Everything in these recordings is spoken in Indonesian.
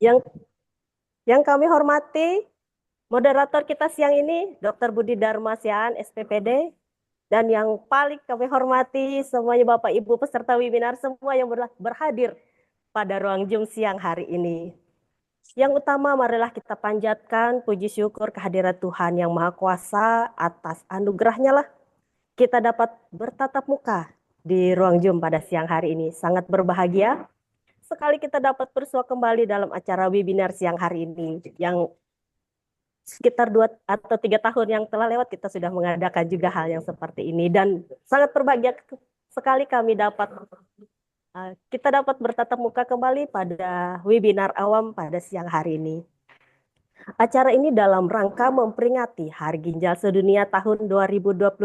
Yang yang kami hormati, moderator kita siang ini, Dr. Budi Darmasiaan, SPPD, dan yang paling kami hormati semuanya Bapak Ibu peserta webinar semua yang berhadir pada ruang Zoom siang hari ini. Yang utama, marilah kita panjatkan puji syukur kehadirat Tuhan yang Maha Kuasa atas anugerahnya lah kita dapat bertatap muka di ruang Zoom pada siang hari ini. Sangat berbahagia sekali kita dapat bersua kembali dalam acara webinar siang hari ini. Yang sekitar 2 atau 3 tahun yang telah lewat kita sudah mengadakan juga hal yang seperti ini. Dan sangat berbahagia sekali kita dapat bertatap muka kembali pada webinar awam pada siang hari ini. Acara ini dalam rangka memperingati Hari Ginjal Sedunia tahun 2025.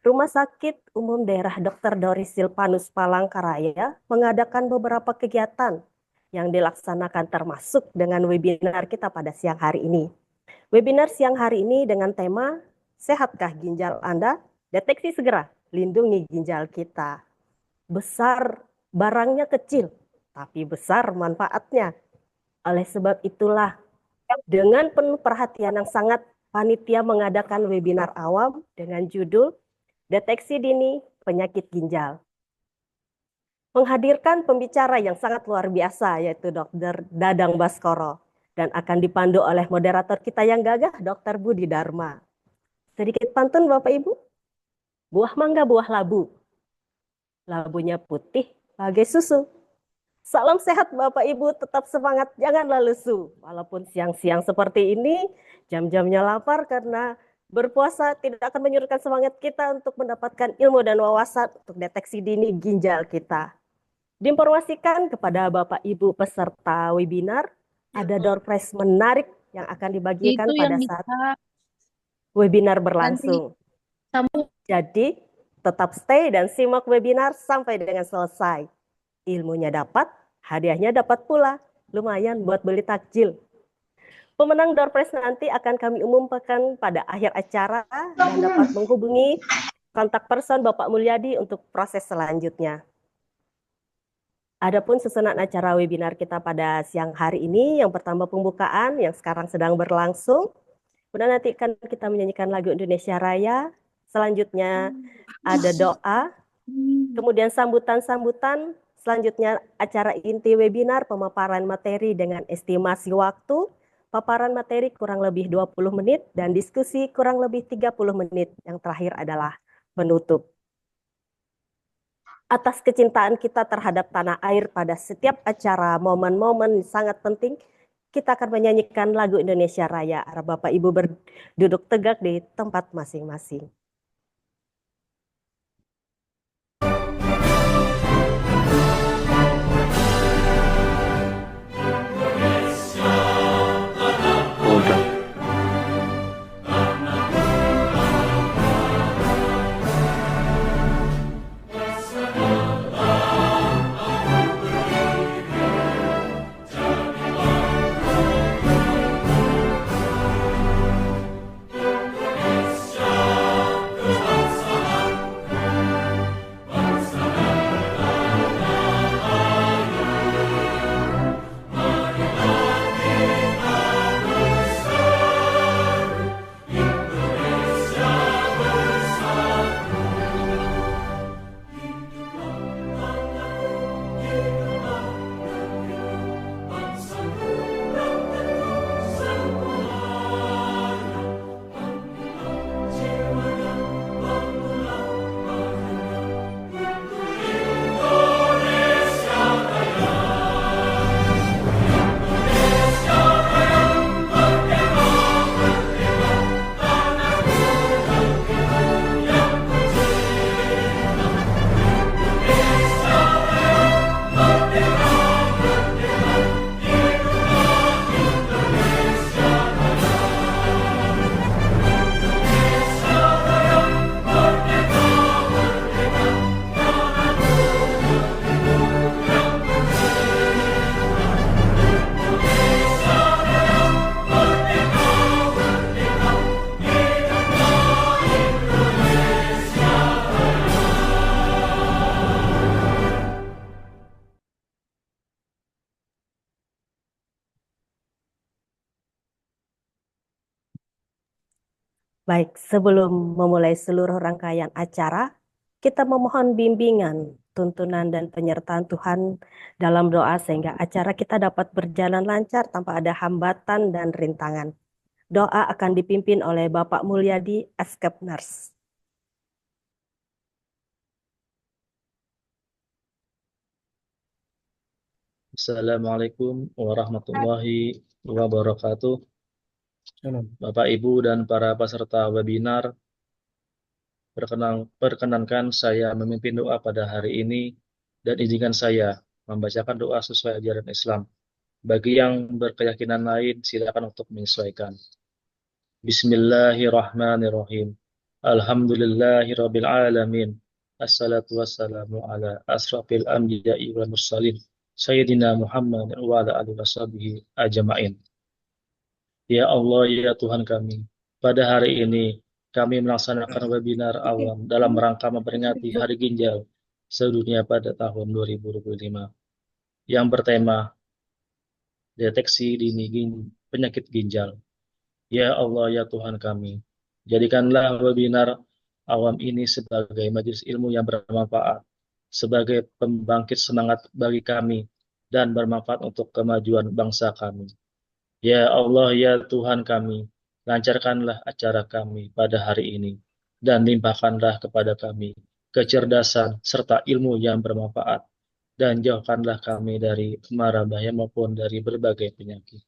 Rumah Sakit Umum Daerah Dr. Doris Silvanus Palangkaraya mengadakan beberapa kegiatan yang dilaksanakan termasuk dengan webinar kita pada siang hari ini. Webinar siang hari ini dengan tema Sehatkah Ginjal Anda? Deteksi segera, lindungi ginjal kita. Besar barangnya kecil, tapi besar manfaatnya. Oleh sebab itulah, dengan penuh perhatian yang sangat, panitia mengadakan webinar awam dengan judul Deteksi Dini Penyakit Ginjal. Menghadirkan pembicara yang sangat luar biasa, yaitu Dr. Dadang Baskoro, dan akan dipandu oleh moderator kita yang gagah, Dr. Budi Dharma. Sedikit pantun Bapak Ibu. Buah mangga, buah labu. Labunya putih, bagai susu. Salam sehat Bapak Ibu, tetap semangat, janganlah lesu. Walaupun siang-siang seperti ini, jam-jamnya lapar karena berpuasa tidak akan menyurutkan semangat kita untuk mendapatkan ilmu dan wawasan untuk deteksi dini ginjal kita. Diinformasikan kepada Bapak Ibu peserta webinar, ada door prize menarik yang akan dibagikan pada saat webinar berlangsung. Jadi, tetap stay dan simak webinar sampai dengan selesai. Ilmunya dapat, hadiahnya dapat pula. Lumayan buat beli takjil. Pemenang door prize nanti akan kami umumkan pada akhir acara dan dapat menghubungi kontak person Bapak Mulyadi untuk proses selanjutnya. Adapun susunan acara webinar kita pada siang hari ini, yang pertama pembukaan yang sekarang sedang berlangsung. Kemudian nanti akan kita menyanyikan lagu Indonesia Raya. Selanjutnya ada doa. Kemudian sambutan-sambutan. Selanjutnya acara inti webinar pemaparan materi dengan estimasi waktu. Paparan materi kurang lebih 20 menit dan diskusi kurang lebih 30 menit. Yang terakhir adalah penutup. Atas kecintaan kita terhadap tanah air pada setiap acara momen-momen sangat penting, kita akan menyanyikan lagu Indonesia Raya. Bapak Ibu berduduk tegak di tempat masing-masing. Baik, sebelum memulai seluruh rangkaian acara, kita memohon bimbingan, tuntunan, dan penyertaan Tuhan dalam doa sehingga acara kita dapat berjalan lancar tanpa ada hambatan dan rintangan. Doa akan dipimpin oleh Bapak Mulyadi Askepners. Assalamualaikum warahmatullahi wabarakatuh. Bapak, Ibu, dan para peserta webinar, perkenankan saya memimpin doa pada hari ini dan izinkan saya membacakan doa sesuai ajaran Islam. Bagi yang berkeyakinan lain, silakan untuk menyesuaikan. Bismillahirrahmanirrahim. Alhamdulillahirabbil alamin. Assalatu wassalamu ala asrafil anbiya'i wal mursalin. Sayyidina Muhammad wa ala alihi washabihi ajma'in. Ya Allah, ya Tuhan kami, pada hari ini kami melaksanakan webinar awam dalam rangka memperingati Hari Ginjal Sedunia pada tahun 2025 yang bertema deteksi dini penyakit ginjal. Ya Allah, ya Tuhan kami, jadikanlah webinar awam ini sebagai majelis ilmu yang bermanfaat, sebagai pembangkit semangat bagi kami, dan bermanfaat untuk kemajuan bangsa kami. Ya Allah, ya Tuhan kami, lancarkanlah acara kami pada hari ini, dan limpahkanlah kepada kami kecerdasan serta ilmu yang bermanfaat, dan jauhkanlah kami dari mara bahaya maupun dari berbagai penyakit.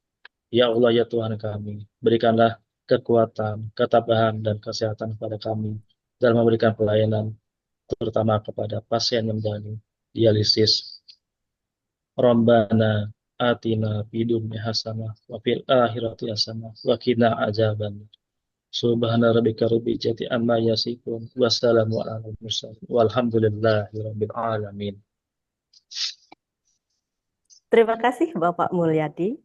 Ya Allah, ya Tuhan kami, berikanlah kekuatan, ketabahan, dan kesehatan kepada kami dalam memberikan pelayanan, terutama kepada pasien yang menjalani dialisis. Rabbana atina fid dunya hasanah wa fil akhirati hasanah wa qina adzaban. Subhana rabbika rabbil izzati amma yasifun wa salamun alal mursalin walhamdulillahi rabbil alamin. Terima kasih Bapak Mulyadi.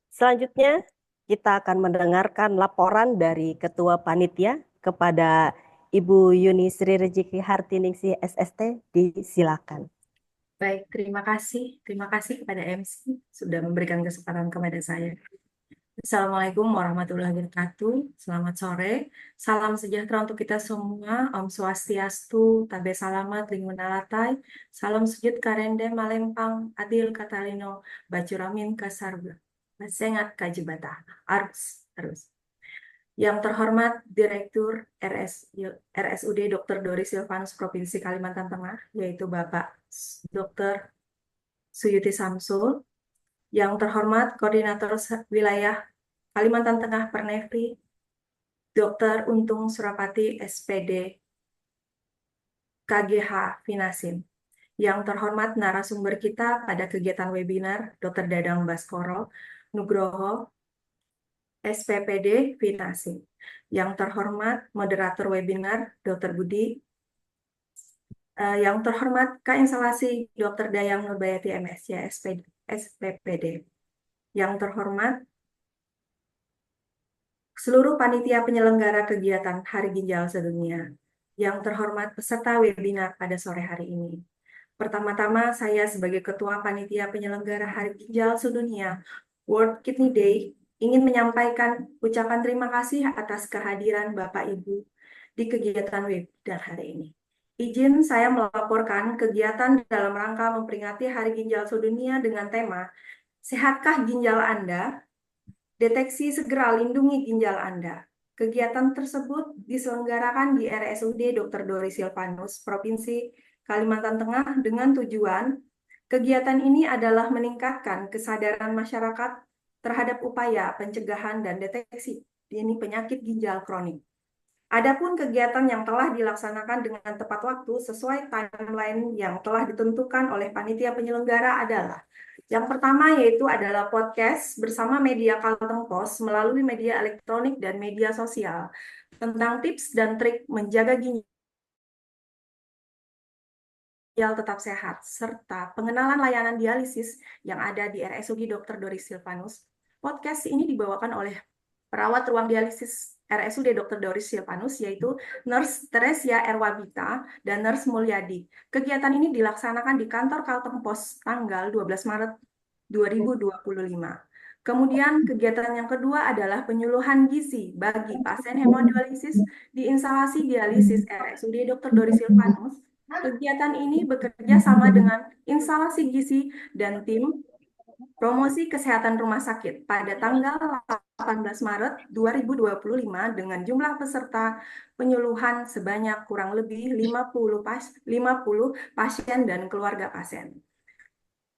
Selanjutnya, kita akan mendengarkan laporan dari Ketua Panitia kepada Ibu Yuni Sri Rejeki Hartiningsih SST. Disilakan. Baik, terima kasih. Terima kasih kepada MC sudah memberikan kesempatan kepada saya. Assalamualaikum warahmatullahi wabarakatuh. Selamat sore. Salam sejahtera untuk kita semua. Om Swastiastu, Tabe Salamat, Lingmunalatai. Salam sujud Karende Malempang, Adil Katalino, Bacuramin Kasarga. Basengat Kajibata. Arus. Yang terhormat Direktur RSUD Dr. Doris Silvanus Provinsi Kalimantan Tengah, yaitu Bapak Dr. Suyuti Samsul. Yang terhormat Koordinator Wilayah Kalimantan Tengah Pernefri, Dr. Untung Surapati SPD KGH Finasin. Yang terhormat narasumber kita pada kegiatan webinar, Dr. Dadang Baskoro Nugroho SPPD Finasin. Yang terhormat moderator webinar, Dr. Budi. Yang terhormat Kak Instalasi Dr. Dayang Nurbayati MSc SPPD. Yang terhormat seluruh panitia penyelenggara kegiatan Hari Ginjal Sedunia. Yang terhormat peserta webinar pada sore hari ini. Pertama-tama saya sebagai Ketua Panitia Penyelenggara Hari Ginjal Sedunia World Kidney Day ingin menyampaikan ucapan terima kasih atas kehadiran Bapak Ibu di kegiatan webinar hari ini. Izin saya melaporkan kegiatan dalam rangka memperingati Hari Ginjal Sedunia dengan tema Sehatkah Ginjal Anda? Deteksi segera lindungi ginjal Anda. Kegiatan tersebut diselenggarakan di RSUD Dr. Doris Silvanus, Provinsi Kalimantan Tengah dengan tujuan kegiatan ini adalah meningkatkan kesadaran masyarakat terhadap upaya pencegahan dan deteksi dini penyakit ginjal kronik. Adapun kegiatan yang telah dilaksanakan dengan tepat waktu sesuai timeline yang telah ditentukan oleh panitia penyelenggara adalah yang pertama yaitu adalah podcast bersama media Kalteng Pos melalui media elektronik dan media sosial tentang tips dan trik menjaga ginjal tetap sehat, serta pengenalan layanan dialisis yang ada di RSUD Dr. Doris Silvanus. Podcast ini dibawakan oleh perawat ruang dialisis RSUD Dr. Doris Silvanus, yaitu Nurse Teresia Erwabita dan Nurse Mulyadi. Kegiatan ini dilaksanakan di kantor Kalteng Pos tanggal 12 Maret 2025. Kemudian kegiatan yang kedua adalah penyuluhan gizi bagi pasien hemodialisis di instalasi dialisis RSUD Dr. Doris Silvanus. Kegiatan ini bekerja sama dengan instalasi gizi dan tim promosi kesehatan rumah sakit pada tanggal 18 Maret 2025 dengan jumlah peserta penyuluhan sebanyak kurang lebih 50 pasien dan keluarga pasien.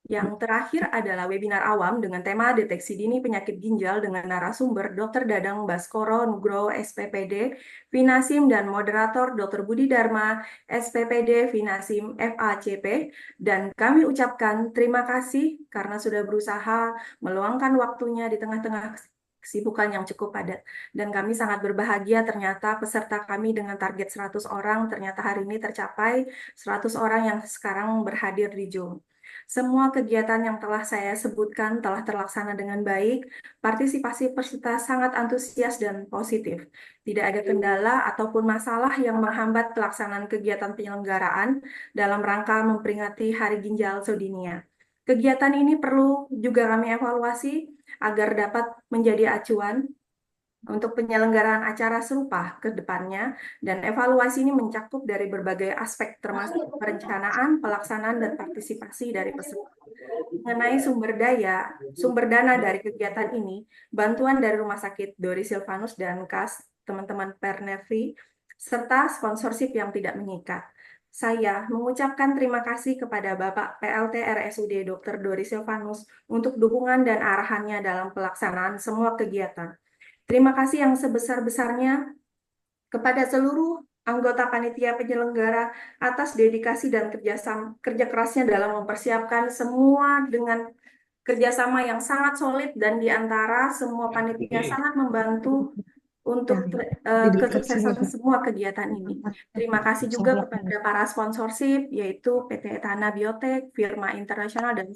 Yang terakhir adalah webinar awam dengan tema deteksi dini penyakit ginjal dengan narasumber Dr. Dadang Baskoro Nugroho SPPD, Finasim dan moderator Dr. Budi Dharma SPPD Finasim FACP, dan kami ucapkan terima kasih karena sudah berusaha meluangkan waktunya di tengah-tengah kesibukan yang cukup padat. Dan kami sangat berbahagia ternyata peserta kami dengan target 100 orang ternyata hari ini tercapai 100 orang yang sekarang berhadir di Zoom. Semua kegiatan yang telah saya sebutkan telah terlaksana dengan baik. Partisipasi peserta sangat antusias dan positif. Tidak ada kendala ataupun masalah yang menghambat pelaksanaan kegiatan penyelenggaraan dalam rangka memperingati Hari Ginjal Sedunia. Kegiatan ini perlu juga kami evaluasi agar dapat menjadi acuan untuk penyelenggaraan acara serupa ke depannya, dan evaluasi ini mencakup dari berbagai aspek termasuk perencanaan, pelaksanaan, dan partisipasi dari peserta. Mengenai sumber dana dari kegiatan ini, bantuan dari Rumah Sakit Doris Silvanus dan KAS, teman-teman Pernevri, serta sponsorship yang tidak mengikat. Saya mengucapkan terima kasih kepada Bapak PLT RSUD Dr. Doris Silvanus untuk dukungan dan arahannya dalam pelaksanaan semua kegiatan. Terima kasih yang sebesar-besarnya kepada seluruh anggota panitia penyelenggara atas dedikasi dan kerja kerasnya dalam mempersiapkan semua dengan kerjasama yang sangat solid, dan di antara semua panitia sangat membantu untuk kesuksesan semua kegiatan ini. Terima kasih juga kepada para sponsorship, yaitu PT Etana Biotek, Firma Internasional, dan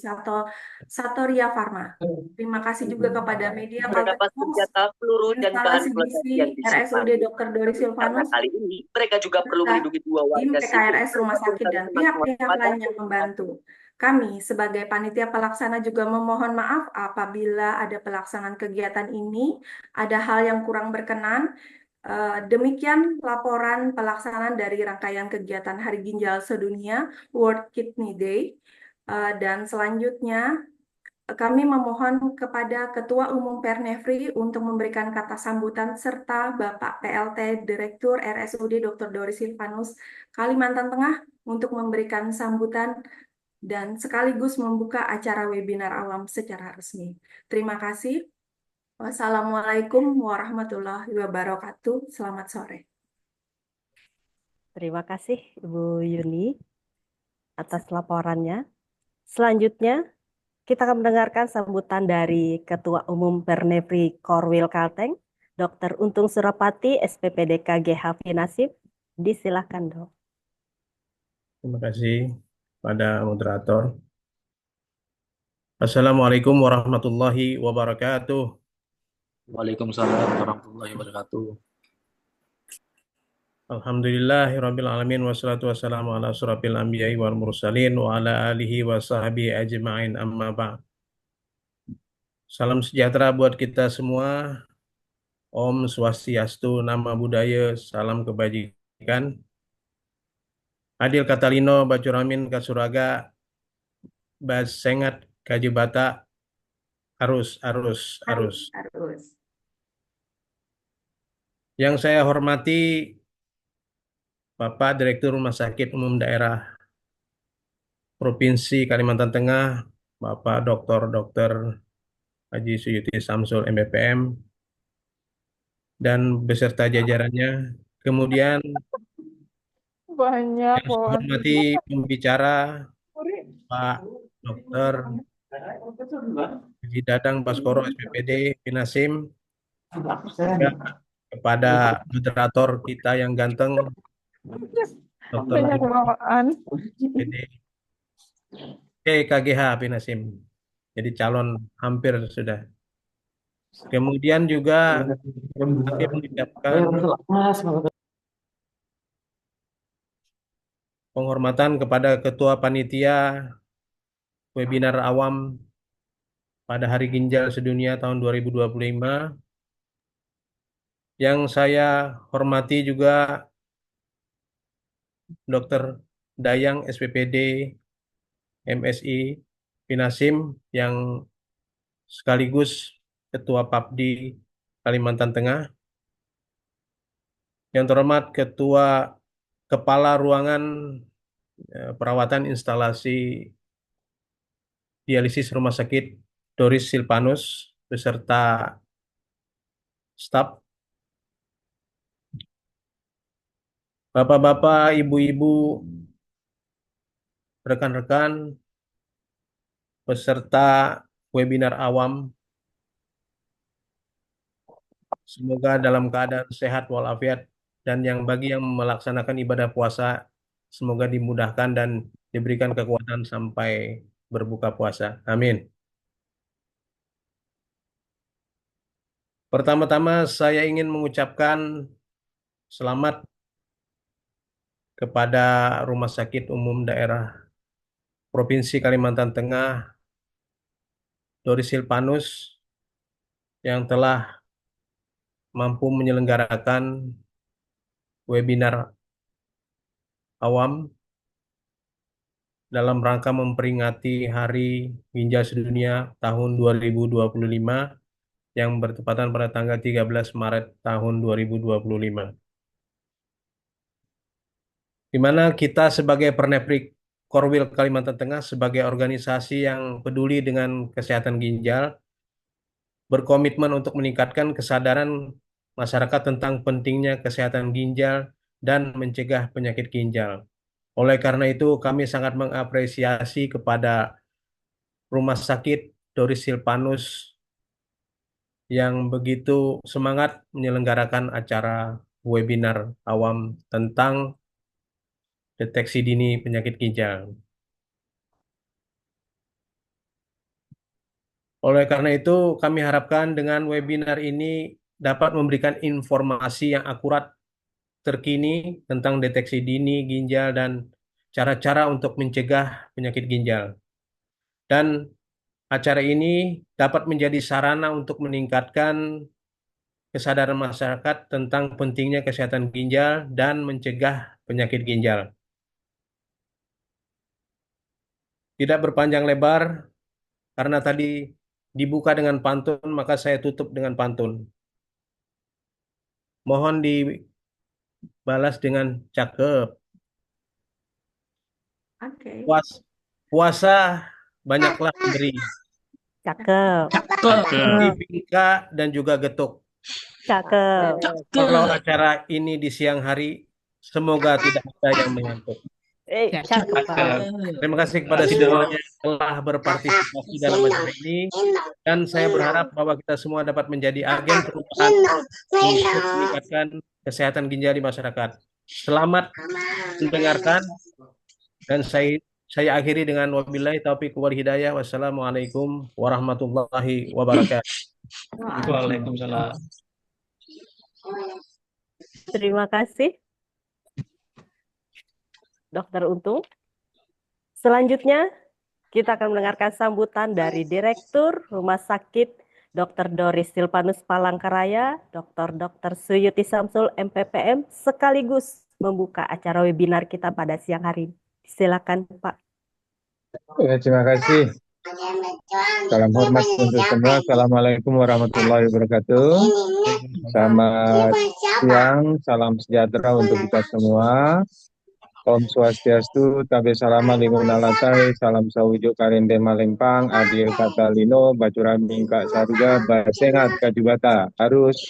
Satoria Pharma. Terima kasih juga kepada media Mendapat Kalteng Homes, senjata, peluru, dan instalasi bahan peledak gizi yang disimpan. RSUD Dr. Doris Karena Silvanus, kali ini mereka juga perlu serta melindungi dua tim warga sipil PKRS Rumah Sakit dan teman-teman pihak-pihak waspada. lain yang membantu. Kami sebagai panitia pelaksana juga memohon maaf apabila ada pelaksanaan kegiatan ini ada hal yang kurang berkenan. Demikian laporan pelaksanaan dari rangkaian kegiatan Hari Ginjal Sedunia World Kidney Day. Dan selanjutnya kami memohon kepada Ketua Umum Pernevri untuk memberikan kata sambutan serta Bapak PLT Direktur RSUD Dr. Doris Silvanus Kalimantan Tengah untuk memberikan sambutan dan sekaligus membuka acara webinar awam secara resmi. Terima kasih. Wassalamualaikum warahmatullahi wabarakatuh. Selamat sore. Terima kasih Ibu Yuni atas laporannya. Selanjutnya, kita akan mendengarkan sambutan dari Ketua Umum Pernevri Korwil Kalteng, Dr. Untung Surapati, SPPD KGH Finasip. Disilakan, Dok. Terima kasih pada moderator. Assalamualaikum warahmatullahi wabarakatuh. Waalaikumsalam warahmatullahi wabarakatuh. Alhamdulillahirabbil alamin wassalatu wassalamu ala asyrafil anbiya'i wal mursalin wa ala alihi wa sahbihi ajma'in amma ba'd. Salam sejahtera buat kita semua. Om Swastiastu, Nama Budaya, salam kebajikan. Adil Katalino, Bacuramin, Kasuraga, Basengat, Kajibata, arus. Yang saya hormati Bapak Direktur Rumah Sakit Umum Daerah Provinsi Kalimantan Tengah, Bapak Dr. Haji Suyuti Samsul MBPM, dan beserta jajarannya. Kemudian Banyak yang saya hormati pembicara Pak Dr. Haji Dadang Baskoro SPPD Finasim, dan kepada moderator kita yang ganteng Dr. banyak bawaan. SPD KGH Finasim. Jadi calon hampir sudah. Kemudian juga kami mengucapkan penghormatan kepada Ketua Panitia Webinar Awam pada Hari Ginjal Sedunia tahun 2025. Yang saya hormati juga Dr. Dayang SPPD MSI Pinasim yang sekaligus Ketua PAPDI Kalimantan Tengah. Yang terhormat Kepala Ruangan Perawatan Instalasi Dialisis Rumah Sakit Doris Silpanus beserta staf, Bapak-bapak, Ibu-ibu, rekan-rekan, peserta webinar awam, semoga dalam keadaan sehat walafiat, dan bagi yang melaksanakan ibadah puasa, semoga dimudahkan dan diberikan kekuatan sampai berbuka puasa. Amin. Pertama-tama saya ingin mengucapkan selamat kepada Rumah Sakit Umum Daerah Provinsi Kalimantan Tengah Doris Silpanus yang telah mampu menyelenggarakan webinar awam dalam rangka memperingati Hari Ginjal Sedunia tahun 2025 yang bertepatan pada tanggal 13 Maret tahun 2025. Di mana kita sebagai Pernepri Korwil Kalimantan Tengah sebagai organisasi yang peduli dengan kesehatan ginjal berkomitmen untuk meningkatkan kesadaran masyarakat tentang pentingnya kesehatan ginjal dan mencegah penyakit ginjal. Oleh karena itu, kami sangat mengapresiasi kepada Rumah Sakit Doris Silpanus yang begitu semangat menyelenggarakan acara webinar awam tentang deteksi dini penyakit ginjal. Oleh karena itu, kami harapkan dengan webinar ini dapat memberikan informasi yang akurat terkini tentang deteksi dini ginjal dan cara-cara untuk mencegah penyakit ginjal. Dan acara ini dapat menjadi sarana untuk meningkatkan kesadaran masyarakat tentang pentingnya kesehatan ginjal dan mencegah penyakit ginjal. Tidak berpanjang lebar, karena tadi dibuka dengan pantun, maka saya tutup dengan pantun. Mohon dibalas dengan cakep. Oke. Puasa banyaklah memberi. Cakep. Di Bingka dan juga getuk. Cakep. Kalau acara ini di siang hari, semoga tidak ada yang mengantuk. Cakep, Pak. Terima kasih kepada semuanya yang telah berpartisipasi dalam acara ini, dan saya berharap bahwa kita semua dapat menjadi agen perubahan untuk meningkatkan kesehatan ginjal di masyarakat. Selamat mendengarkan, dan saya akhiri dengan wabillahi taufiq wal hidayah. Wassalamualaikum warahmatullahi wabarakatuh. Waalaikumsalam. Terima kasih, Dokter Untung. Selanjutnya, kita akan mendengarkan sambutan dari Direktur Rumah Sakit Dr. Doris Silpanus Palangkaraya, Dr. Suyuti Samsul MPPM, sekaligus membuka acara webinar kita pada siang hari. Silakan, Pak. Ya, terima kasih. Salam hormat untuk semua. Assalamualaikum warahmatullahi wabarakatuh. Selamat siang, salam sejahtera untuk kita semua. Om Swastiastu, Tabe Salama Limun Alatai, Salam Sawijo Karende Malempang, Adil Katalino, Bacurami Kak Saruga, Basengat Kajubata. Arus.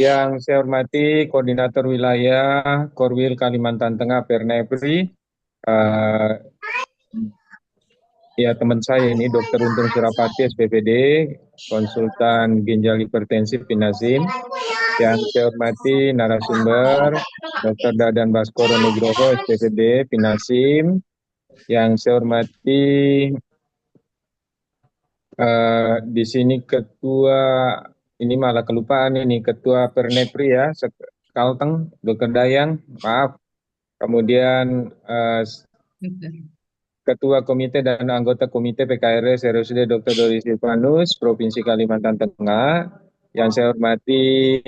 Yang saya hormati Koordinator Wilayah Korwil Kalimantan Tengah Pernepri, ya teman saya ini Dr. Untung Surapati SPPD, konsultan ginjal hipertensif Pinasim. Yang saya hormati narasumber Dr. Dadan Baskoro Nugroho SPPD Pinasim. Yang saya hormati di sini ketua, ini malah kelupaan ini, ketua Pernepri ya, Kalteng, Dr. Dayang, maaf. Kemudian Ketua Komite dan anggota Komite PKRS RSUD Dr. Doris Silvanus, Provinsi Kalimantan Tengah. Yang saya hormati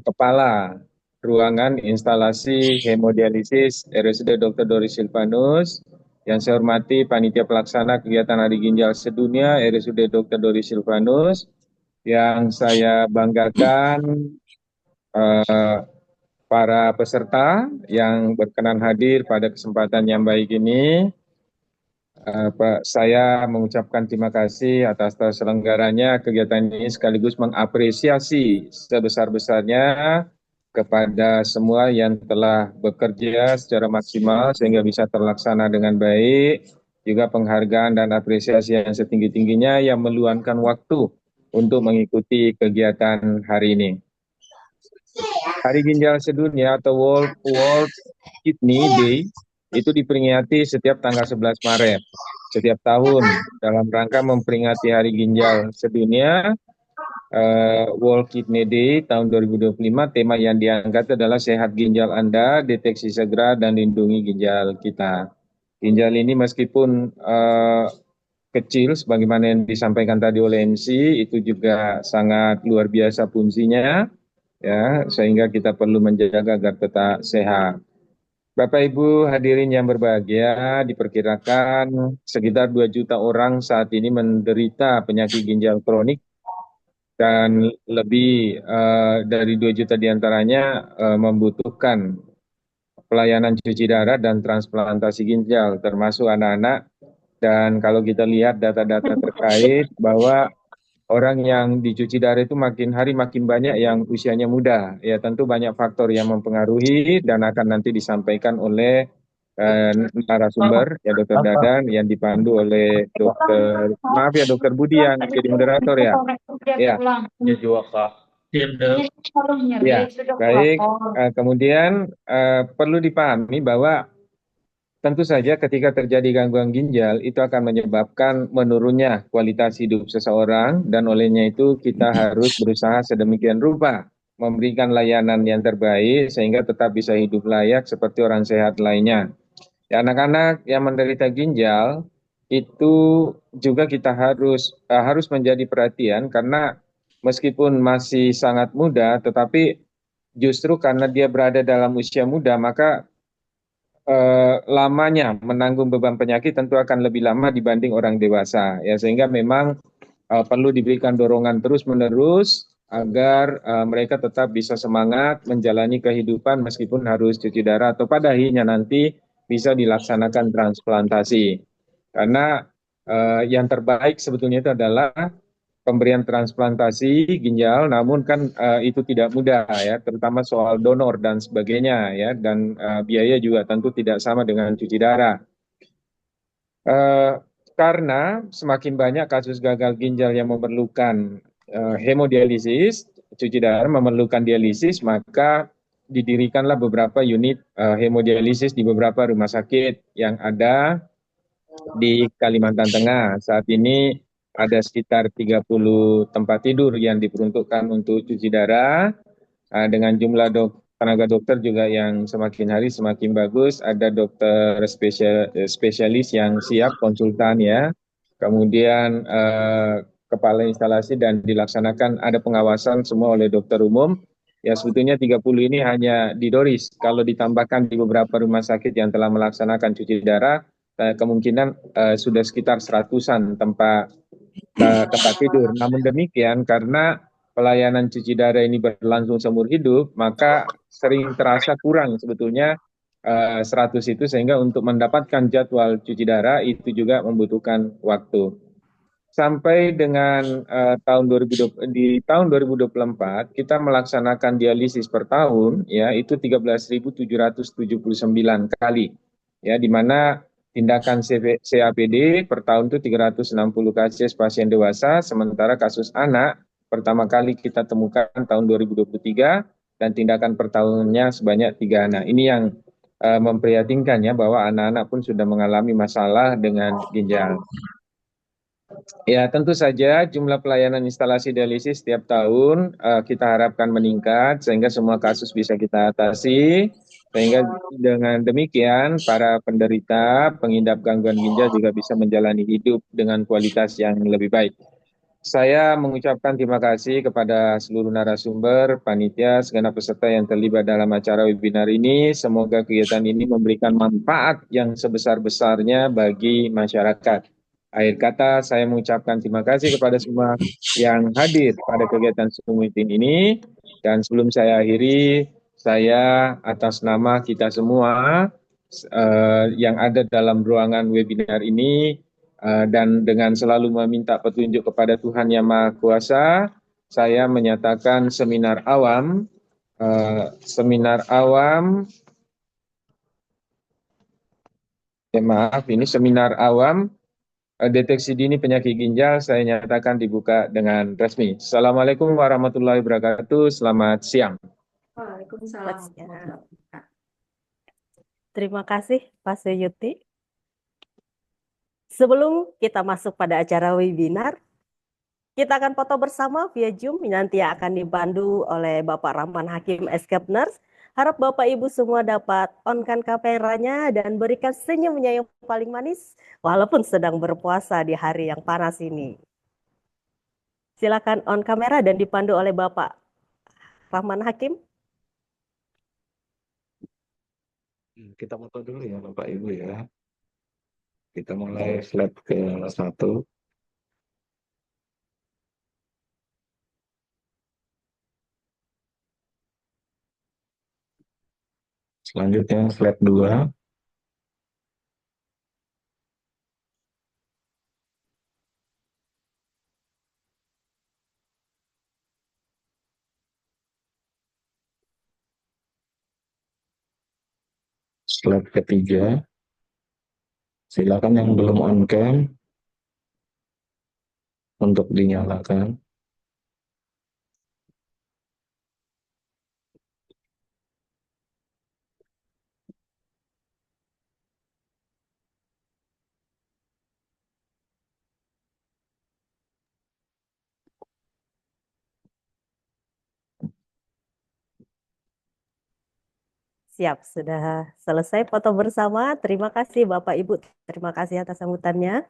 Kepala Ruangan Instalasi Hemodialisis RSUD Dr. Doris Silvanus. Yang saya hormati Panitia Pelaksana Kegiatan Hari Ginjal Sedunia RSUD Dr. Doris Silvanus. Yang saya banggakan para peserta yang berkenan hadir pada kesempatan yang baik ini. Saya mengucapkan terima kasih atas terselenggaranya kegiatan ini sekaligus mengapresiasi sebesar-besarnya kepada semua yang telah bekerja secara maksimal sehingga bisa terlaksana dengan baik. Juga penghargaan dan apresiasi yang setinggi-tingginya yang meluangkan waktu untuk mengikuti kegiatan hari ini. Hari Ginjal Sedunia atau World Kidney Day itu diperingati setiap tanggal 11 Maret setiap tahun dalam rangka memperingati Hari Ginjal Sedunia. World Kidney Day tahun 2025, tema yang diangkat adalah sehat ginjal Anda, deteksi segera dan lindungi ginjal kita. Ginjal ini meskipun kecil sebagaimana yang disampaikan tadi oleh MC, itu juga sangat luar biasa fungsinya, ya, sehingga kita perlu menjaga agar tetap sehat. Bapak Ibu hadirin yang berbahagia, diperkirakan sekitar 2 juta orang saat ini menderita penyakit ginjal kronik dan lebih dari 2 juta diantaranya membutuhkan pelayanan cuci darah dan transplantasi ginjal, termasuk anak-anak. Dan kalau kita lihat data-data terkait bahwa orang yang dicuci darah itu makin hari makin banyak yang usianya muda. Ya tentu banyak faktor yang mempengaruhi dan akan nanti disampaikan oleh narasumber ya Dr. Dadan yang dipandu oleh Dr. Budi yang jadi moderator ya. Ya. Ya, baik. Kemudian perlu dipahami bahwa tentu saja ketika terjadi gangguan ginjal itu akan menyebabkan menurunnya kualitas hidup seseorang dan olehnya itu kita harus berusaha sedemikian rupa memberikan layanan yang terbaik sehingga tetap bisa hidup layak seperti orang sehat lainnya. Ya, anak-anak yang menderita ginjal itu juga kita harus menjadi perhatian karena meskipun masih sangat muda tetapi justru karena dia berada dalam usia muda maka lamanya menanggung beban penyakit tentu akan lebih lama dibanding orang dewasa ya sehingga memang perlu diberikan dorongan terus-menerus agar mereka tetap bisa semangat menjalani kehidupan meskipun harus cuci darah atau pada akhirnya nanti bisa dilaksanakan transplantasi karena yang terbaik sebetulnya itu adalah pemberian transplantasi ginjal, namun kan itu tidak mudah ya, terutama soal donor dan sebagainya ya, dan biaya juga tentu tidak sama dengan cuci darah. Karena semakin banyak kasus gagal ginjal yang memerlukan hemodialisis, cuci darah memerlukan dialisis, maka didirikanlah beberapa unit hemodialisis di beberapa rumah sakit yang ada di Kalimantan Tengah. Saat ini ada sekitar 30 tempat tidur yang diperuntukkan untuk cuci darah dengan jumlah tenaga dokter juga yang semakin hari semakin bagus. Ada dokter spesialis yang siap konsultan ya. Kemudian kepala instalasi dan dilaksanakan ada pengawasan semua oleh dokter umum. Ya sebetulnya 30 ini hanya di Doris. Kalau ditambahkan di beberapa rumah sakit yang telah melaksanakan cuci darah, kemungkinan sudah sekitar 100-an tempat tidur. Namun demikian karena pelayanan cuci darah ini berlangsung seumur hidup, maka sering terasa kurang sebetulnya 100 itu sehingga untuk mendapatkan jadwal cuci darah itu juga membutuhkan waktu. Sampai dengan di tahun 2024 kita melaksanakan dialisis per tahun ya itu 13.779 kali ya di mana tindakan CAPD per tahun itu 360 kasus pasien dewasa, sementara kasus anak pertama kali kita temukan tahun 2023 dan tindakan per tahunnya sebanyak 3 anak. Ini yang memprihatinkan ya bahwa anak-anak pun sudah mengalami masalah dengan ginjal. Ya tentu saja jumlah pelayanan instalasi dialisis setiap tahun kita harapkan meningkat sehingga semua kasus bisa kita atasi. Sehingga dengan demikian para penderita pengidap gangguan ginjal juga bisa menjalani hidup dengan kualitas yang lebih baik. Saya mengucapkan terima kasih kepada seluruh narasumber, panitia, segenap peserta yang terlibat dalam acara webinar ini. Semoga kegiatan ini memberikan manfaat yang sebesar-besarnya bagi masyarakat. Akhir kata, saya mengucapkan terima kasih kepada semua yang hadir pada kegiatan Zoom meeting ini. Dan sebelum saya akhiri, saya atas nama kita semua yang ada dalam ruangan webinar ini, dan dengan selalu meminta petunjuk kepada Tuhan Yang Maha Kuasa, saya menyatakan seminar awam deteksi dini penyakit ginjal saya nyatakan dibuka dengan resmi. Assalamualaikum warahmatullahi wabarakatuh. Selamat siang. Waalaikumsalam. Ya. Terima kasih Pak Suyuti. Sebelum kita masuk pada acara webinar, kita akan foto bersama via Zoom nanti akan dipandu oleh Bapak Rahman Hakim Escape Nurse. Harap Bapak Ibu semua dapat on-kan kameranya dan berikan senyumnya yang paling manis walaupun sedang berpuasa di hari yang panas ini. Silakan on kamera dan dipandu oleh Bapak Rahman Hakim. Kita foto dulu ya Bapak Ibu ya. Kita mulai slide ke 1. Selanjutnya slide 2. Slide ketiga. Silakan yang belum on cam untuk dinyalakan. Siap, sudah selesai foto bersama. Terima kasih Bapak Ibu. Terima kasih atas sambutannya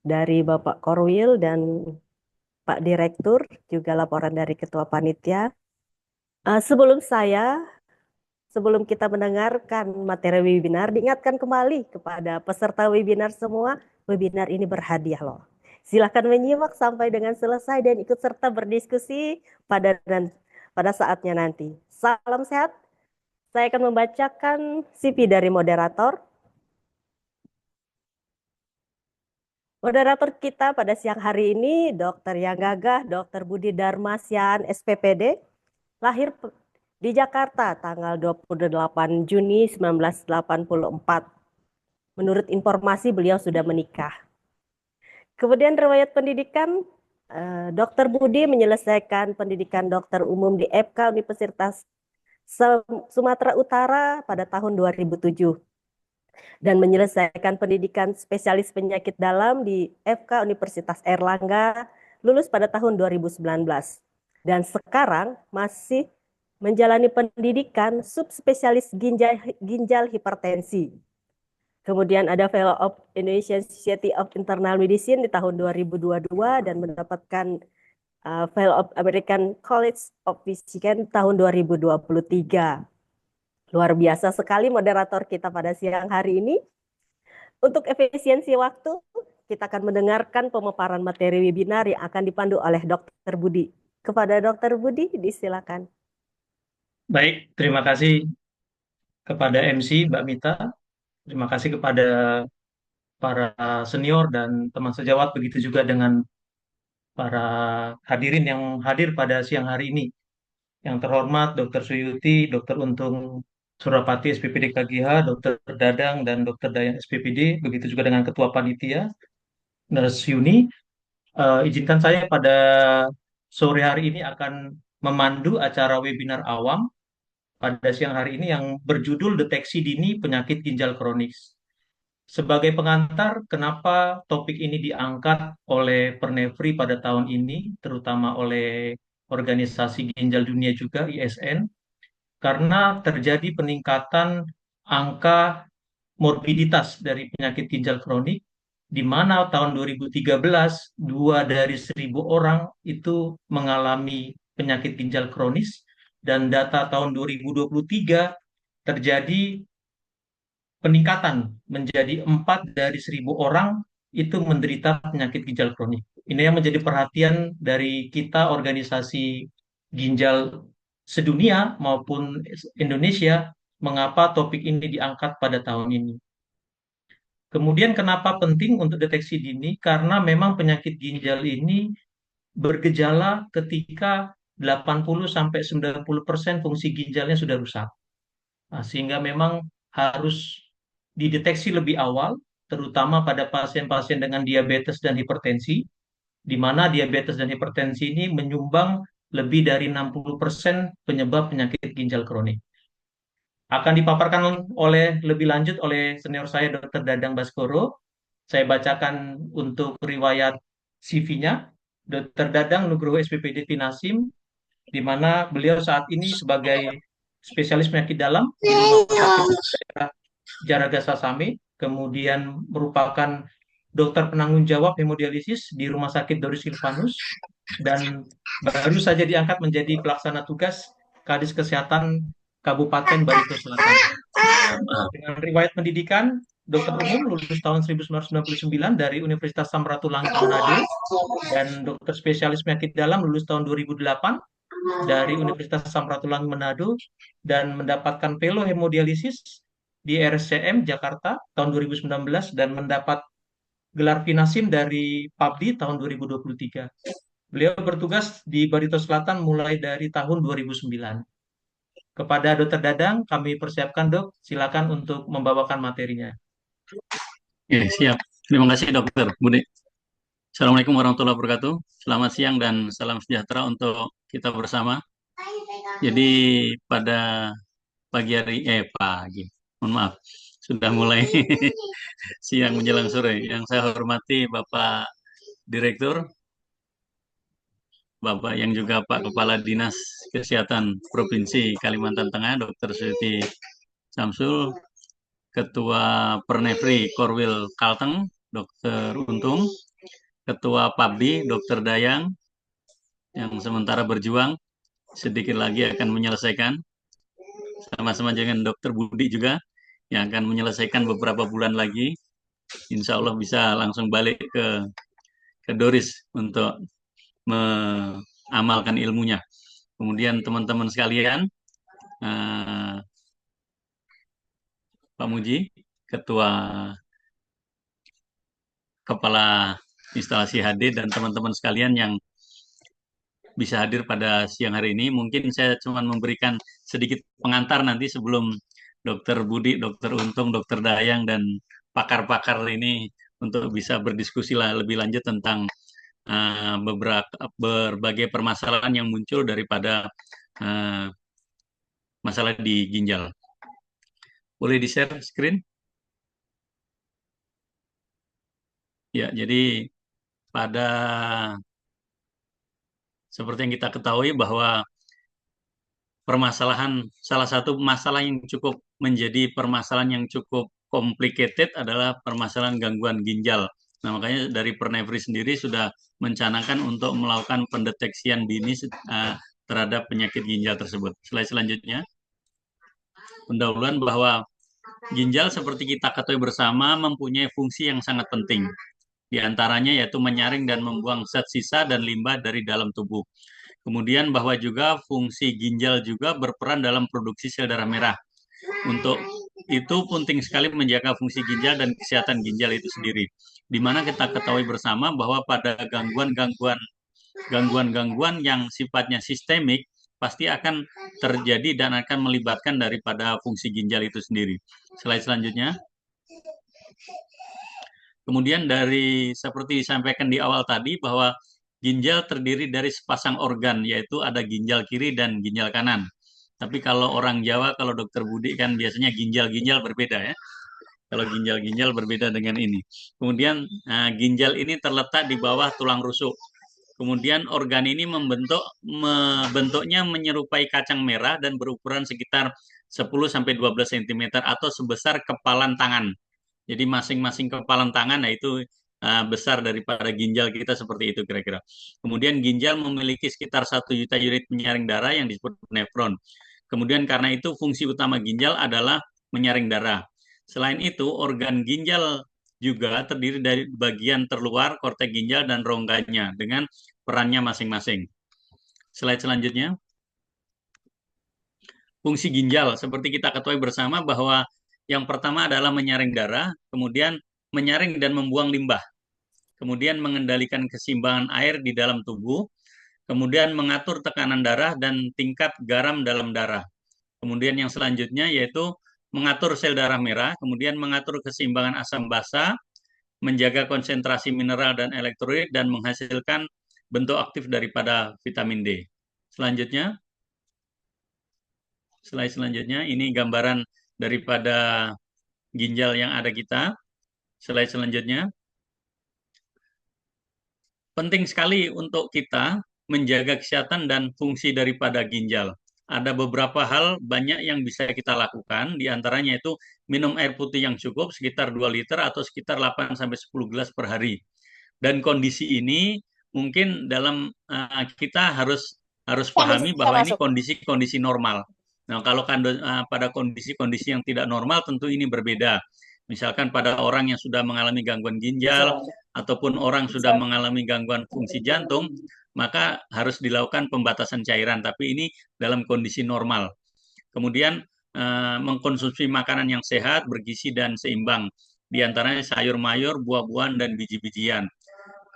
dari Bapak Korwil dan Pak Direktur, juga laporan dari Ketua Panitia. Sebelum kita mendengarkan materi webinar, diingatkan kembali kepada peserta webinar semua, webinar ini berhadiah loh. Silakan menyimak sampai dengan selesai dan ikut serta berdiskusi pada saatnya nanti. Salam sehat. Saya akan membacakan CV dari moderator. Moderator kita pada siang hari ini, Dr. Yang Gagah, Dr. Budi Dharma Sian, SPPD, lahir di Jakarta tanggal 28 Juni 1984. Menurut informasi beliau sudah menikah. Kemudian riwayat pendidikan, Dr. Budi menyelesaikan pendidikan dokter umum di FK Universitas Sumatera Utara pada tahun 2007 dan menyelesaikan pendidikan spesialis penyakit dalam di FK Universitas Airlangga, lulus pada tahun 2019 dan sekarang masih menjalani pendidikan subspesialis ginjal hipertensi. Kemudian ada Fellow of Indonesian Society of Internal Medicine di tahun 2022 dan mendapatkan Fellow of American College of Physicians tahun 2023. Luar biasa sekali moderator kita pada siang hari ini. Untuk efisiensi waktu, kita akan mendengarkan pemaparan materi webinar yang akan dipandu oleh Dr. Budi. Kepada Dr. Budi, disilakan. Baik, terima kasih kepada MC Mbak Mita. Terima kasih kepada para senior dan teman sejawat, begitu juga dengan para hadirin yang hadir pada siang hari ini. Yang terhormat Dr. Suyuti, Dr. Untung Surapati SPPD KGH, Dr. Dadang dan Dr. Dayan SPPD, begitu juga dengan Ketua Panitia, Nurse Yuni. Izinkan saya pada sore hari ini akan memandu acara webinar awam pada siang hari ini yang berjudul Deteksi Dini Penyakit Ginjal Kronis. Sebagai pengantar, kenapa topik ini diangkat oleh Pernefri pada tahun ini, terutama oleh Organisasi Ginjal Dunia juga, ISN, karena terjadi peningkatan angka morbiditas dari penyakit ginjal kronik, di mana tahun 2013 2 dari 1.000 orang itu mengalami penyakit ginjal kronis, dan data tahun 2023 terjadi peningkatan menjadi 4 dari 1.000 orang itu menderita penyakit ginjal kronik. Ini yang menjadi perhatian dari kita organisasi ginjal sedunia maupun Indonesia, mengapa topik ini diangkat pada tahun ini. Kemudian kenapa penting untuk deteksi dini? Karena memang penyakit ginjal ini bergejala ketika 80-90% fungsi ginjalnya sudah rusak. Nah, sehingga memang harus dideteksi lebih awal, terutama pada pasien-pasien dengan diabetes dan hipertensi, di mana diabetes dan hipertensi ini menyumbang lebih dari 60% penyebab penyakit ginjal kronik. Akan dipaparkan lebih lanjut oleh senior saya, Dr. Dadang Baskoro. Saya bacakan untuk riwayat CV-nya. Dr. Dadang Nugroho SPPD Vinasim, di mana beliau saat ini sebagai spesialis penyakit dalam di Rumah Sakit Daerah Jaraga Sasame, kemudian merupakan dokter penanggung jawab hemodialisis di Rumah Sakit Doris Silvanus, dan baru saja diangkat menjadi pelaksana tugas Kadis Kesehatan Kabupaten Barito Selatan. Dengan riwayat pendidikan, dokter umum lulus tahun 1999 dari Universitas Samratulangi Manado, dan dokter spesialis penyakit dalam lulus tahun 2008 dari Universitas Samratulangi Manado, dan mendapatkan fellow hemodialisis di RSCM Jakarta tahun 2019, dan mendapat gelar Vinasim dari PABDI tahun 2023. Beliau bertugas di Barito Selatan mulai dari tahun 2009. Kepada Dr. Dadang, kami persiapkan, Dok. Silakan untuk membawakan materinya. Ya, siap. Terima kasih Dokter Budi. Assalamualaikum warahmatullahi wabarakatuh. Selamat siang dan salam sejahtera untuk kita bersama. Jadi pada mohon maaf, sudah mulai siang menjelang sore. Yang saya hormati Bapak Direktur, Bapak yang juga Pak Kepala Dinas Kesehatan Provinsi Kalimantan Tengah, Dr. Siti Samsul, Ketua Pernefri Korwil Kalteng, Dr. Untung, Ketua PABDI, Dr. Dayang, yang sementara berjuang, sedikit lagi akan menyelesaikan, sama-sama dengan Dr. Budi juga, yang akan menyelesaikan beberapa bulan lagi. Insya Allah bisa langsung balik ke Doris untuk mengamalkan ilmunya. Kemudian teman-teman sekalian, Pak Muji, Ketua Kepala Instalasi HD, dan teman-teman sekalian yang bisa hadir pada siang hari ini. Mungkin saya cuma memberikan sedikit pengantar nanti sebelum Dr. Budi, Dr. Untung, Dr. Dayang, dan pakar-pakar ini untuk bisa berdiskusi lebih lanjut tentang berbagai permasalahan yang muncul daripada masalah di ginjal. Boleh di-share screen? Ya, jadi seperti yang kita ketahui bahwa salah satu masalah yang cukup menjadi permasalahan yang cukup complicated adalah permasalahan gangguan ginjal. Nah, makanya dari Pernefri sendiri sudah mencanangkan untuk melakukan pendeteksian dini terhadap penyakit ginjal tersebut. Slide selanjutnya. Pendahuluan bahwa ginjal seperti kita ketahui bersama mempunyai fungsi yang sangat penting. Di antaranya yaitu menyaring dan membuang zat sisa dan limbah dari dalam tubuh. Kemudian bahwa juga fungsi ginjal juga berperan dalam produksi sel darah merah. Untuk itu penting sekali menjaga fungsi ginjal dan kesehatan ginjal itu sendiri. Di mana kita ketahui bersama bahwa pada gangguan-gangguan yang sifatnya sistemik pasti akan terjadi dan akan melibatkan daripada fungsi ginjal itu sendiri. Slide selanjutnya. Kemudian seperti disampaikan di awal tadi bahwa ginjal terdiri dari sepasang organ, yaitu ada ginjal kiri dan ginjal kanan. Tapi kalau orang Jawa, kalau Dokter Budi kan biasanya ginjal-ginjal berbeda ya. Kalau ginjal-ginjal berbeda dengan ini. Kemudian ginjal ini terletak di bawah tulang rusuk. Kemudian organ ini bentuknya menyerupai kacang merah dan berukuran sekitar 10-12 cm atau sebesar kepalan tangan. Jadi masing-masing kepalan tangan, nah itu besar daripada ginjal kita seperti itu kira-kira. Kemudian ginjal memiliki sekitar 1 juta unit penyaring darah yang disebut nefron. Kemudian karena itu fungsi utama ginjal adalah menyaring darah. Selain itu, organ ginjal juga terdiri dari bagian terluar, korteks ginjal, dan rongganya dengan perannya masing-masing. Slide selanjutnya. Fungsi ginjal, seperti kita ketahui bersama bahwa yang pertama adalah menyaring darah, kemudian menyaring dan membuang limbah, kemudian mengendalikan keseimbangan air di dalam tubuh, kemudian mengatur tekanan darah dan tingkat garam dalam darah. Kemudian yang selanjutnya yaitu mengatur sel darah merah, kemudian mengatur keseimbangan asam basa, menjaga konsentrasi mineral dan elektrolit, dan menghasilkan bentuk aktif daripada vitamin D. Selanjutnya, slide selanjutnya, ini gambaran daripada ginjal yang ada kita. Slide selanjutnya. Penting sekali untuk kita menjaga kesehatan dan fungsi daripada ginjal. Ada beberapa hal banyak yang bisa kita lakukan, diantaranya itu minum air putih yang cukup, sekitar 2 liter atau sekitar 8-10 gelas per hari. Dan kondisi ini mungkin dalam kita harus pahami bahwa ini kondisi-kondisi normal. Nah, kalau pada kondisi-kondisi yang tidak normal tentu ini berbeda. Misalkan pada orang yang sudah mengalami gangguan ginjal ataupun orang sudah mengalami gangguan fungsi jantung, maka harus dilakukan pembatasan cairan. Tapi ini dalam kondisi normal. Kemudian mengkonsumsi makanan yang sehat, bergizi dan seimbang. Di antaranya sayur mayur, buah-buahan dan biji-bijian.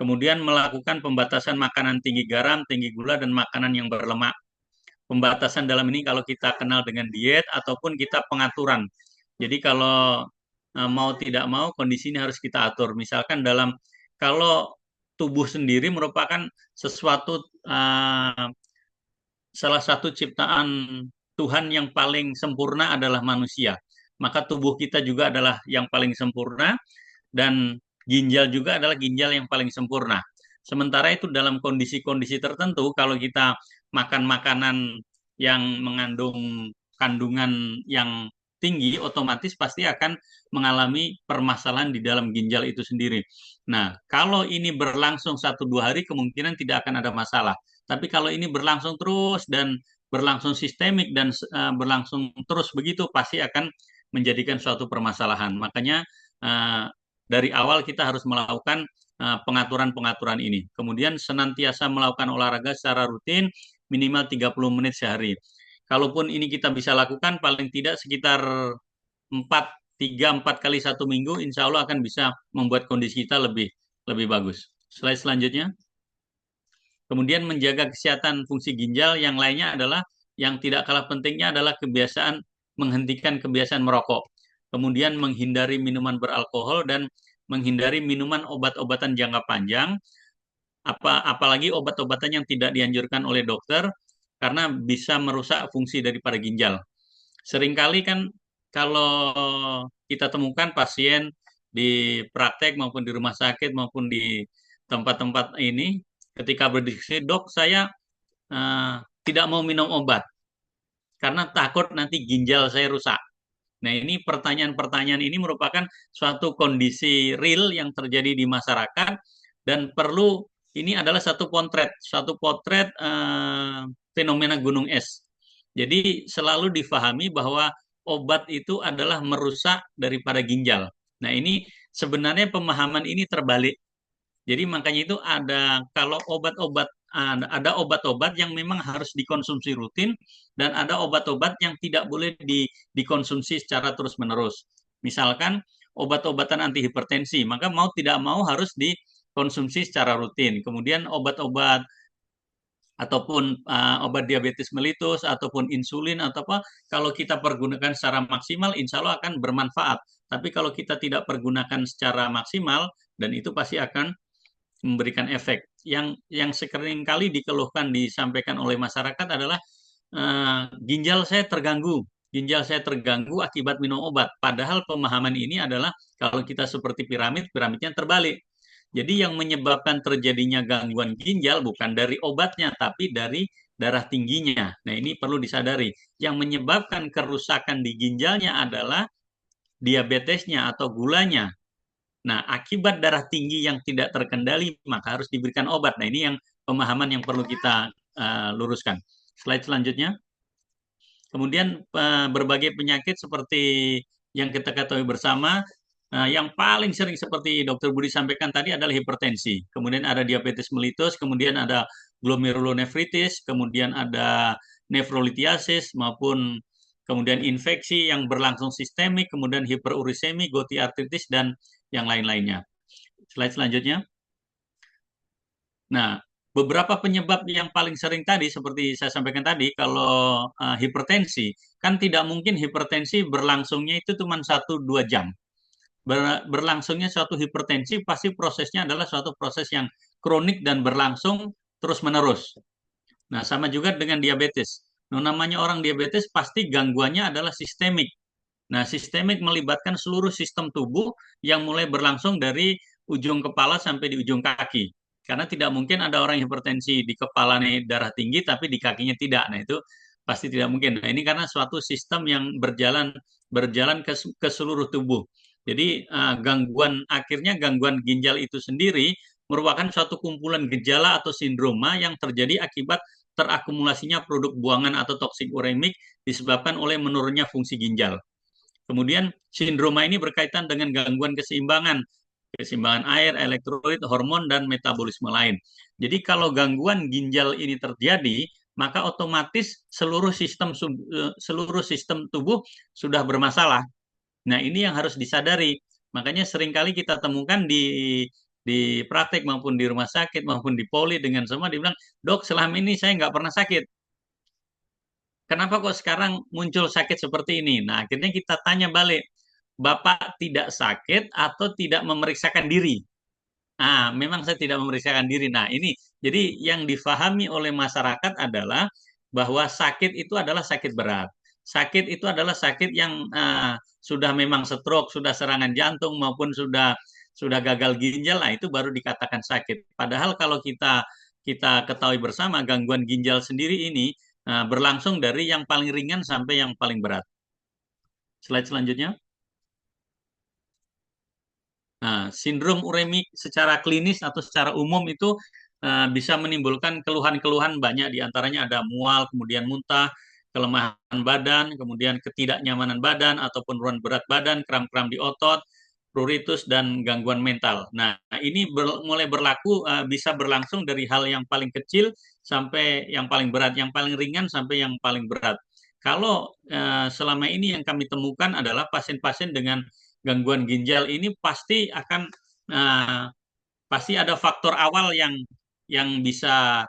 Kemudian melakukan pembatasan makanan tinggi garam, tinggi gula dan makanan yang berlemak. Pembatasan dalam ini kalau kita kenal dengan diet ataupun kita pengaturan. Jadi kalau mau tidak mau kondisi ini harus kita atur. Misalkan kalau tubuh sendiri merupakan sesuatu salah satu ciptaan Tuhan yang paling sempurna adalah manusia. Maka tubuh kita juga adalah yang paling sempurna dan ginjal juga adalah ginjal yang paling sempurna. Sementara itu dalam kondisi-kondisi tertentu kalau kita makan makanan yang mengandung kandungan yang tinggi, otomatis pasti akan mengalami permasalahan di dalam ginjal itu sendiri. Nah, kalau ini berlangsung 1-2 hari, kemungkinan tidak akan ada masalah. Tapi kalau ini berlangsung terus dan berlangsung sistemik dan berlangsung terus begitu, pasti akan menjadikan suatu permasalahan. Makanya dari awal kita harus melakukan pengaturan-pengaturan ini. Kemudian senantiasa melakukan olahraga secara rutin, minimal 30 menit sehari. Kalaupun ini kita bisa lakukan paling tidak sekitar 3-4 kali 1 minggu, insya Allah akan bisa membuat kondisi kita lebih bagus. Slide selanjutnya. Kemudian menjaga kesehatan fungsi ginjal yang lainnya adalah, yang tidak kalah pentingnya adalah menghentikan kebiasaan merokok. Kemudian menghindari minuman beralkohol dan menghindari minuman obat-obatan jangka panjang, apalagi obat-obatan yang tidak dianjurkan oleh dokter, karena bisa merusak fungsi daripada ginjal. Seringkali kan kalau kita temukan pasien di praktek maupun di rumah sakit maupun di tempat-tempat ini, ketika berdiskusi, dok saya tidak mau minum obat karena takut nanti ginjal saya rusak. Nah, ini pertanyaan-pertanyaan ini merupakan suatu kondisi real yang terjadi di masyarakat dan ini adalah suatu potret fenomena gunung es. Jadi selalu difahami bahwa obat itu adalah merusak daripada ginjal. Nah, ini sebenarnya pemahaman ini terbalik. Jadi makanya itu ada obat-obat yang memang harus dikonsumsi rutin dan ada obat-obat yang tidak boleh dikonsumsi secara terus-menerus. Misalkan obat-obatan antihipertensi, maka mau tidak mau harus dikonsumsi secara rutin. Kemudian obat-obat ataupun obat diabetes mellitus ataupun insulin atau apa, kalau kita pergunakan secara maksimal insya Allah akan bermanfaat. Tapi kalau kita tidak pergunakan secara maksimal, dan itu pasti akan memberikan efek. Yang sering kali dikeluhkan, disampaikan oleh masyarakat adalah ginjal saya terganggu akibat minum obat. Padahal pemahaman ini adalah kalau kita seperti piramidnya terbalik. Jadi yang menyebabkan terjadinya gangguan ginjal bukan dari obatnya, tapi dari darah tingginya. Nah, ini perlu disadari. Yang menyebabkan kerusakan di ginjalnya adalah diabetesnya atau gulanya. Nah, akibat darah tinggi yang tidak terkendali, maka harus diberikan obat. Nah, ini yang pemahaman yang perlu kita luruskan. Slide selanjutnya. Kemudian berbagai penyakit seperti yang kita ketahui bersama, yang paling sering seperti Dr. Budi sampaikan tadi adalah hipertensi. Kemudian ada diabetes mellitus, kemudian ada glomerulonefritis, kemudian ada nefrolitiasis maupun kemudian infeksi yang berlangsung sistemik, kemudian hiperuricemi, gouty arthritis, dan yang lain-lainnya. Slide selanjutnya. Nah, beberapa penyebab yang paling sering tadi, seperti saya sampaikan tadi, kalau hipertensi, kan tidak mungkin hipertensi berlangsungnya itu cuma 1-2 jam. Berlangsungnya suatu hipertensi, pasti prosesnya adalah suatu proses yang kronik dan berlangsung terus-menerus. Nah, sama juga dengan diabetes. Nah, namanya orang diabetes pasti gangguannya adalah sistemik. Nah, sistemik melibatkan seluruh sistem tubuh yang mulai berlangsung dari ujung kepala sampai di ujung kaki. Karena tidak mungkin ada orang hipertensi di kepala nih darah tinggi tapi di kakinya tidak. Nah, itu pasti tidak mungkin. Nah, ini karena suatu sistem yang berjalan ke seluruh tubuh. Jadi akhirnya gangguan ginjal itu sendiri merupakan suatu kumpulan gejala atau sindroma yang terjadi akibat terakumulasinya produk buangan atau toksik uremik disebabkan oleh menurunnya fungsi ginjal. Kemudian sindroma ini berkaitan dengan gangguan keseimbangan air, elektrolit, hormon, dan metabolisme lain. Jadi kalau gangguan ginjal ini terjadi, maka otomatis seluruh sistem tubuh sudah bermasalah. Nah, ini yang harus disadari. Makanya seringkali kita temukan di praktek maupun di rumah sakit maupun di poli dengan semua dibilang, dok selama ini saya nggak pernah sakit. Kenapa kok sekarang muncul sakit seperti ini? Nah, akhirnya kita tanya balik, Bapak tidak sakit atau tidak memeriksakan diri? Ah, memang saya tidak memeriksakan diri. Nah, ini jadi yang difahami oleh masyarakat adalah bahwa sakit itu adalah sakit berat. Sakit itu adalah sakit yang sudah memang stroke, sudah serangan jantung maupun sudah gagal ginjal. Nah, itu baru dikatakan sakit. Padahal kalau kita ketahui bersama gangguan ginjal sendiri ini berlangsung dari yang paling ringan sampai yang paling berat. Slide selanjutnya. Nah, sindrom uremik secara klinis atau secara umum itu bisa menimbulkan keluhan-keluhan banyak, diantaranya ada mual, kemudian muntah, kelemahan badan, kemudian ketidaknyamanan badan ataupun penurunan berat badan, kram-kram di otot, pruritus, dan gangguan mental. Nah, ini mulai berlaku bisa berlangsung dari hal yang paling kecil sampai yang paling berat, yang paling ringan sampai yang paling berat. Kalau selama ini yang kami temukan adalah pasien-pasien dengan gangguan ginjal ini pasti ada faktor awal yang bisa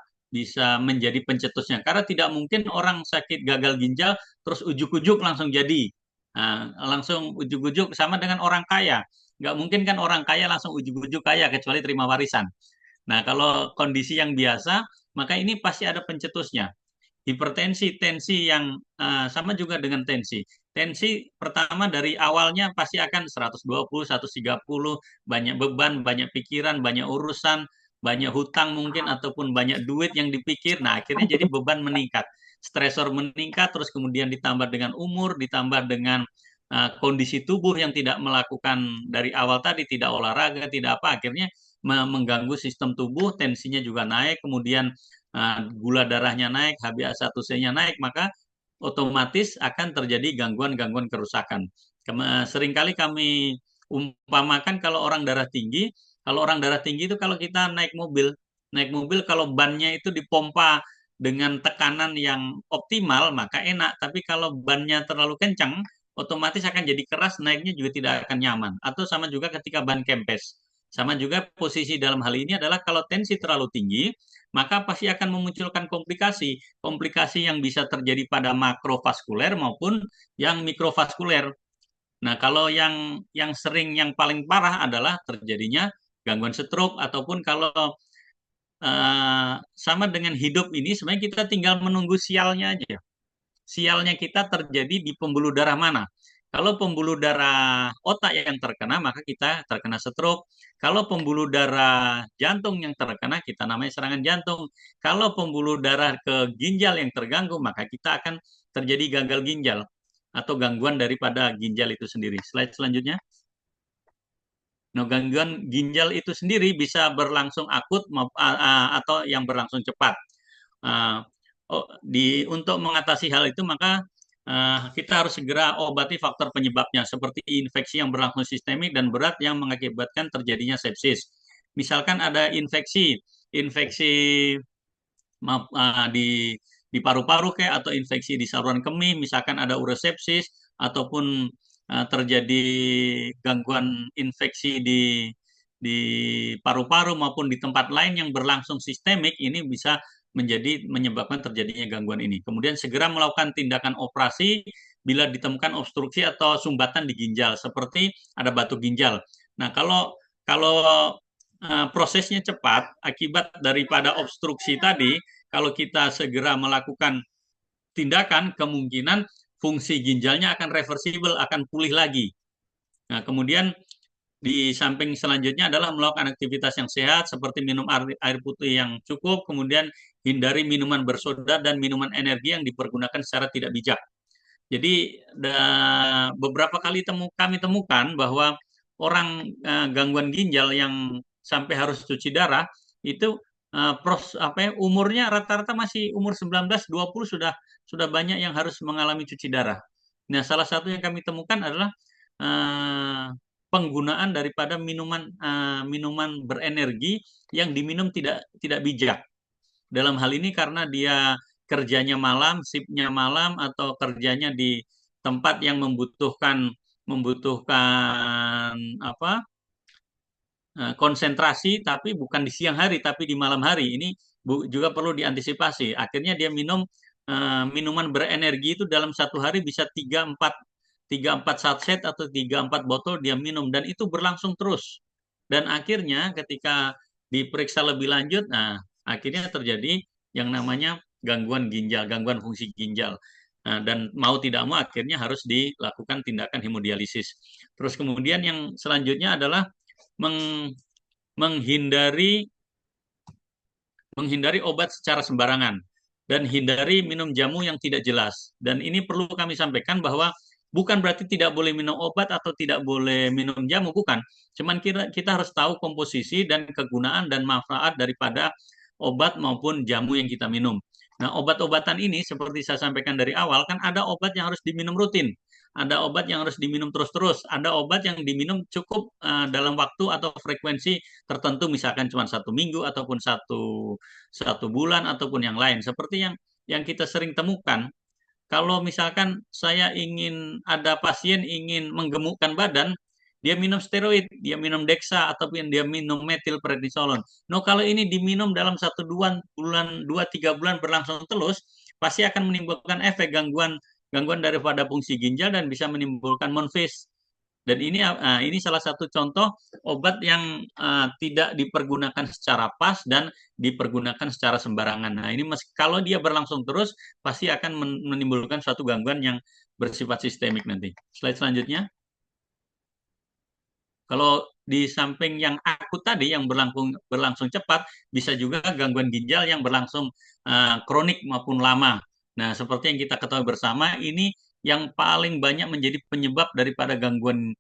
menjadi pencetusnya. Karena tidak mungkin orang sakit gagal ginjal terus ujuk-ujuk langsung jadi. Langsung ujuk-ujuk sama dengan orang kaya. Nggak mungkin kan orang kaya langsung ujuk-ujuk kaya kecuali terima warisan. Nah, kalau kondisi yang biasa, maka ini pasti ada pencetusnya. Hipertensi, tensi yang sama juga dengan tensi. Tensi pertama dari awalnya pasti akan 120, 130, banyak beban, banyak pikiran, banyak urusan, banyak hutang mungkin ataupun banyak duit yang dipikir. Nah, akhirnya jadi beban meningkat. Stresor meningkat, terus kemudian ditambah dengan umur, ditambah dengan kondisi tubuh yang tidak melakukan dari awal tadi, tidak olahraga, tidak apa, akhirnya mengganggu sistem tubuh, tensinya juga naik, kemudian gula darahnya naik, HbA1c-nya naik, maka otomatis akan terjadi gangguan-gangguan kerusakan. Seringkali kami umpamakan kalau orang darah tinggi itu kalau kita naik mobil kalau bannya itu dipompa dengan tekanan yang optimal maka enak, tapi kalau bannya terlalu kencang otomatis akan jadi keras, naiknya juga tidak akan nyaman. Atau sama juga ketika ban kempes. Sama juga posisi dalam hal ini adalah kalau tensi terlalu tinggi, maka pasti akan memunculkan komplikasi. Komplikasi yang bisa terjadi pada makrovaskuler maupun yang mikrovaskuler. Nah, kalau yang sering, yang paling parah adalah terjadinya gangguan stroke ataupun kalau sama dengan hidup ini sebenarnya kita tinggal menunggu sialnya aja. Sialnya kita terjadi di pembuluh darah mana. Kalau pembuluh darah otak yang terkena, maka kita terkena stroke. Kalau pembuluh darah jantung yang terkena, kita namanya serangan jantung. Kalau pembuluh darah ke ginjal yang terganggu, maka kita akan terjadi gagal ginjal atau gangguan daripada ginjal itu sendiri. Slide selanjutnya. Nah, gangguan ginjal itu sendiri bisa berlangsung akut atau yang berlangsung cepat. Untuk mengatasi hal itu, maka kita harus segera obati faktor penyebabnya, seperti infeksi yang berlangsung sistemik dan berat yang mengakibatkan terjadinya sepsis. Misalkan ada infeksi di paru-paru kayak atau infeksi di saluran kemih, misalkan ada urosepsis ataupun terjadi gangguan infeksi di paru-paru maupun di tempat lain yang berlangsung sistemik, ini bisa menyebabkan terjadinya gangguan ini. Kemudian segera melakukan tindakan operasi bila ditemukan obstruksi atau sumbatan di ginjal, seperti ada batu ginjal. Nah, kalau prosesnya cepat akibat daripada obstruksi tadi, kalau kita segera melakukan tindakan, kemungkinan fungsi ginjalnya akan reversible, akan pulih lagi. Nah, kemudian di samping selanjutnya adalah melakukan aktivitas yang sehat seperti minum air putih yang cukup, kemudian hindari minuman bersoda dan minuman energi yang dipergunakan secara tidak bijak. Jadi beberapa kali kami temukan bahwa orang gangguan ginjal yang sampai harus cuci darah itu umurnya rata-rata masih umur 19-20 sudah banyak yang harus mengalami cuci darah. Nah, salah satu yang kami temukan adalah penggunaan daripada minuman berenergi yang diminum tidak bijak. Dalam hal ini karena dia kerjanya malam, shiftnya malam, atau kerjanya di tempat yang membutuhkan konsentrasi, tapi bukan di siang hari, tapi di malam hari. Ini juga perlu diantisipasi. Akhirnya dia minum minuman berenergi itu dalam satu hari bisa 3-4 satset atau 3-4 botol dia minum, dan itu berlangsung terus. Dan akhirnya ketika diperiksa lebih lanjut, nah akhirnya terjadi yang namanya gangguan ginjal, gangguan fungsi ginjal. Nah, dan mau tidak mau akhirnya harus dilakukan tindakan hemodialisis. Terus kemudian yang selanjutnya adalah menghindari obat secara sembarangan dan hindari minum jamu yang tidak jelas. Dan ini perlu kami sampaikan bahwa bukan berarti tidak boleh minum obat atau tidak boleh minum jamu, bukan. Cuman kita harus tahu komposisi dan kegunaan dan manfaat daripada obat maupun jamu yang kita minum. Nah, obat-obatan ini seperti saya sampaikan dari awal, kan ada obat yang harus diminum rutin, ada obat yang harus diminum terus-terus, ada obat yang diminum cukup dalam waktu atau frekuensi tertentu, misalkan cuma 1 minggu ataupun satu bulan ataupun yang lain. Seperti yang kita sering temukan, kalau misalkan ada pasien ingin menggemukkan badan, dia minum steroid, dia minum Dexa, ataupun dia minum metilprednisolon. No, kalau ini diminum dalam 2-3 bulan berlangsung terus, pasti akan menimbulkan efek gangguan daripada fungsi ginjal dan bisa menimbulkan monfis. Dan ini salah satu contoh obat yang tidak dipergunakan secara pas dan dipergunakan secara sembarangan. Nah, ini kalau dia berlangsung terus, pasti akan menimbulkan suatu gangguan yang bersifat sistemik nanti. Slide selanjutnya. Kalau di samping yang akut tadi, yang berlangsung cepat, bisa juga gangguan ginjal yang berlangsung kronik maupun lama. Nah, seperti yang kita ketahui bersama, ini yang paling banyak menjadi penyebab daripada gangguan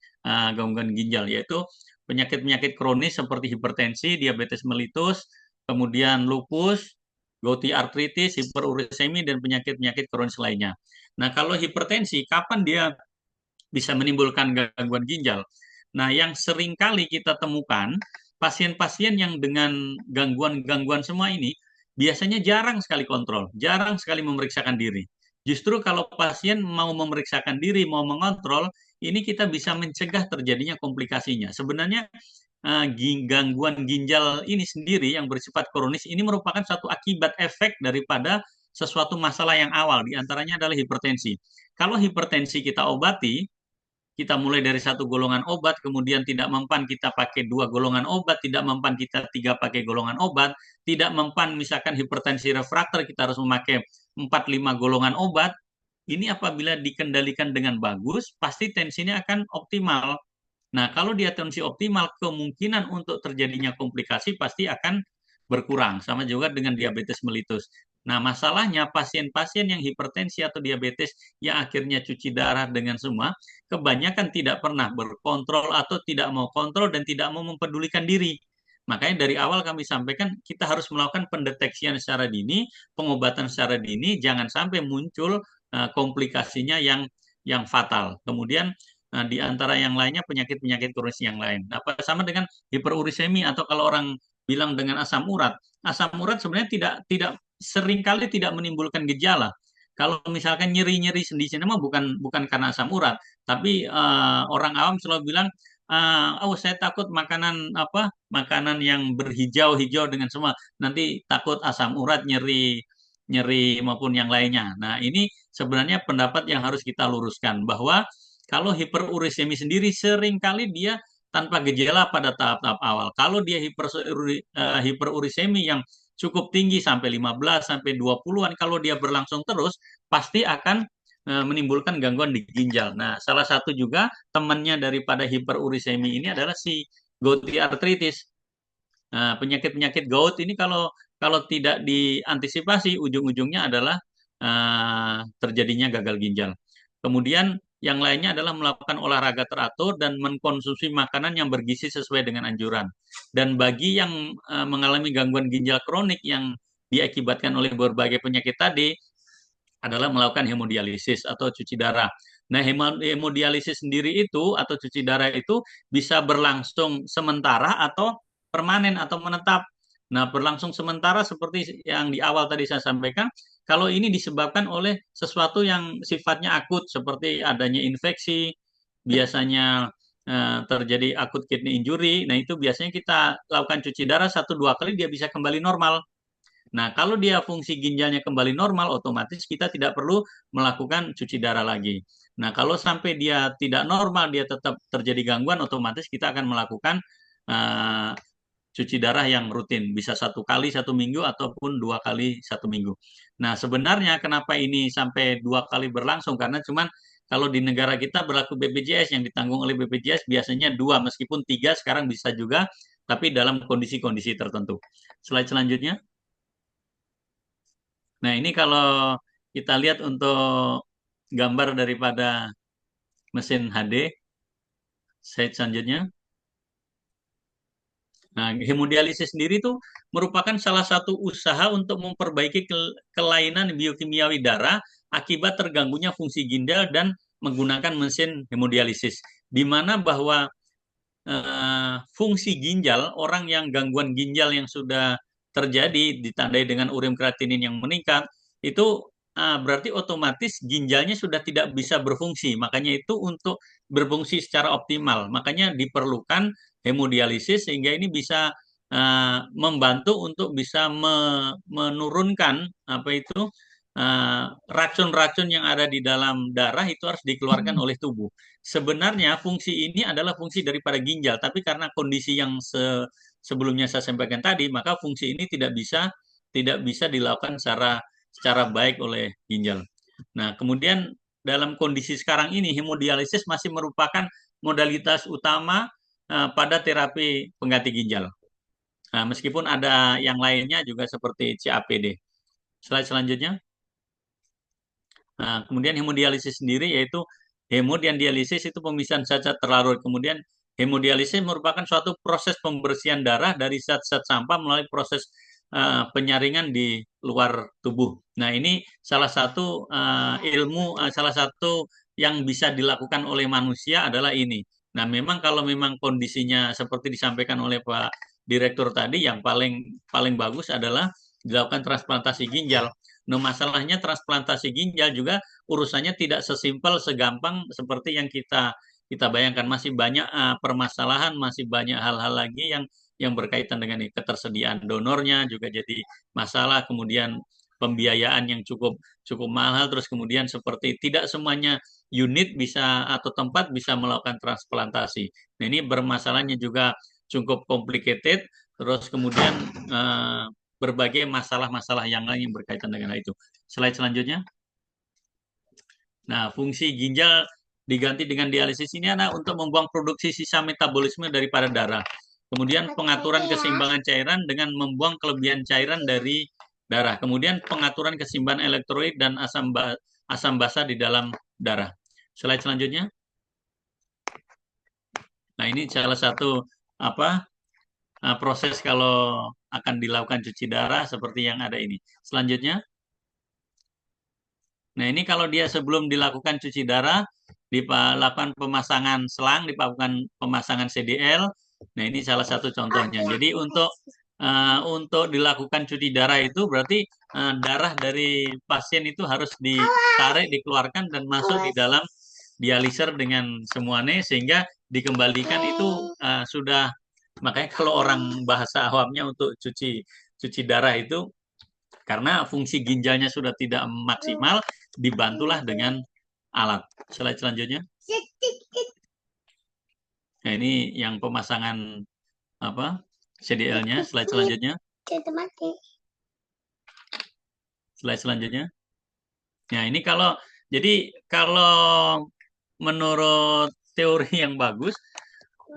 ginjal, yaitu penyakit-penyakit kronis seperti hipertensi, diabetes mellitus, kemudian lupus, gouty arthritis, hiperuremia, dan penyakit-penyakit kronis lainnya. Nah, kalau hipertensi, kapan dia bisa menimbulkan gangguan ginjal? Nah, yang sering kali kita temukan, pasien-pasien yang dengan gangguan-gangguan semua ini, biasanya jarang sekali kontrol, jarang sekali memeriksakan diri. Justru kalau pasien mau memeriksakan diri, mau mengontrol, ini kita bisa mencegah terjadinya komplikasinya. Sebenarnya gangguan ginjal ini sendiri yang bersifat kronis ini merupakan suatu akibat efek daripada sesuatu masalah yang awal, diantaranya adalah hipertensi. Kalau hipertensi kita obati, kita mulai dari satu golongan obat, kemudian tidak mempan kita pakai 2 golongan obat, tidak mempan kita 3 pakai golongan obat, tidak mempan misalkan hipertensi refraktor kita harus memakai 4-5 golongan obat, ini apabila dikendalikan dengan bagus, pasti tensinya akan optimal. Nah, kalau dia tensi optimal, kemungkinan untuk terjadinya komplikasi pasti akan berkurang. Sama juga dengan diabetes mellitus. Nah, masalahnya pasien-pasien yang hipertensi atau diabetes yang akhirnya cuci darah dengan semua, kebanyakan tidak pernah berkontrol atau tidak mau kontrol dan tidak mau mempedulikan diri. Makanya dari awal kami sampaikan kita harus melakukan pendeteksian secara dini, pengobatan secara dini, jangan sampai muncul komplikasinya yang fatal. Kemudian di antara yang lainnya penyakit-penyakit kronis yang lain. Nah, sama dengan hiperurisemi atau kalau orang bilang dengan asam urat. Asam urat sebenarnya tidak seringkali tidak menimbulkan gejala. Kalau misalkan nyeri-nyeri sendi-sendi mah bukan karena asam urat, tapi orang awam selalu bilang, oh saya takut makanan apa makanan yang berhijau-hijau dengan semua nanti takut asam urat nyeri maupun yang lainnya. Nah, ini sebenarnya pendapat yang harus kita luruskan bahwa kalau hiperurisemi sendiri seringkali dia tanpa gejala pada tahap-tahap awal. Kalau dia hiperurisemi yang cukup tinggi sampai 15 sampai 20-an, kalau dia berlangsung terus pasti akan menimbulkan gangguan di ginjal. Nah, salah satu juga temannya daripada hiperurisemi ini adalah si gouty arthritis. Nah, penyakit-penyakit gout ini kalau tidak diantisipasi ujung-ujungnya adalah terjadinya gagal ginjal. Kemudian yang lainnya adalah melakukan olahraga teratur dan mengkonsumsi makanan yang bergizi sesuai dengan anjuran. Dan bagi yang mengalami gangguan ginjal kronik yang diakibatkan oleh berbagai penyakit tadi adalah melakukan hemodialisis atau cuci darah. Nah, hemodialisis sendiri itu atau cuci darah itu bisa berlangsung sementara atau permanen atau menetap. Nah, berlangsung sementara seperti yang di awal tadi saya sampaikan, kalau ini disebabkan oleh sesuatu yang sifatnya akut seperti adanya infeksi, biasanya terjadi akut kidney injury. Nah, itu biasanya kita lakukan cuci darah 1-2 kali dia bisa kembali normal. Nah, kalau dia fungsi ginjalnya kembali normal, otomatis kita tidak perlu melakukan cuci darah lagi. Nah, kalau sampai dia tidak normal, dia tetap terjadi gangguan, otomatis kita akan melakukan uh, cuci darah yang rutin, bisa 1 kali 1 minggu ataupun 2 kali 1 minggu. Nah, sebenarnya kenapa ini sampai 2 kali berlangsung? Karena cuman kalau di negara kita berlaku BPJS yang ditanggung oleh BPJS biasanya 2, meskipun 3 sekarang bisa juga, tapi dalam kondisi-kondisi tertentu. Slide selanjutnya. Nah, ini kalau kita lihat untuk gambar daripada mesin HD, slide selanjutnya. Nah, hemodialisis sendiri itu merupakan salah satu usaha untuk memperbaiki kelainan biokimiawi darah akibat terganggunya fungsi ginjal dan menggunakan mesin hemodialisis. Di mana bahwa fungsi ginjal, orang yang gangguan ginjal yang sudah terjadi ditandai dengan urea kreatinin yang meningkat, itu berarti otomatis ginjalnya sudah tidak bisa berfungsi. Makanya itu untuk berfungsi secara optimal. Makanya diperlukan hemodialisis sehingga ini bisa membantu untuk bisa menurunkan apa itu racun-racun yang ada di dalam darah itu harus dikeluarkan oleh tubuh. Sebenarnya fungsi ini adalah fungsi daripada ginjal, tapi karena kondisi yang sebelumnya saya sampaikan tadi, maka fungsi ini tidak bisa dilakukan secara baik oleh ginjal. Nah, kemudian dalam kondisi sekarang ini hemodialisis masih merupakan modalitas utama pada terapi pengganti ginjal. Nah, meskipun ada yang lainnya juga seperti CAPD. Slide selanjutnya. Nah, kemudian hemodialisis sendiri yaitu hemodialisis itu pemisahan zat-zat terlarut. Kemudian hemodialisis merupakan suatu proses pembersihan darah dari zat-zat sampah melalui proses penyaringan di luar tubuh. Nah, ini salah satu salah satu yang bisa dilakukan oleh manusia adalah ini. Nah, memang kalau memang kondisinya seperti disampaikan oleh Pak Direktur tadi, yang paling bagus adalah dilakukan transplantasi ginjal. Nah, masalahnya transplantasi ginjal juga urusannya tidak sesimpel, segampang seperti yang kita bayangkan. Masih banyak permasalahan, masih banyak hal-hal lagi yang berkaitan dengan ketersediaan donornya juga jadi masalah. Kemudian pembiayaan yang cukup mahal, terus kemudian seperti tidak semuanya unit bisa atau tempat bisa melakukan transplantasi. Nah, ini bermasalahnya juga cukup complicated. Terus kemudian berbagai masalah-masalah yang lain yang berkaitan dengan itu. Slide selanjutnya. Nah, fungsi ginjal diganti dengan dialisis ini adalah untuk membuang produksi sisa metabolisme daripada darah. Kemudian pengaturan keseimbangan cairan dengan membuang kelebihan cairan dari darah. Kemudian pengaturan keseimbangan elektrolit dan asam basa di dalam darah. Slide selanjutnya. Nah, ini salah satu proses kalau akan dilakukan cuci darah seperti yang ada ini. Selanjutnya. Nah, ini kalau dia sebelum dilakukan cuci darah, dilakukan pemasangan selang, dilakukan pemasangan CDL. Nah, ini salah satu contohnya. Jadi untuk dilakukan cuci darah itu berarti darah dari pasien itu harus ditarik, dikeluarkan dan masuk di dalam dialiser dengan semuanya sehingga dikembalikan itu sudah, makanya kalau orang bahasa awamnya untuk cuci darah itu karena fungsi ginjalnya sudah tidak maksimal, dibantulah dengan alat. Slide selanjutnya. Nah, ini yang pemasangan CDL-nya. Slide selanjutnya. Slide selanjutnya. Nah, ini kalau menurut teori yang bagus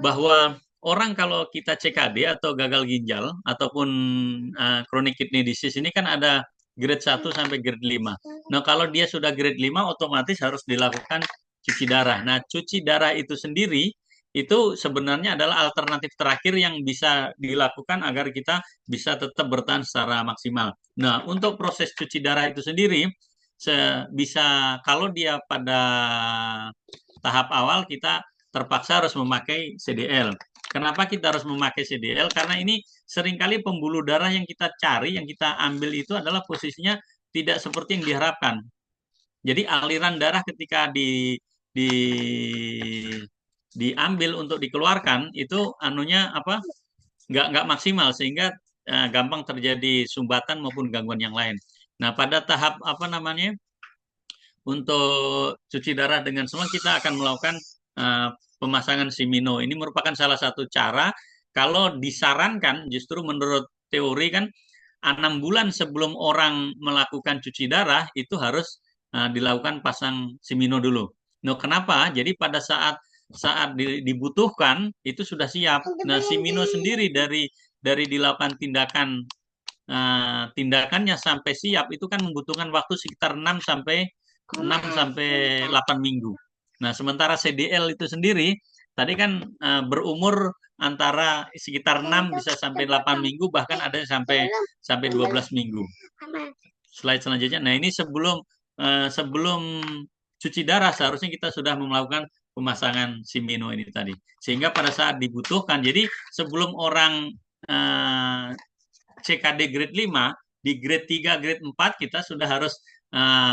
bahwa orang kalau kita CKD atau gagal ginjal ataupun chronic kidney disease ini kan ada grade 1 sampai grade 5. Nah, kalau dia sudah grade 5 otomatis harus dilakukan cuci darah. Nah, cuci darah itu sendiri itu sebenarnya adalah alternatif terakhir yang bisa dilakukan agar kita bisa tetap bertahan secara maksimal. Nah, untuk proses cuci darah itu sendiri bisa kalau dia pada tahap awal kita terpaksa harus memakai CDL. Kenapa kita harus memakai CDL? Karena ini seringkali pembuluh darah yang kita cari, yang kita ambil itu adalah posisinya tidak seperti yang diharapkan. Jadi aliran darah ketika diambil untuk dikeluarkan itu nggak maksimal sehingga gampang terjadi sumbatan maupun gangguan yang lain. Nah, pada tahap untuk cuci darah dengan semua kita akan melakukan pemasangan simino. Ini merupakan salah satu cara. Kalau disarankan, justru menurut teori kan 6 bulan sebelum orang melakukan cuci darah itu harus dilakukan pasang simino dulu. Nah, kenapa? Jadi pada saat dibutuhkan itu sudah siap. Nah, simino sendiri dari dilakukan tindakannya sampai siap itu kan membutuhkan waktu sekitar 6 sampai 8 minggu. Nah, sementara CDL itu sendiri tadi kan berumur antara sekitar 6 bisa sampai 8 minggu, bahkan ada sampai 12 minggu. Slide selanjutnya. Nah, ini sebelum cuci darah seharusnya kita sudah melakukan pemasangan simino ini tadi. Sehingga pada saat dibutuhkan, jadi sebelum orang CKD grade 5, di grade 3, grade 4 kita sudah harus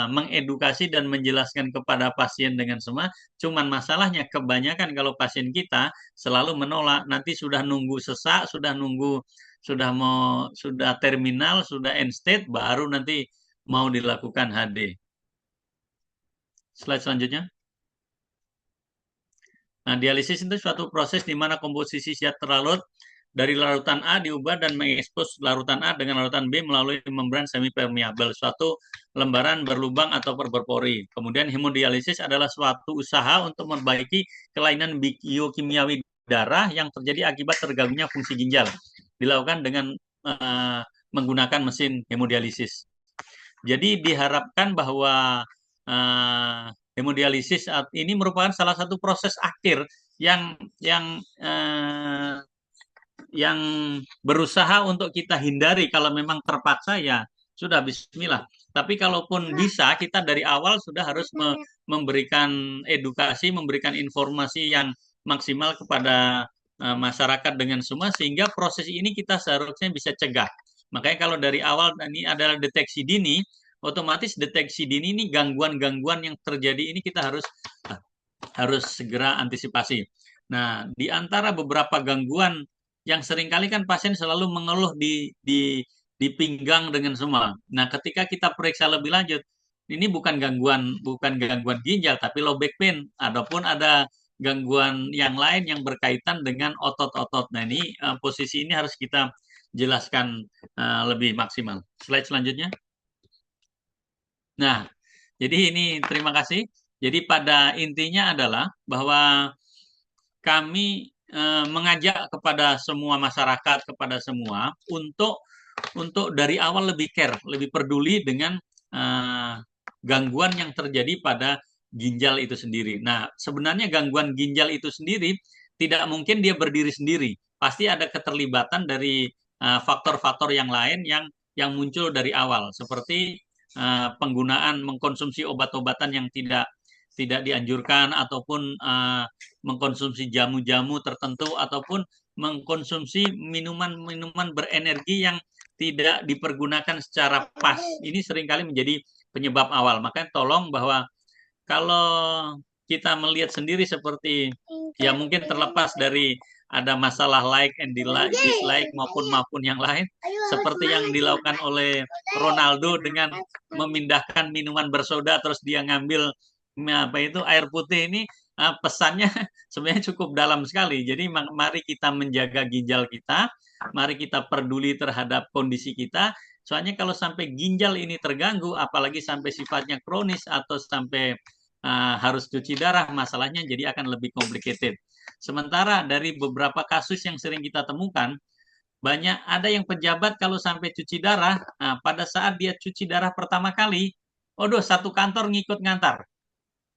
mengedukasi dan menjelaskan kepada pasien dengan semua. Cuman masalahnya kebanyakan kalau pasien kita selalu menolak, nanti sudah nunggu sesak, sudah terminal, sudah end state, baru nanti mau dilakukan HD. Slide selanjutnya. Nah, dialisis itu suatu proses di mana komposisi zat terlarut dari larutan A diubah dan mengekspos larutan A dengan larutan B melalui membran semipermeabel, suatu lembaran berlubang atau berpori. Kemudian hemodialisis adalah suatu usaha untuk memperbaiki kelainan biokimiawi darah yang terjadi akibat terganggunya fungsi ginjal. Dilakukan dengan menggunakan mesin hemodialisis. Jadi diharapkan bahwa hemodialisis ini merupakan salah satu proses akhir yang berusaha untuk kita hindari. Kalau memang terpaksa ya sudah bismillah. Tapi kalaupun bisa kita dari awal sudah harus memberikan edukasi, memberikan informasi yang maksimal kepada masyarakat dengan semua sehingga proses ini kita seharusnya bisa cegah. Makanya kalau dari awal ini adalah deteksi dini, otomatis deteksi dini ini gangguan-gangguan yang terjadi ini kita harus segera antisipasi. Nah, di antara beberapa gangguan yang seringkali kan pasien selalu mengeluh di pinggang dengan semua. Nah, ketika kita periksa lebih lanjut, ini bukan gangguan ginjal, tapi low back pain. Ataupun ada gangguan yang lain yang berkaitan dengan otot-otot. Nah, ini posisi ini harus kita jelaskan lebih maksimal. Slide selanjutnya. Nah, jadi ini terima kasih. Jadi pada intinya adalah bahwa kami mengajak kepada semua masyarakat, kepada semua untuk dari awal lebih care, lebih peduli dengan gangguan yang terjadi pada ginjal itu sendiri. Nah, sebenarnya gangguan ginjal itu sendiri tidak mungkin dia berdiri sendiri. Pasti ada keterlibatan dari faktor-faktor yang lain yang muncul dari awal, seperti penggunaan mengkonsumsi obat-obatan yang tidak dianjurkan, ataupun mengkonsumsi jamu-jamu tertentu, ataupun mengkonsumsi minuman-minuman berenergi yang tidak dipergunakan secara pas. Ini seringkali menjadi penyebab awal. Makanya tolong bahwa kalau kita melihat sendiri seperti ya mungkin terlepas dari ada masalah like and dislike maupun yang lain, seperti yang dilakukan oleh Ronaldo dengan memindahkan minuman bersoda terus dia ngambil apa itu air putih ini, pesannya sebenarnya cukup dalam sekali. Jadi mari kita menjaga ginjal kita, mari kita peduli terhadap kondisi kita. Soalnya kalau sampai ginjal ini terganggu, apalagi sampai sifatnya kronis atau sampai harus cuci darah, masalahnya jadi akan lebih complicated. Sementara dari beberapa kasus yang sering kita temukan, banyak ada yang pejabat kalau sampai cuci darah, pada saat dia cuci darah pertama kali, satu kantor ngikut ngantar.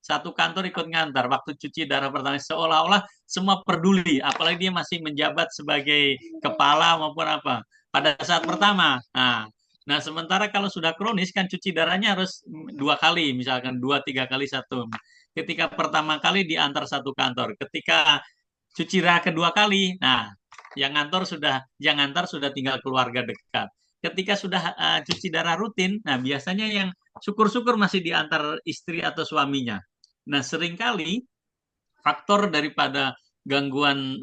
Satu kantor ikut ngantar waktu cuci darah pertama, seolah-olah semua peduli, apalagi dia masih menjabat sebagai kepala maupun apa pada saat pertama. Nah, sementara kalau sudah kronis kan cuci darahnya harus 2 kali, misalkan 2-3 kali satu. Ketika pertama kali diantar satu kantor, ketika cuci darah kedua kali, nah yang ngantar sudah tinggal keluarga dekat. Ketika sudah cuci darah rutin, nah biasanya yang syukur-syukur masih diantar istri atau suaminya. Nah, seringkali faktor daripada gangguan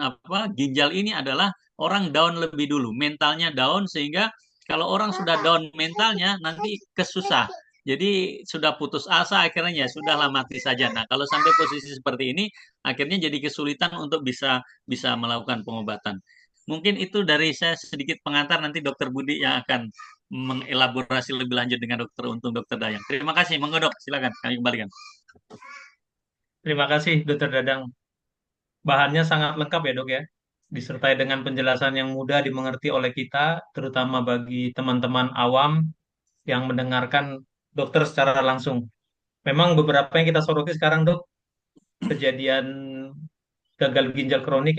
ginjal ini adalah orang down lebih dulu, mentalnya down, sehingga kalau orang sudah down mentalnya nanti kesusah. Jadi sudah putus asa, akhirnya ya sudahlah mati saja. Nah, kalau sampai posisi seperti ini, akhirnya jadi kesulitan untuk bisa melakukan pengobatan. Mungkin itu dari saya sedikit pengantar, nanti Dokter Budi yang akan mengelaborasi lebih lanjut dengan Dokter Untung, Dokter Dayang. Terima kasih, monggo Dok, silakan kami kembalikan. Terima kasih, Dokter Dadang. Bahannya sangat lengkap ya, Dok ya. Disertai dengan penjelasan yang mudah dimengerti oleh kita, terutama bagi teman-teman awam yang mendengarkan dokter secara langsung. Memang beberapa yang kita soroti sekarang, Dok, kejadian gagal ginjal kronik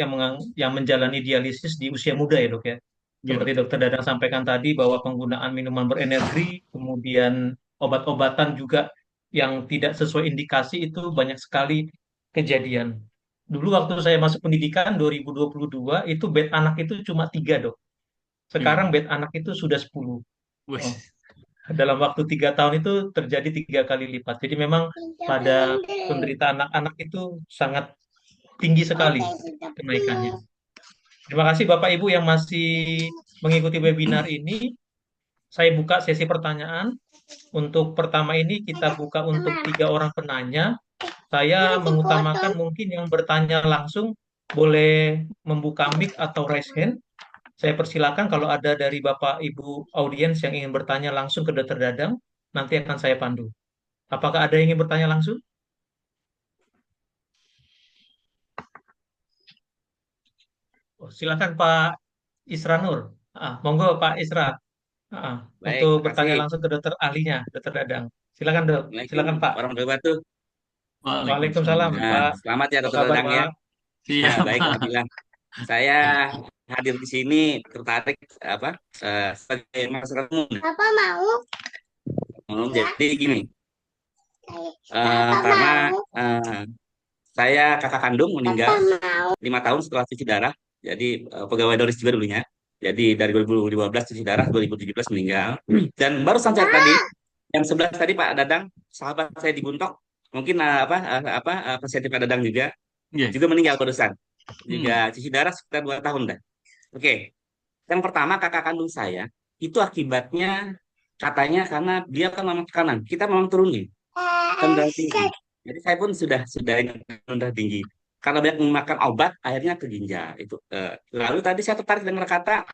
yang menjalani dialisis di usia muda ya, Dok ya. Seperti Dokter Dadang sampaikan tadi bahwa penggunaan minuman berenergi, kemudian obat-obatan juga yang tidak sesuai indikasi itu banyak sekali kejadian. Dulu waktu saya masuk pendidikan 2022 itu bed anak itu cuma 3 Dok. Sekarang bed anak itu sudah 10. Dalam waktu 3 tahun itu terjadi 3 kali lipat. Jadi memang pada penderita anak-anak itu sangat tinggi sekali kenaikannya. Terima kasih Bapak Ibu yang masih mengikuti webinar ini. Saya buka sesi pertanyaan. Untuk pertama ini kita buka untuk 3 orang penanya. Saya mengutamakan mungkin yang bertanya langsung boleh membuka mic atau raise hand. Saya persilakan kalau ada dari Bapak Ibu audiens yang ingin bertanya langsung ke Dr. Dadang, nanti akan saya pandu. Apakah ada yang ingin bertanya langsung? Silakan Pak Isra Nur. Monggo Pak Isra. Baik, untuk bertanya langsung ke dokter ahlinya, Dokter Dadang. Silakan Dok. Silakan Pak. Warahmatullahi wabarakatuh. Waalaikumsalam Pak. Selamat ya Dokter Dadang ya. Iya, baik Alhamdulillah. Saya hadir di sini tertarik sebagai masyarakat umum. Apa mau? Jadi gini, karena saya kakak kandung meninggal 5 tahun setelah cuci darah. Jadi pegawai Doris juga dulunya. Jadi dari 2015 cuci darah, 2017 meninggal. Dan baru saja tadi, yang 11 tadi Pak Dadang, sahabat saya di Buntok, mungkin pasien Pak Dadang juga meninggal barusan. Juga cuci darah sekitar 2 tahun dah. Oke. Yang pertama kakak kandung saya itu akibatnya katanya karena dia kan memang tekanan. Kita memang turunin kan darah tinggi. Jadi saya pun sudah darah tinggi. Karena banyak memakan obat, akhirnya ke ginjal. Itu. Lalu tadi saya tertarik dengan kata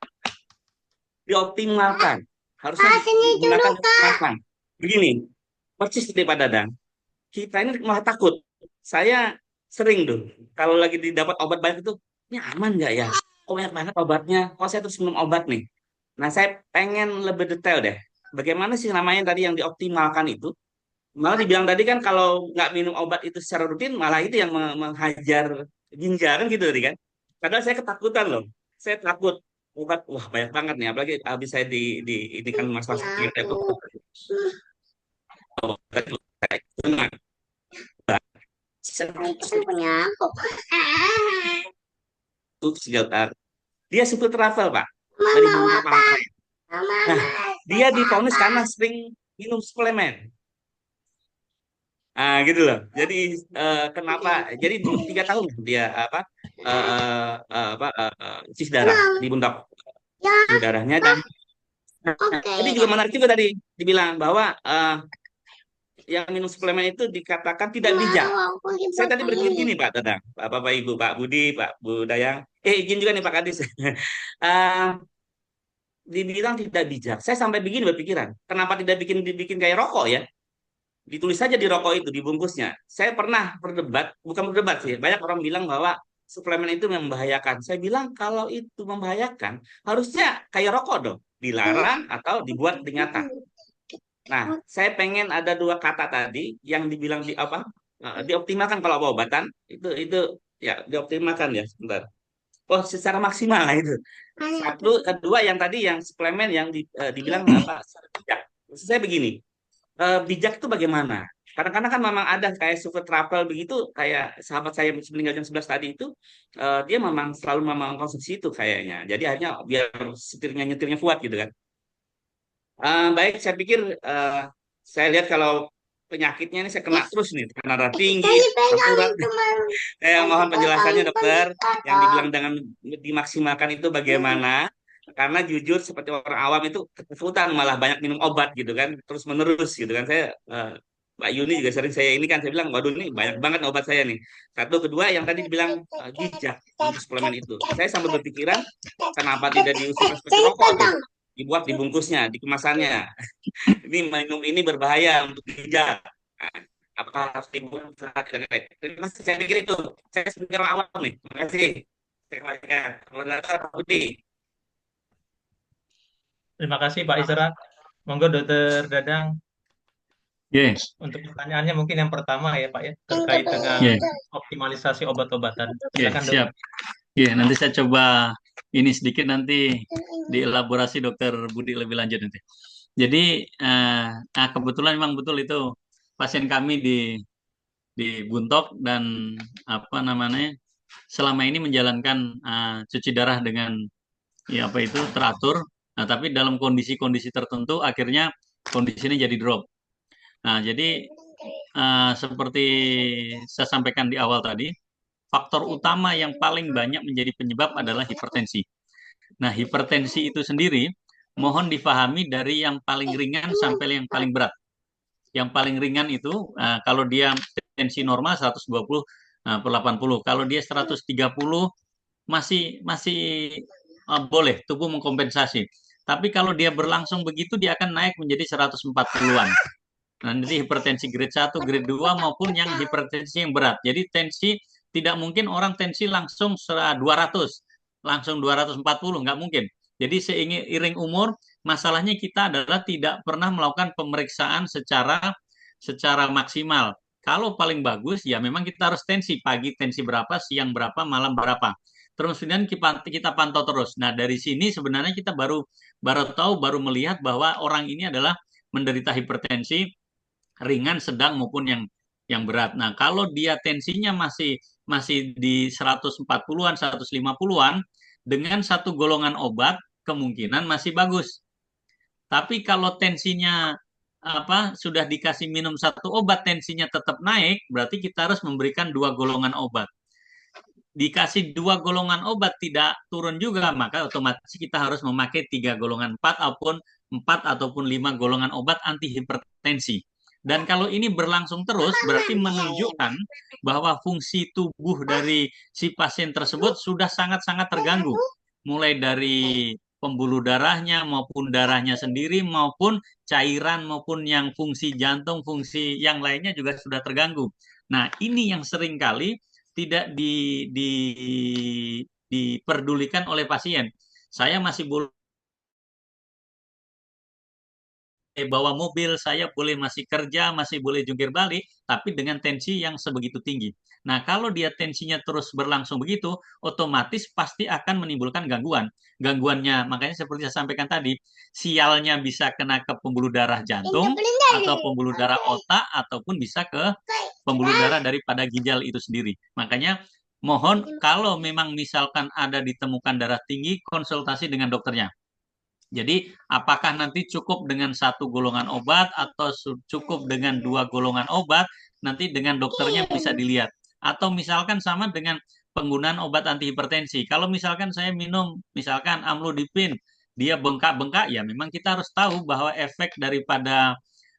dioptimalkan. Harusnya digunakan dioptimalkan. Begini, persis seperti Pak Dadang. kita ini malah takut. Saya sering tuh kalau lagi didapat obat banyak itu, ini aman nggak ya? Kok banyak banget obatnya? Kok saya terus minum obat nih? Nah, saya pengen lebih detail deh. Bagaimana sih namanya tadi yang dioptimalkan itu? Malah dibilang tadi kan kalau nggak minum obat itu secara rutin, malah itu yang menghajar ginjal kan gitu tadi kan. Padahal saya ketakutan loh. Saya takut obat, wah banyak banget nih. Apalagi habis saya di ini kan masalah sakit itu. Itu sekitar. Dia supir travel, Pak. Dari beberapa Palangkaraya. Nah, dia divonis karena sering minum suplemen. Ah, gitu loh. Jadi kenapa? Jadi 3 tahun dia cis darah di buntak cis darahnya dan tadi juga menarik juga tadi dibilang bahwa yang minum suplemen itu dikatakan tidak bijak. Saya tadi berpikir gini Pak Dadang, Bapak Ibu, Pak Budi, Pak Budayang, izin juga nih Pak Kadis. Eh, dibilang tidak bijak. Saya sampai begini berpikiran, kenapa tidak dibikin kayak rokok ya? Ditulis saja di rokok itu, dibungkusnya. Saya pernah berdebat, bukan berdebat sih, banyak orang bilang bahwa suplemen itu membahayakan. Saya bilang kalau itu membahayakan, harusnya kayak rokok dong, dilarang atau dibuat peringatan. Nah, saya pengen ada 2 kata tadi yang dibilang dioptimalkan kalau obat-obatan itu ya dioptimalkan ya sebentar. Oh, secara maksimal lah itu. Satu, kedua yang tadi yang suplemen yang dibilang secara bijak. Maksud saya begini, bijak itu bagaimana? Kadang-kadang kan memang ada kayak super travel begitu, kayak sahabat saya meninggal jam 11 tadi itu, dia memang selalu memang konsumsi itu kayaknya. Jadi hanya biar nyetirnya kuat gitu kan. Baik, saya pikir saya lihat kalau penyakitnya ini saya kena terus nih, tekanan darah tinggi, akurat. Saya mohon penjelasannya dokter, yang dibilang dengan dimaksimalkan itu bagaimana? Karena jujur seperti orang awam itu ketakutan malah banyak minum obat gitu kan, terus menerus gitu kan. Saya Mbak Yuni juga sering saya ini kan saya bilang, waduh ini banyak banget obat saya nih. Satu, kedua yang tadi dibilang bijak untuk suplemen itu. Saya sampai berpikiran kenapa tidak diusulkan seperti rokok tuh? Dibuat di bungkusnya, di kemasannya. Ini minum ini berbahaya untuk ginjal. Nah, apakah harus dibuat? Terima kasih. Saya pikir itu. Saya sebagai orang awam nih. Terima kasih. Saya kembalikan. Moderator Pak Budi. Terima kasih Pak Isra. Monggo Dokter Dadang. Yes. Untuk pertanyaannya mungkin yang pertama ya Pak ya, terkait dengan optimalisasi obat-obatan. Silakan Dok. Siap. Nanti saya coba ini sedikit nanti dielaborasi Dokter Budi lebih lanjut nanti. Jadi kebetulan memang betul itu pasien kami di Buntok dan selama ini menjalankan cuci darah dengan teratur. Nah, tapi dalam kondisi-kondisi tertentu akhirnya kondisinya jadi drop. Nah, jadi seperti saya sampaikan di awal tadi, faktor utama yang paling banyak menjadi penyebab adalah hipertensi. Nah, hipertensi itu sendiri mohon difahami dari yang paling ringan sampai yang paling berat. Yang paling ringan itu kalau dia tensi normal 120/80. Kalau dia 130 masih boleh tubuh mengkompensasi. Tapi kalau dia berlangsung begitu dia akan naik menjadi 140-an. Nanti hipertensi grade 1, grade 2 maupun yang hipertensi yang berat. Jadi tensi tidak mungkin orang tensi langsung 200, langsung 240, nggak mungkin. Jadi seiring umur, masalahnya kita adalah tidak pernah melakukan pemeriksaan secara maksimal. Kalau paling bagus ya memang kita harus tensi, pagi tensi berapa, siang berapa, malam berapa. Terus kemudian kita pantau terus. Nah, dari sini sebenarnya kita baru melihat bahwa orang ini adalah menderita hipertensi ringan, sedang maupun yang berat. Nah, kalau dia tensinya masih di 140-an, 150-an dengan satu golongan obat kemungkinan masih bagus. Tapi kalau tensinya sudah dikasih minum satu obat tensinya tetap naik, berarti kita harus memberikan 2 golongan obat. Dikasih 2 golongan obat tidak turun juga, maka otomatis kita harus memakai 3 golongan 4 ataupun 5 golongan obat anti hipertensi. Dan kalau ini berlangsung terus berarti menunjukkan bahwa fungsi tubuh dari si pasien tersebut sudah sangat-sangat terganggu. Mulai dari pembuluh darahnya maupun darahnya sendiri maupun cairan maupun yang fungsi jantung, fungsi yang lainnya juga sudah terganggu. Nah, ini yang seringkali tidak diperdulikan oleh pasien. Saya masih boleh bawa mobil, saya boleh masih kerja, masih boleh jungkir balik, tapi dengan tensi yang sebegitu tinggi. Nah, kalau dia tensinya terus berlangsung begitu, otomatis pasti akan menimbulkan gangguan. Gangguannya, makanya seperti saya sampaikan tadi, sialnya bisa kena ke pembuluh darah jantung, atau pembuluh darah otak, ataupun bisa ke pembuluh darah daripada ginjal itu sendiri. Makanya mohon kalau memang misalkan ada ditemukan darah tinggi, konsultasi dengan dokternya. Jadi, apakah nanti cukup dengan satu golongan obat atau cukup dengan 2 golongan obat, nanti dengan dokternya bisa dilihat. Atau misalkan sama dengan penggunaan obat antihipertensi. Kalau misalkan saya minum, misalkan amlodipin, dia bengkak-bengkak, ya memang kita harus tahu bahwa efek daripada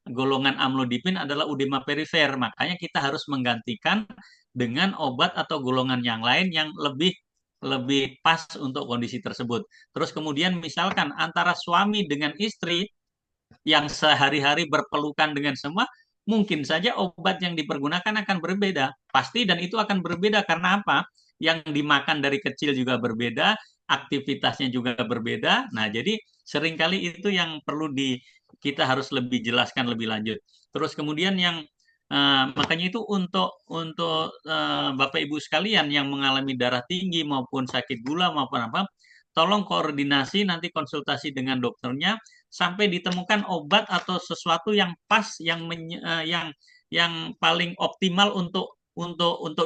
golongan amlodipin adalah edema perifer. Makanya kita harus menggantikan dengan obat atau golongan yang lain yang lebih pas untuk kondisi tersebut. Terus kemudian misalkan antara suami dengan istri yang sehari-hari berpelukan dengan semua, mungkin saja obat yang dipergunakan akan berbeda. Pasti dan itu akan berbeda karena apa? Yang dimakan dari kecil juga berbeda, aktivitasnya juga berbeda. Nah, jadi seringkali itu yang perlu kita harus lebih jelaskan lebih lanjut. Terus kemudian yang makanya itu untuk Bapak Ibu sekalian yang mengalami darah tinggi maupun sakit gula maupun apa, tolong koordinasi nanti konsultasi dengan dokternya sampai ditemukan obat atau sesuatu yang pas yang paling optimal untuk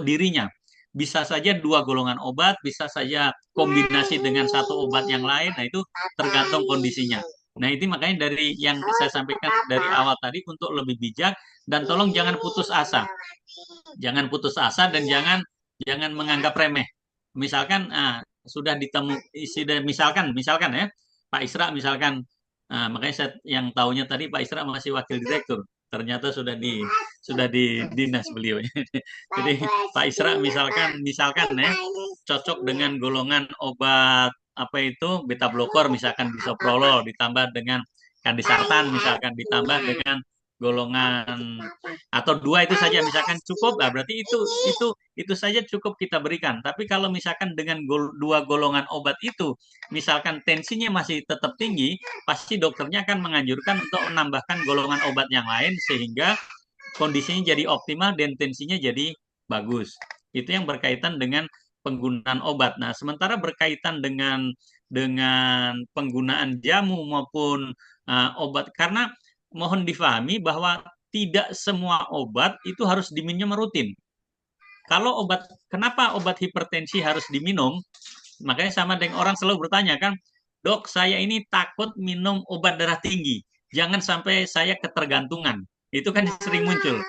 dirinya. Bisa saja 2 golongan obat, bisa saja kombinasi dengan satu obat yang lain. Nah, itu tergantung kondisinya. Nah, itu makanya dari yang saya sampaikan dari awal tadi untuk lebih bijak dan tolong jangan putus asa. Jangan putus asa dan jangan menganggap remeh. Misalkan sudah misalkan ya Pak Isra misalkan makanya saya yang tahunya tadi Pak Isra masih wakil direktur. Ternyata sudah di dinas beliau. Jadi Pak Isra misalkan ya cocok dengan golongan obat apa itu beta blokor misalkan bisoprolol ditambah dengan kandisartan misalkan ditambah dengan golongan atau 2 itu saja misalkan cukup lah berarti itu saja cukup kita berikan. Tapi kalau misalkan dengan 2 golongan obat itu misalkan tensinya masih tetap tinggi, pasti dokternya akan menganjurkan untuk menambahkan golongan obat yang lain sehingga kondisinya jadi optimal dan tensinya jadi bagus. Itu yang berkaitan dengan penggunaan obat. Nah, sementara berkaitan dengan penggunaan jamu maupun obat, karena mohon difahami bahwa tidak semua obat itu harus diminum rutin. Kalau kenapa obat hipertensi harus diminum? Makanya sama dengan orang selalu bertanya kan, dok saya ini takut minum obat darah tinggi, jangan sampai saya ketergantungan. Itu kan sering muncul.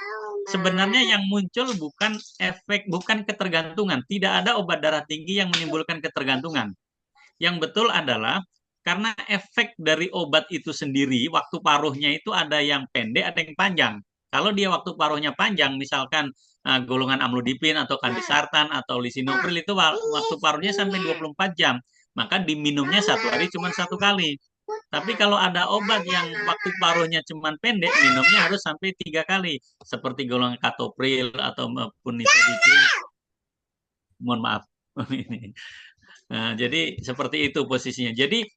Sebenarnya yang muncul bukan ketergantungan. Tidak ada obat darah tinggi yang menimbulkan ketergantungan. Yang betul adalah karena efek dari obat itu sendiri, waktu paruhnya itu ada yang pendek, ada yang panjang. Kalau dia waktu paruhnya panjang, misalkan golongan amlodipin atau kandisartan atau lisinopril itu waktu paruhnya sampai 24 jam, maka diminumnya 1 hari cuma 1 kali. Tapi kalau ada obat yang waktu paruhnya cuma pendek, minumnya harus sampai 3 kali, seperti golongan katopril atau punitidin. Mohon maaf. Nah, jadi seperti itu posisinya. Jadi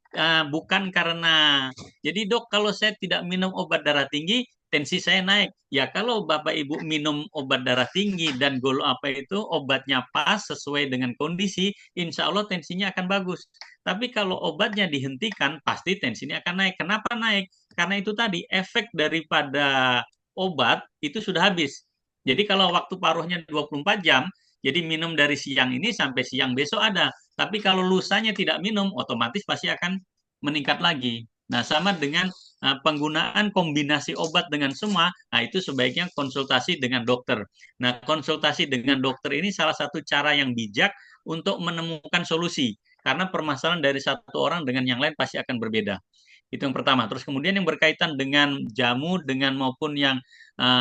bukan karena, jadi dok kalau saya tidak minum obat darah tinggi, tensi saya naik. Ya kalau Bapak Ibu minum obat darah tinggi dan obatnya pas sesuai dengan kondisi, insya Allah tensinya akan bagus. Tapi kalau obatnya dihentikan, pasti tensinya akan naik. Kenapa naik? Karena itu tadi efek daripada obat itu sudah habis. Jadi kalau waktu paruhnya 24 jam, jadi minum dari siang ini sampai siang besok ada. Tapi kalau lusanya tidak minum, otomatis pasti akan meningkat lagi. Nah, sama dengan penggunaan kombinasi obat dengan semua, nah itu sebaiknya konsultasi dengan dokter. Nah, konsultasi dengan dokter ini salah satu cara yang bijak untuk menemukan solusi. Karena permasalahan dari satu orang dengan yang lain pasti akan berbeda. Itu yang pertama. Terus kemudian yang berkaitan dengan jamu, dengan maupun yang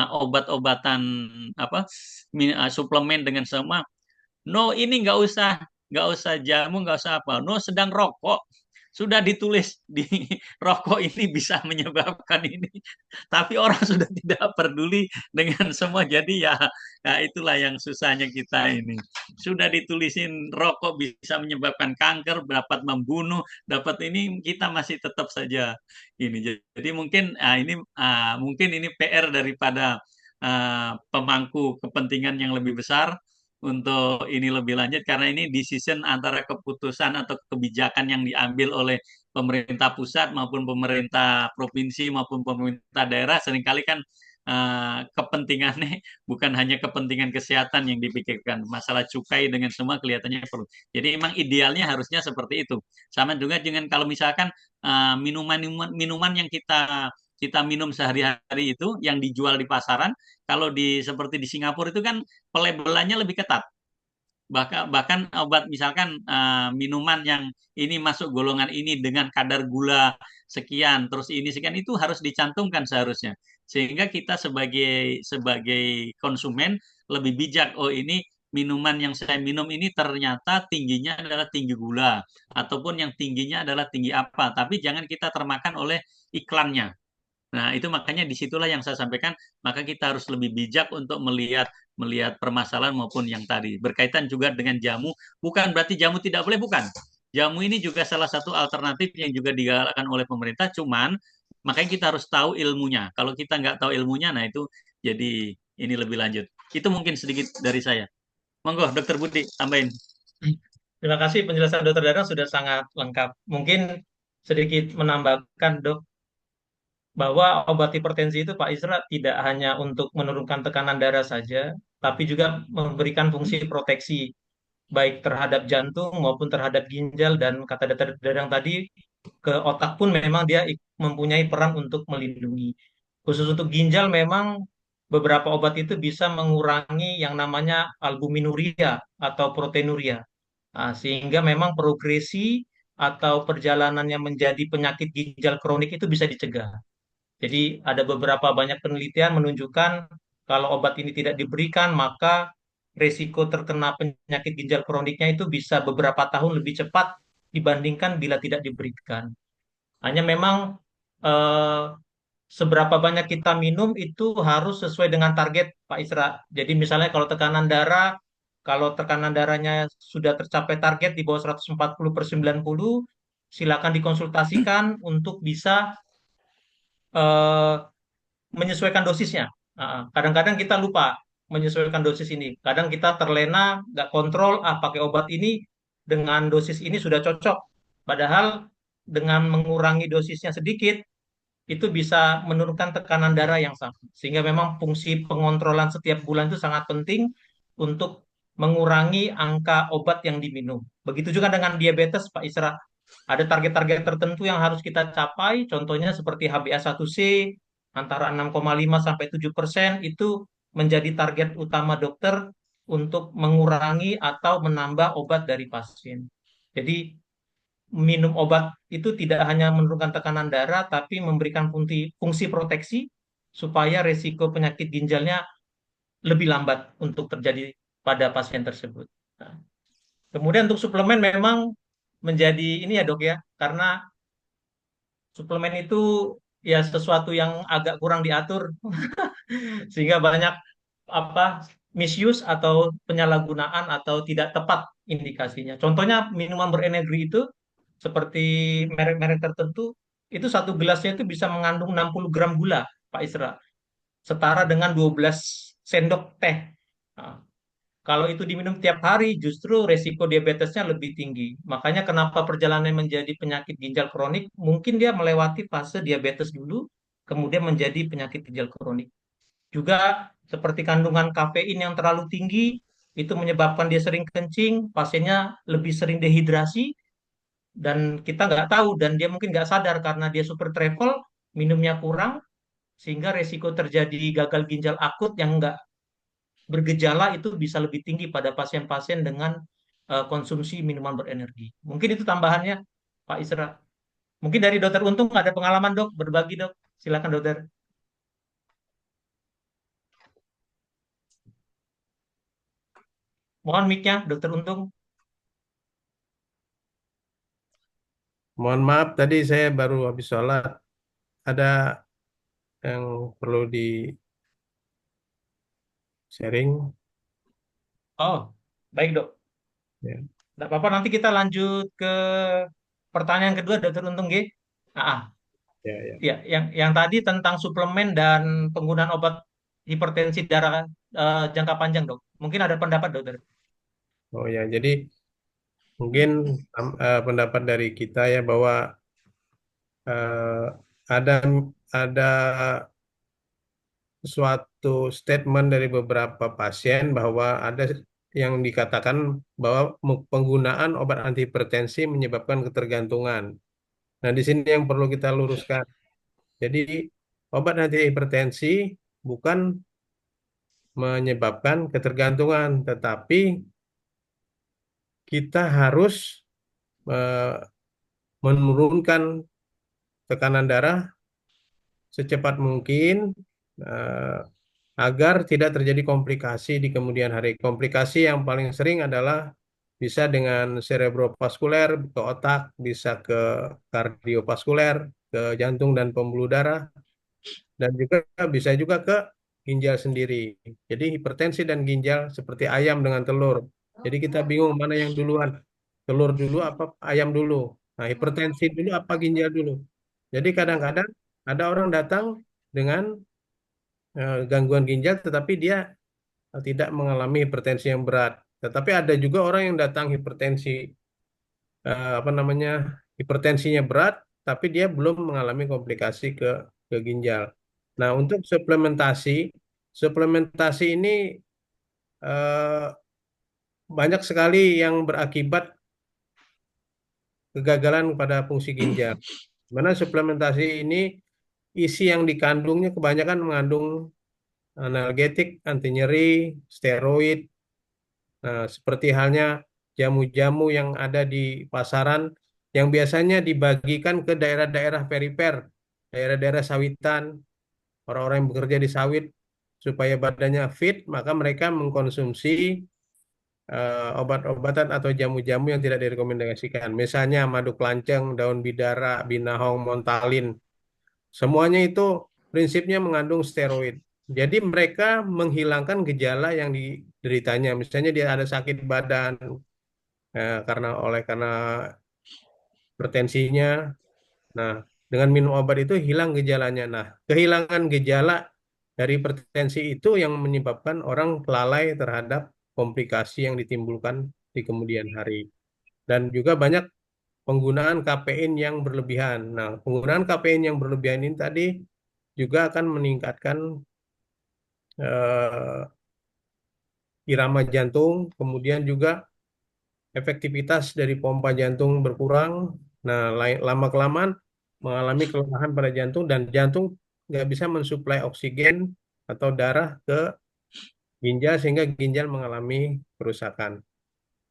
obat-obatan suplemen dengan semua. No, ini nggak usah jamu, nggak usah apa. No, sedang rokok. sudah ditulis di rokok ini bisa menyebabkan ini, tapi orang sudah tidak peduli dengan semua. Jadi ya, ya itulah yang susahnya kita ini. Sudah ditulisin rokok bisa menyebabkan kanker, dapat membunuh, dapat ini, kita masih tetap saja ini. Jadi mungkin mungkin ini PR daripada pemangku kepentingan yang lebih besar untuk ini lebih lanjut, karena ini decision antara keputusan atau kebijakan yang diambil oleh pemerintah pusat maupun pemerintah provinsi maupun pemerintah daerah, seringkali kan kepentingannya bukan hanya kepentingan kesehatan yang dipikirkan, masalah cukai dengan semua kelihatannya perlu. Jadi memang idealnya harusnya seperti itu. Sama juga dengan kalau misalkan minuman yang kita kita minum sehari-hari itu yang dijual di pasaran, kalau seperti di Singapura itu kan pelabelannya lebih ketat. Bahkan obat misalkan minuman yang ini masuk golongan ini dengan kadar gula sekian, terus ini sekian, itu harus dicantumkan seharusnya. Sehingga kita sebagai sebagai konsumen lebih bijak. Oh, ini minuman yang saya minum ini ternyata tingginya adalah tinggi gula, ataupun yang tingginya adalah tinggi apa. Tapi jangan kita termakan oleh iklannya. Nah, itu makanya disitulah yang saya sampaikan, maka kita harus lebih bijak untuk melihat melihat permasalahan maupun yang tadi. Berkaitan juga dengan jamu, bukan berarti jamu tidak boleh, bukan. Jamu ini juga salah satu alternatif yang juga digalakkan oleh pemerintah, cuman makanya kita harus tahu ilmunya. Kalau kita nggak tahu ilmunya, nah itu jadi ini lebih lanjut. Itu mungkin sedikit dari saya. Monggo, Dokter Budi, tambahin. Terima kasih penjelasan Dokter Dadang sudah sangat lengkap. Mungkin sedikit menambahkan Dok, bahwa obat hipertensi itu Pak Isra tidak hanya untuk menurunkan tekanan darah saja, tapi juga memberikan fungsi proteksi baik terhadap jantung maupun terhadap ginjal, dan kata Dokter Dadang tadi ke otak pun memang dia mempunyai peran untuk melindungi. Khusus untuk ginjal memang beberapa obat itu bisa mengurangi yang namanya albuminuria atau proteinuria. Nah, sehingga memang progresi atau perjalanannya menjadi penyakit ginjal kronik itu bisa dicegah. Jadi ada beberapa banyak penelitian menunjukkan kalau obat ini tidak diberikan, maka risiko terkena penyakit ginjal kroniknya itu bisa beberapa tahun lebih cepat dibandingkan bila tidak diberikan. Hanya memang eh, seberapa banyak kita minum itu harus sesuai dengan target, Pak Isra. Jadi misalnya kalau tekanan darahnya sudah tercapai target di bawah 140/90, silakan dikonsultasikan untuk bisa eh, menyesuaikan dosisnya. Kadang-kadang kita lupa menyesuaikan dosis ini. Kadang kita terlena, nggak kontrol, pakai obat ini dengan dosis ini sudah cocok. Padahal dengan mengurangi dosisnya sedikit, itu bisa menurunkan tekanan darah yang sama. Sehingga memang fungsi pengontrolan setiap bulan itu sangat penting untuk mengurangi angka obat yang diminum. Begitu juga dengan diabetes, Pak Isra. Ada target-target tertentu yang harus kita capai, contohnya seperti HbA1c antara 6,5 sampai 7% itu menjadi target utama dokter untuk mengurangi atau menambah obat dari pasien. Jadi minum obat itu tidak hanya menurunkan tekanan darah, tapi memberikan fungsi proteksi supaya resiko penyakit ginjalnya lebih lambat untuk terjadi pada pasien tersebut. Nah, kemudian untuk suplemen memang menjadi ini ya dok ya, karena suplemen itu ya sesuatu yang agak kurang diatur sehingga banyak misuse atau penyalahgunaan atau tidak tepat indikasinya. Contohnya minuman berenergi itu seperti merek-merek tertentu itu satu gelasnya itu bisa mengandung 60 gram gula, Pak Isra, setara dengan 12 sendok teh. Nah, kalau itu diminum tiap hari, justru resiko diabetesnya lebih tinggi. Makanya kenapa perjalanan menjadi penyakit ginjal kronik, mungkin dia melewati fase diabetes dulu, kemudian menjadi penyakit ginjal kronik. Juga seperti kandungan kafein yang terlalu tinggi, itu menyebabkan dia sering kencing, pasiennya lebih sering dehidrasi, dan kita nggak tahu, dan dia mungkin nggak sadar karena dia super travel, minumnya kurang, sehingga resiko terjadi gagal ginjal akut yang nggak bergejala itu bisa lebih tinggi pada pasien-pasien dengan konsumsi minuman berenergi. Mungkin itu tambahannya, Pak Isra. Mungkin dari Dokter Untung ada pengalaman dok, berbagi dok. Silakan dokter. Mohon mic-nya, Dokter Untung. Mohon maaf tadi saya baru habis sholat. Ada yang perlu di sharing? Oh, baik dok. Ya, Tidak apa-apa, nanti kita lanjut ke pertanyaan kedua, Dokter Untung G. Ah, ya, ya. ya, yang tadi tentang suplemen dan penggunaan obat hipertensi darah jangka panjang, dok. Mungkin ada pendapat, dokter. Oh ya, jadi mungkin pendapat dari kita ya bahwa eh, ada ada suatu statement dari beberapa pasien bahwa ada yang dikatakan bahwa penggunaan obat antihipertensi menyebabkan ketergantungan. Nah, di sini yang perlu kita luruskan. Jadi, obat antihipertensi bukan menyebabkan ketergantungan, tetapi kita harus eh, menurunkan tekanan darah secepat mungkin eh, agar tidak terjadi komplikasi di kemudian hari. Komplikasi yang paling sering adalah bisa dengan cerebrovaskuler ke otak, bisa ke kardiovaskuler, ke jantung dan pembuluh darah, dan juga bisa juga ke ginjal sendiri. Jadi hipertensi dan ginjal seperti ayam dengan telur. Jadi kita bingung mana yang duluan, telur dulu apa ayam dulu. Nah, hipertensi dulu apa ginjal dulu. Jadi kadang-kadang ada orang datang dengan gangguan ginjal, tetapi dia tidak mengalami hipertensi yang berat. Tetapi ada juga orang yang datang hipertensi, apa namanya, hipertensinya berat, tapi dia belum mengalami komplikasi ke ginjal. Nah, untuk suplementasi, suplementasi ini eh, banyak sekali yang berakibat kegagalan pada fungsi ginjal. Mana suplementasi ini isi yang dikandungnya kebanyakan mengandung analgetik, anti nyeri, steroid. Nah, seperti halnya jamu-jamu yang ada di pasaran yang biasanya dibagikan ke daerah-daerah perifer, daerah-daerah sawitan, orang-orang yang bekerja di sawit supaya badannya fit, maka mereka mengkonsumsi obat-obatan atau jamu-jamu yang tidak direkomendasikan. Misalnya madu kelanceng, daun bidara, binahong, montalin. Semuanya itu prinsipnya mengandung steroid. Jadi mereka menghilangkan gejala yang dideritanya. Misalnya dia ada sakit badan karena hipertensinya. Nah, dengan minum obat itu hilang gejalanya. Nah, kehilangan gejala dari hipertensi itu yang menyebabkan orang lalai terhadap komplikasi yang ditimbulkan di kemudian hari. Dan juga banyak penggunaan kafein yang berlebihan. Nah, penggunaan kafein yang berlebihan ini tadi juga akan meningkatkan eh, irama jantung, kemudian juga efektivitas dari pompa jantung berkurang. Nah, lama-kelamaan mengalami kelelahan pada jantung dan jantung nggak bisa mensuplai oksigen atau darah ke ginjal sehingga ginjal mengalami kerusakan.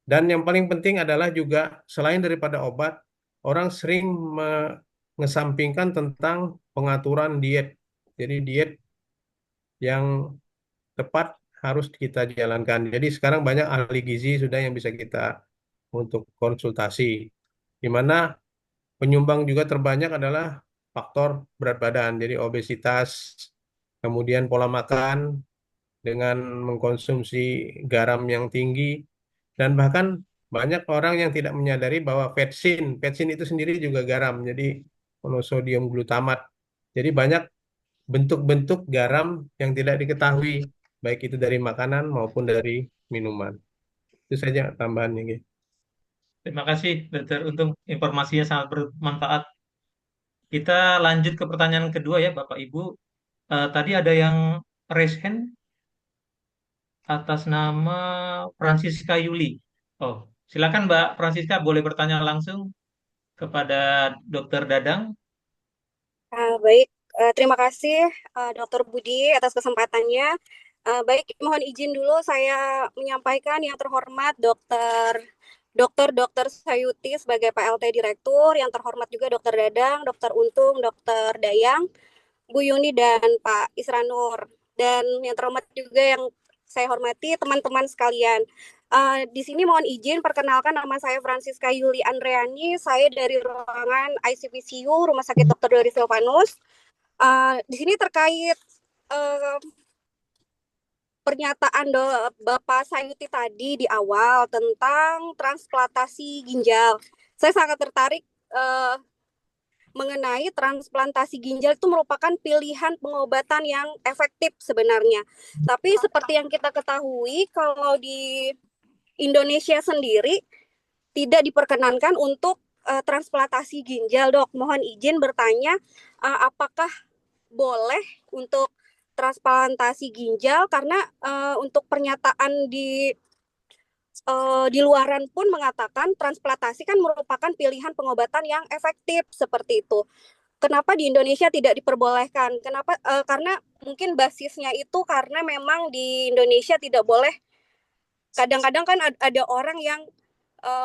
Dan yang paling penting adalah juga selain daripada obat, orang sering mengesampingkan tentang pengaturan diet. Jadi diet yang tepat harus kita jalankan. Jadi sekarang banyak ahli gizi sudah yang bisa kita untuk konsultasi. Di mana penyumbang juga terbanyak adalah faktor berat badan. Jadi obesitas, kemudian pola makan dengan mengkonsumsi garam yang tinggi, dan bahkan banyak orang yang tidak menyadari bahwa vetsin itu sendiri juga garam. Jadi monosodium glutamat. Jadi banyak bentuk-bentuk garam yang tidak diketahui, baik itu dari makanan maupun dari minuman. Itu saja tambahannya, Gi. Terima kasih, dokter Untung. Informasinya sangat bermanfaat. Kita lanjut ke pertanyaan kedua ya, Bapak Ibu. Tadi ada yang raise hand atas nama Francisca Yuli. Oh, silakan Mbak Francisca, boleh bertanya langsung kepada Dokter Dadang. Baik, terima kasih Dokter Budi atas kesempatannya. Baik, mohon izin dulu saya menyampaikan yang terhormat Dokter Sayuti sebagai PLT Direktur, yang terhormat juga Dokter Dadang, Dokter Untung, Dokter Dayang, Bu Yuni dan Pak Isranur, dan yang terhormat juga yang saya hormati teman-teman sekalian. Di sini mohon izin perkenalkan, nama saya Francisca Yuli Andreani. Saya dari ruangan ICPCU Rumah Sakit Dr. Dori Silvanus. Di sini terkait pernyataan Bapak Sayuti tadi di awal tentang transplantasi ginjal. Saya sangat tertarik mengenai transplantasi ginjal itu merupakan pilihan pengobatan yang efektif sebenarnya. Tapi seperti yang kita ketahui, kalau di Indonesia sendiri tidak diperkenankan untuk transplantasi ginjal, Dok. Mohon izin bertanya, apakah boleh untuk transplantasi ginjal? Karena untuk pernyataan di luaran pun mengatakan transplantasi kan merupakan pilihan pengobatan yang efektif seperti itu. Kenapa di Indonesia tidak diperbolehkan? Kenapa? Karena mungkin basisnya itu karena memang di Indonesia tidak boleh. Kadang-kadang kan ada orang yang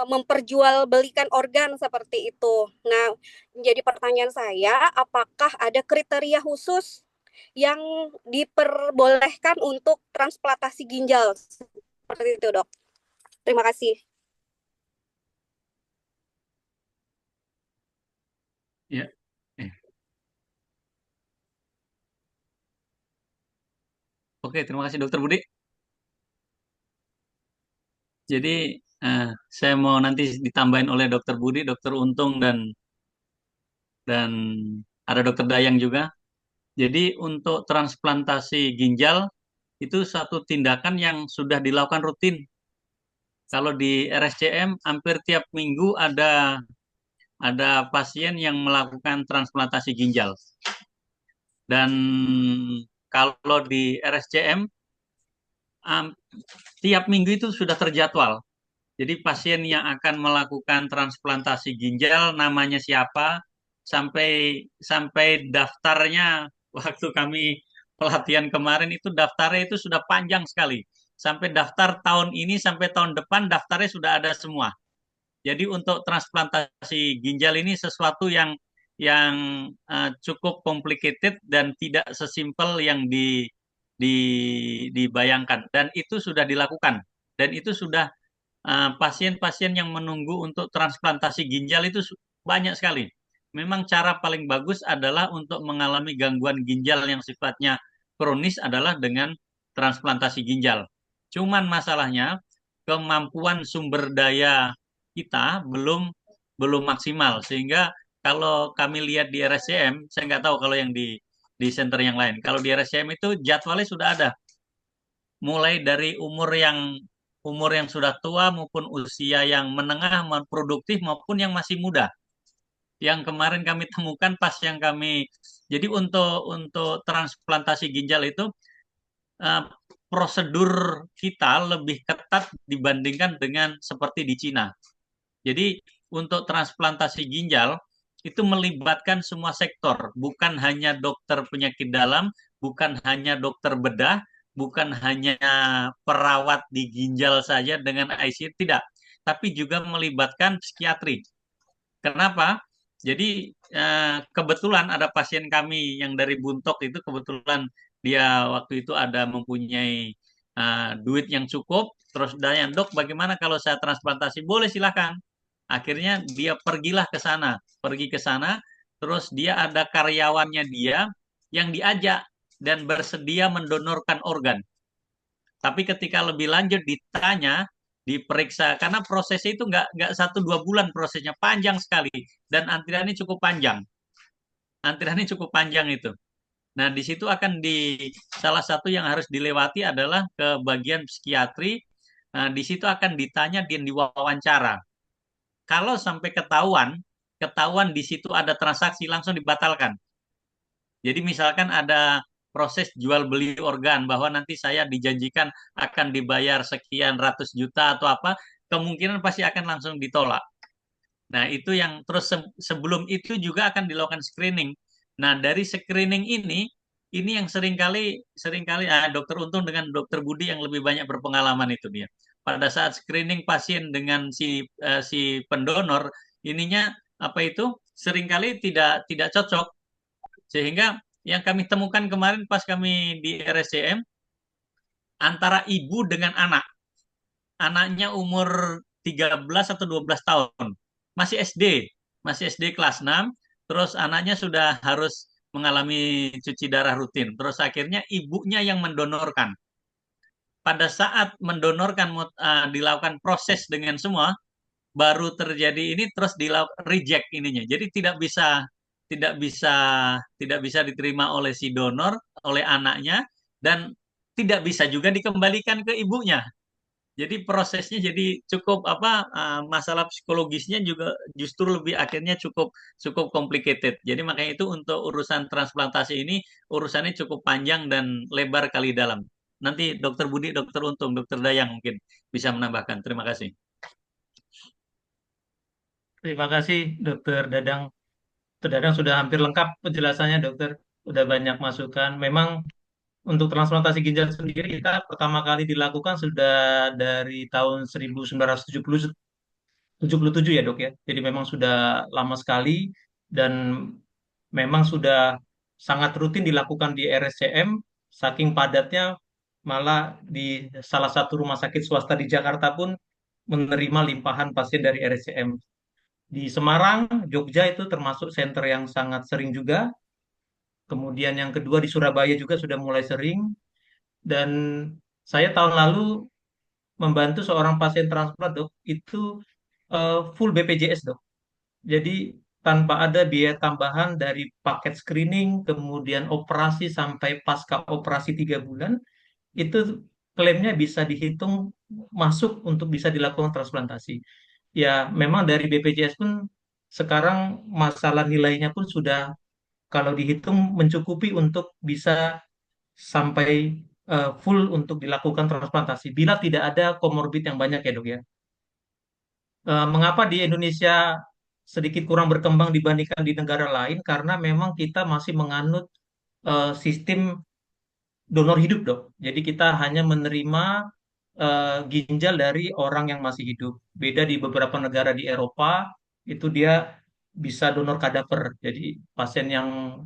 memperjualbelikan organ seperti itu. Nah, menjadi pertanyaan saya, apakah ada kriteria khusus yang diperbolehkan untuk transplantasi ginjal seperti itu, Dok? Terima kasih. Ya. Oke, terima kasih Dokter Budi. Jadi saya mau nanti ditambahin oleh Dokter Budi, Dokter Untung dan ada Dokter Dayang juga. Jadi untuk transplantasi ginjal itu satu tindakan yang sudah dilakukan rutin. Kalau di RSCM hampir tiap minggu ada pasien yang melakukan transplantasi ginjal. Dan kalau di RSCM tiap minggu itu sudah terjadwal. Jadi pasien yang akan melakukan transplantasi ginjal namanya siapa, sampai daftarnya waktu kami pelatihan kemarin itu daftarnya itu sudah panjang sekali. Sampai daftar tahun ini sampai tahun depan daftarnya sudah ada semua. Jadi untuk transplantasi ginjal ini sesuatu yang cukup complicated dan tidak sesimpel yang dibayangkan. Dan itu sudah dilakukan. Dan itu sudah pasien-pasien yang menunggu untuk transplantasi ginjal itu banyak sekali. Memang cara paling bagus adalah untuk mengalami gangguan ginjal yang sifatnya kronis adalah dengan transplantasi ginjal. Cuman masalahnya kemampuan sumber daya kita belum maksimal, sehingga kalau kami lihat di RSCM, saya nggak tahu kalau yang di center yang lain. Kalau di RSCM itu jadwalnya sudah ada, mulai dari umur yang sudah tua maupun usia yang menengah, produktif maupun yang masih muda. Yang kemarin kami temukan pas yang kami, jadi untuk transplantasi ginjal itu prosedur kita lebih ketat dibandingkan dengan seperti di Cina. Jadi untuk transplantasi ginjal itu melibatkan semua sektor, bukan hanya dokter penyakit dalam, bukan hanya dokter bedah, bukan hanya perawat di ginjal saja dengan ICU, tidak, tapi juga melibatkan psikiatri. Kenapa? Jadi kebetulan ada pasien kami yang dari Buntok itu, kebetulan dia waktu itu ada mempunyai duit yang cukup, terus tanya, "Dok, bagaimana kalau saya transplantasi?" "Boleh, silakan." Akhirnya dia pergi ke sana, terus dia ada karyawannya dia yang diajak dan bersedia mendonorkan organ. Tapi ketika lebih lanjut ditanya, diperiksa, karena prosesnya itu nggak 1-2 bulan, prosesnya panjang sekali dan antriannya cukup panjang. Antriannya cukup panjang itu. Nah, di situ salah satu yang harus dilewati adalah ke bagian psikiatri. Nah, di situ akan ditanya dan diwawancara. Kalau sampai ketahuan di situ ada transaksi, langsung dibatalkan. Jadi misalkan ada proses jual beli organ, bahwa nanti saya dijanjikan akan dibayar sekian ratus juta atau apa, kemungkinan pasti akan langsung ditolak. Nah, itu yang terus sebelum itu juga akan dilakukan screening. Nah, dari screening ini yang seringkali Dokter Untung dengan Dokter Budi yang lebih banyak berpengalaman itu dia. Pada saat screening pasien dengan si pendonor, ininya seringkali tidak cocok. Sehingga yang kami temukan kemarin pas kami di RSCM, antara ibu dengan anak. anaknya umur 13 atau 12 tahun, masih SD, masih SD kelas 6, terus anaknya sudah harus mengalami cuci darah rutin. Terus akhirnya ibunya yang mendonorkan. Pada saat mendonorkan dilakukan proses dengan semua, baru terjadi ini terus dilakukan reject ininya. Jadi tidak bisa tidak bisa diterima oleh si donor, oleh anaknya, dan tidak bisa juga dikembalikan ke ibunya. Jadi prosesnya jadi cukup masalah psikologisnya juga justru lebih akhirnya cukup cukup complicated. Jadi makanya itu untuk urusan transplantasi ini urusannya cukup panjang dan lebar kali dalam. Nanti Dokter Budi, Dokter Untung, Dokter Dayang mungkin bisa menambahkan. Terima kasih. Terima kasih Dokter Dadang. Dokter Dadang sudah hampir lengkap penjelasannya dokter. Sudah banyak masukan. Memang untuk transplantasi ginjal sendiri kita pertama kali dilakukan sudah dari tahun 1977 ya dok ya. Jadi memang sudah lama sekali dan memang sudah sangat rutin dilakukan di RSCM. Saking padatnya malah di salah satu rumah sakit swasta di Jakarta pun menerima limpahan pasien dari RSCM. Di Semarang, Jogja itu termasuk center yang sangat sering juga. Kemudian yang kedua di Surabaya juga sudah mulai sering. Dan saya tahun lalu membantu seorang pasien transplant dok, itu full BPJS dok. Jadi tanpa ada biaya tambahan dari paket screening, kemudian operasi sampai pasca operasi 3 bulan, itu klaimnya bisa dihitung masuk untuk bisa dilakukan transplantasi. Ya memang dari BPJS pun sekarang masalah nilainya pun sudah kalau dihitung mencukupi untuk bisa sampai full untuk dilakukan transplantasi bila tidak ada komorbid yang banyak ya dok ya. Mengapa di Indonesia sedikit kurang berkembang dibandingkan di negara lain? Karena memang kita masih menganut sistem donor hidup, dok. Jadi kita hanya menerima ginjal dari orang yang masih hidup. Beda di beberapa negara di Eropa, itu dia bisa donor kadaver. Jadi pasien yang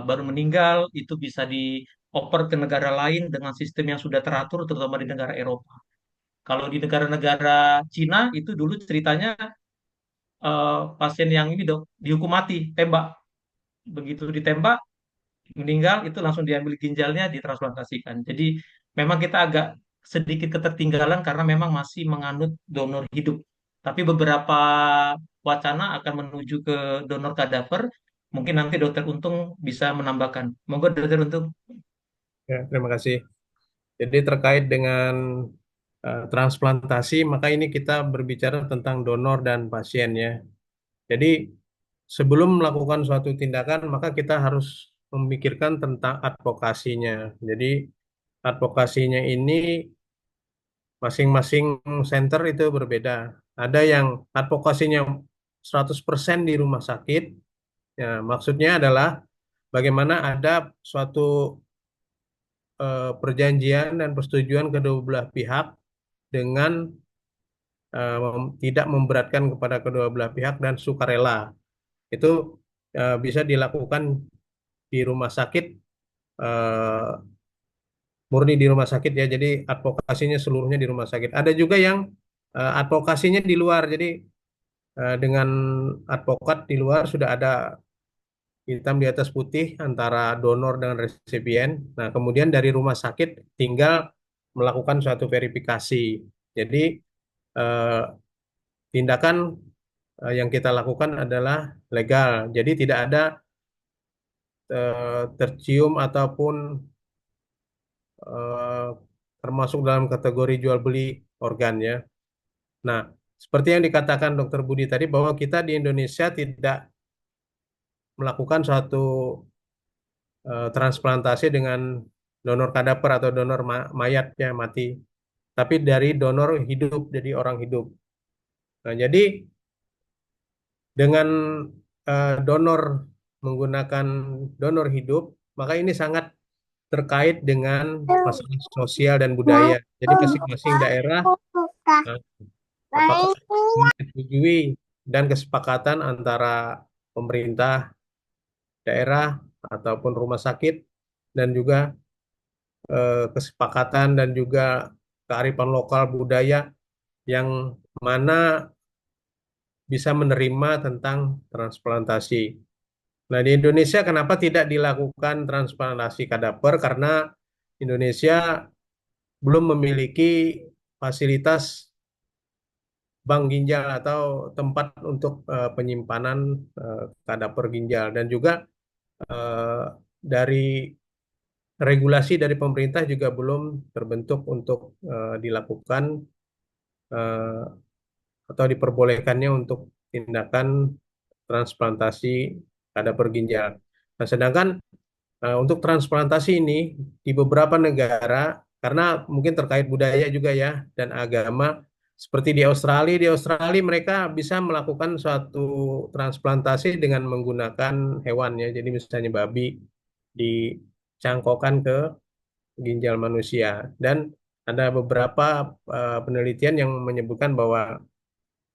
baru meninggal itu bisa dioper ke negara lain dengan sistem yang sudah teratur, terutama di negara Eropa. Kalau di negara-negara Cina itu dulu ceritanya pasien yang ini dok dihukum mati, tembak. Begitu ditembak, meninggal itu langsung diambil ginjalnya ditransplantasikan. Jadi memang kita agak sedikit ketertinggalan karena memang masih menganut donor hidup. Tapi beberapa wacana akan menuju ke donor kadaver. Mungkin nanti Dokter Untung bisa menambahkan. Monggo Dokter Untung. Ya, terima kasih. Jadi terkait dengan transplantasi, maka ini kita berbicara tentang donor dan pasien ya. Jadi sebelum melakukan suatu tindakan, maka kita harus memikirkan tentang advokasinya. Jadi advokasinya ini masing-masing center itu berbeda. Ada yang advokasinya 100% di rumah sakit. Ya, maksudnya adalah bagaimana ada suatu perjanjian dan persetujuan kedua belah pihak dengan tidak memberatkan kepada kedua belah pihak dan sukarela. Itu bisa dilakukan di rumah sakit, eh, murni di rumah sakit ya. Jadi advokasinya seluruhnya di rumah sakit. Ada juga yang advokasinya di luar. Jadi dengan advokat di luar sudah ada hitam di atas putih antara donor dengan resipien. Nah, kemudian dari rumah sakit tinggal melakukan suatu verifikasi. Jadi eh, tindakan yang kita lakukan adalah legal. Jadi tidak ada tercium ataupun eh, termasuk dalam kategori jual beli organ ya. Nah, seperti yang dikatakan Dokter Budi tadi bahwa kita di Indonesia tidak melakukan suatu transplantasi dengan donor kadaver atau donor mayatnya mati, tapi dari donor hidup, jadi orang hidup. Nah, jadi dengan donor menggunakan donor hidup, maka ini sangat terkait dengan masalah sosial dan budaya. Jadi masing-masing daerah apakah menyetujui dan kesepakatan antara pemerintah daerah ataupun rumah sakit dan juga kesepakatan dan juga kearifan lokal budaya yang mana bisa menerima tentang transplantasi. Nah, di Indonesia kenapa tidak dilakukan transplantasi kadaver? Karena Indonesia belum memiliki fasilitas bank ginjal atau tempat untuk penyimpanan kadaver ginjal, dan juga eh, dari regulasi dari pemerintah juga belum terbentuk untuk dilakukan eh, atau diperbolehkannya untuk tindakan transplantasi kadaver ginjal. Nah, sedangkan untuk transplantasi ini di beberapa negara, karena mungkin terkait budaya juga ya dan agama, seperti di Australia mereka bisa melakukan suatu transplantasi dengan menggunakan hewan ya. Jadi misalnya babi dicangkokkan ke ginjal manusia, dan ada beberapa penelitian yang menyebutkan bahwa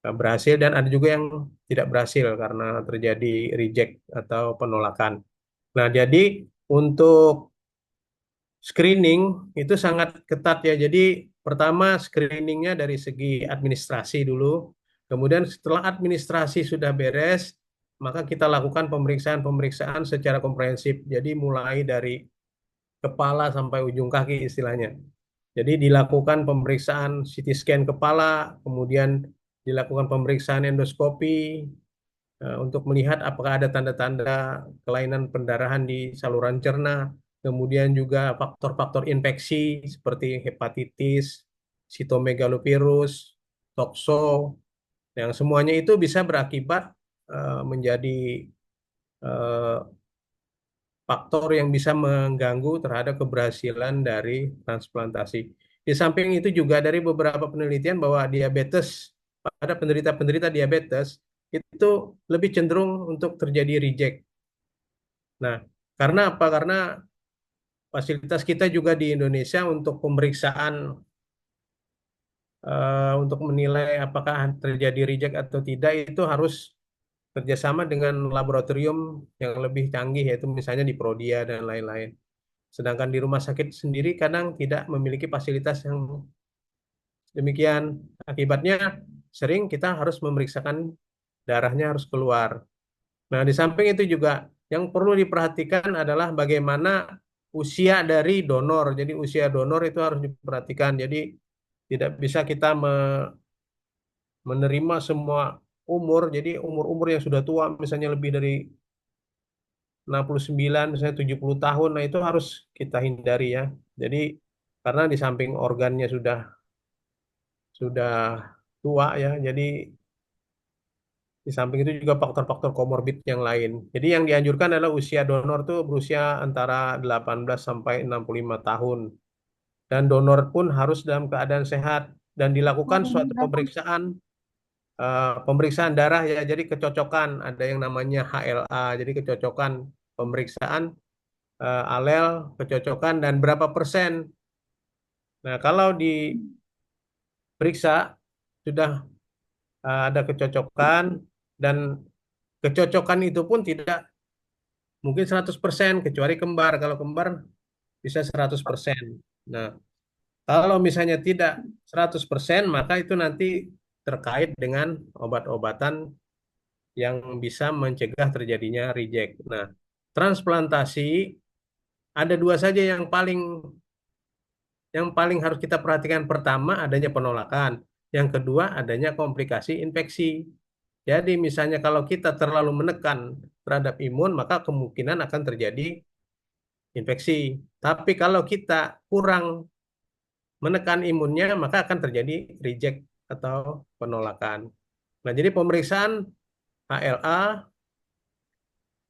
berhasil, dan ada juga yang tidak berhasil karena terjadi reject atau penolakan. Nah, jadi untuk screening itu sangat ketat ya. Jadi pertama screeningnya dari segi administrasi dulu. Kemudian setelah administrasi sudah beres, maka kita lakukan pemeriksaan-pemeriksaan secara komprehensif. Jadi mulai dari kepala sampai ujung kaki istilahnya. Jadi dilakukan pemeriksaan CT scan kepala, kemudian dilakukan pemeriksaan endoskopi untuk melihat apakah ada tanda-tanda kelainan pendarahan di saluran cerna, kemudian juga faktor-faktor infeksi seperti hepatitis, sitomegalovirus, tokso, yang semuanya itu bisa berakibat menjadi eh, faktor yang bisa mengganggu terhadap keberhasilan dari transplantasi. Di samping itu juga dari beberapa penelitian bahwa diabetes, pada penderita-penderita diabetes itu lebih cenderung untuk terjadi reject. Nah, karena apa? Karena fasilitas kita juga di Indonesia untuk pemeriksaan untuk menilai apakah terjadi reject atau tidak itu harus kerjasama dengan laboratorium yang lebih canggih, yaitu misalnya di Prodia dan lain-lain. Sedangkan di rumah sakit sendiri kadang tidak memiliki fasilitas yang demikian. Akibatnya sering kita harus memeriksakan darahnya harus keluar. Nah, di samping itu juga yang perlu diperhatikan adalah bagaimana usia dari donor. Jadi usia donor itu harus diperhatikan. Jadi tidak bisa kita menerima semua umur. Jadi umur-umur yang sudah tua, misalnya lebih dari 69, misalnya 70 tahun, nah itu harus kita hindari ya. Jadi karena di samping organnya sudah tua ya, jadi di samping itu juga faktor-faktor komorbid yang lain. Jadi yang dianjurkan adalah usia donor tuh berusia antara 18 sampai 65 tahun. Dan donor pun harus dalam keadaan sehat dan dilakukan suatu pemeriksaan darah ya. Jadi kecocokan, ada yang namanya HLA. Jadi kecocokan pemeriksaan alel, kecocokan dan berapa persen. Nah, kalau diperiksa sudah ada kecocokan, dan kecocokan itu pun tidak mungkin 100% kecuali kembar. Kalau kembar bisa 100%. Nah, kalau misalnya tidak 100%, maka itu nanti terkait dengan obat-obatan yang bisa mencegah terjadinya reject. Nah, transplantasi ada dua saja yang paling harus kita perhatikan. Pertama, adanya penolakan. Yang kedua, adanya komplikasi infeksi. Jadi misalnya kalau kita terlalu menekan terhadap imun, maka kemungkinan akan terjadi infeksi. Tapi kalau kita kurang menekan imunnya, maka akan terjadi reject atau penolakan. Nah, jadi pemeriksaan HLA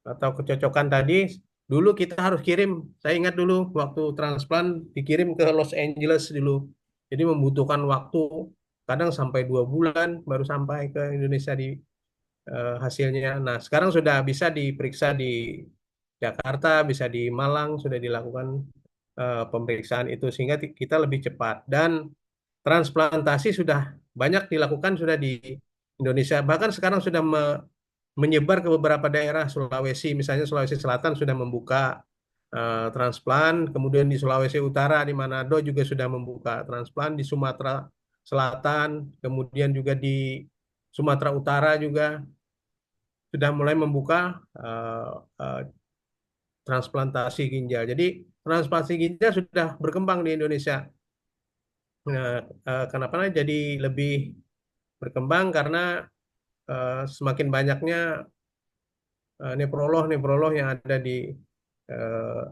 atau kecocokan tadi, dulu kita harus kirim. Saya ingat dulu waktu transplant dikirim ke Los Angeles dulu. Jadi membutuhkan waktu kadang sampai 2 bulan baru sampai ke Indonesia hasilnya. Nah, sekarang sudah bisa diperiksa di Jakarta, bisa di Malang, sudah dilakukan pemeriksaan itu sehingga kita lebih cepat. Dan transplantasi sudah banyak dilakukan sudah di Indonesia. Bahkan sekarang sudah menyebar ke beberapa daerah. Sulawesi, misalnya Sulawesi Selatan sudah membuka transplant, kemudian di Sulawesi Utara, di Manado juga sudah membuka transplant, di Sumatera Selatan, kemudian juga di Sumatera Utara juga sudah mulai membuka transplantasi ginjal. Jadi transplantasi ginjal sudah berkembang di Indonesia. Nah, kenapa jadi lebih berkembang? Karena semakin banyaknya nefrolog yang ada di eh,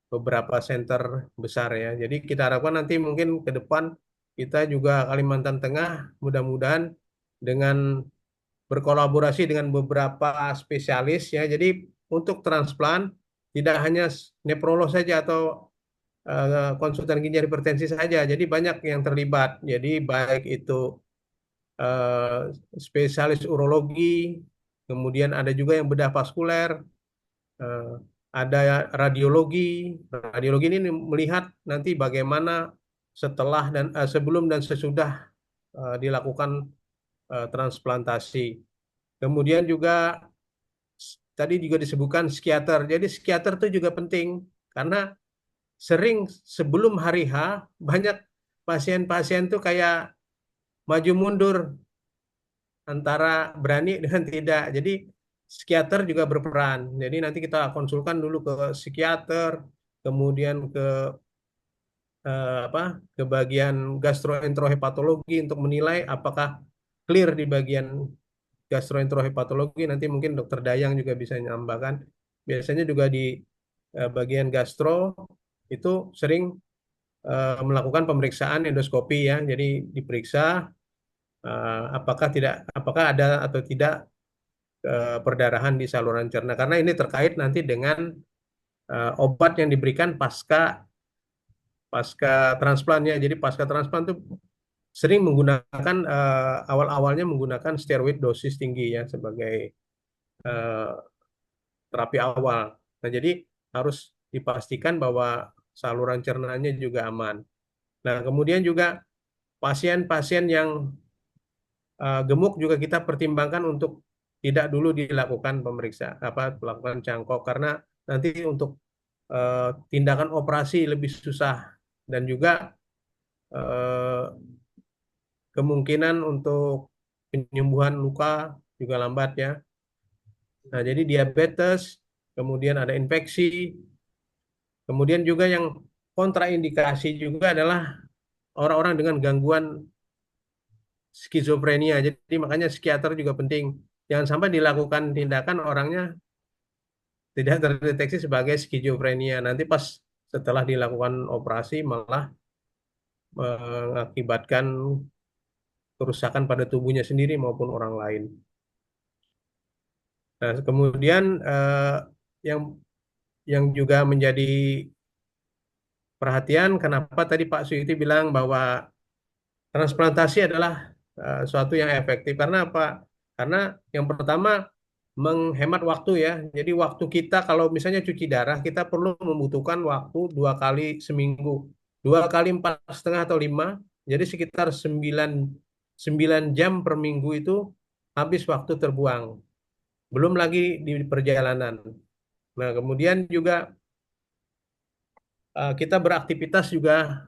beberapa center besar ya. Jadi kita harapkan nanti mungkin ke depan kita juga Kalimantan Tengah mudah-mudahan dengan berkolaborasi dengan beberapa spesialis ya. Jadi untuk transplant tidak hanya nefrolog saja atau konsultan ginjal hipertensi saja. Jadi banyak yang terlibat. Jadi baik itu spesialis urologi, kemudian ada juga yang bedah vaskuler, ada radiologi. Radiologi ini melihat nanti bagaimana setelah dan sebelum dan sesudah dilakukan transplantasi. Kemudian juga tadi juga disebutkan psikiater. Jadi psikiater itu juga penting karena sering sebelum hari H banyak pasien-pasien tuh kayak maju mundur antara berani dengan tidak. Jadi psikiater juga berperan. Jadi nanti kita konsulkan dulu ke psikiater, kemudian ke ke bagian gastroenterohepatologi untuk menilai apakah clear di bagian gastroenterohepatologi. Nanti mungkin dokter Dayang juga bisa menambahkan. Biasanya juga di bagian gastro itu sering melakukan pemeriksaan endoskopi ya. Jadi diperiksa apakah ada atau tidak perdarahan di saluran cerna, karena ini terkait nanti dengan obat yang diberikan pasca transplantnya. Jadi pasca transplant itu sering menggunakan awal-awalnya menggunakan steroid dosis tinggi ya sebagai terapi awal. Nah, jadi harus dipastikan bahwa saluran cernanya juga aman. Nah, kemudian juga pasien-pasien yang gemuk juga kita pertimbangkan untuk tidak dulu dilakukan melakukan cangkok karena nanti untuk tindakan operasi lebih susah dan juga kemungkinan untuk penyembuhan luka juga lambat ya. Nah, jadi diabetes, kemudian ada infeksi, kemudian juga yang kontraindikasi juga adalah orang-orang dengan gangguan skizofrenia. Jadi makanya psikiater juga penting. Jangan sampai dilakukan tindakan orangnya tidak terdeteksi sebagai skizofrenia. Nanti pas setelah dilakukan operasi malah mengakibatkan kerusakan pada tubuhnya sendiri maupun orang lain. Nah, kemudian yang juga menjadi perhatian, kenapa tadi Pak Suyuti bilang bahwa transplantasi adalah suatu yang efektif. Karena apa? Karena yang pertama menghemat waktu ya. Jadi waktu kita kalau misalnya cuci darah, kita perlu membutuhkan waktu 2 kali seminggu. 2 kali 4,5 atau 5, jadi sekitar 9 jam per minggu itu habis waktu terbuang. Belum lagi di perjalanan. Nah, kemudian juga kita beraktivitas juga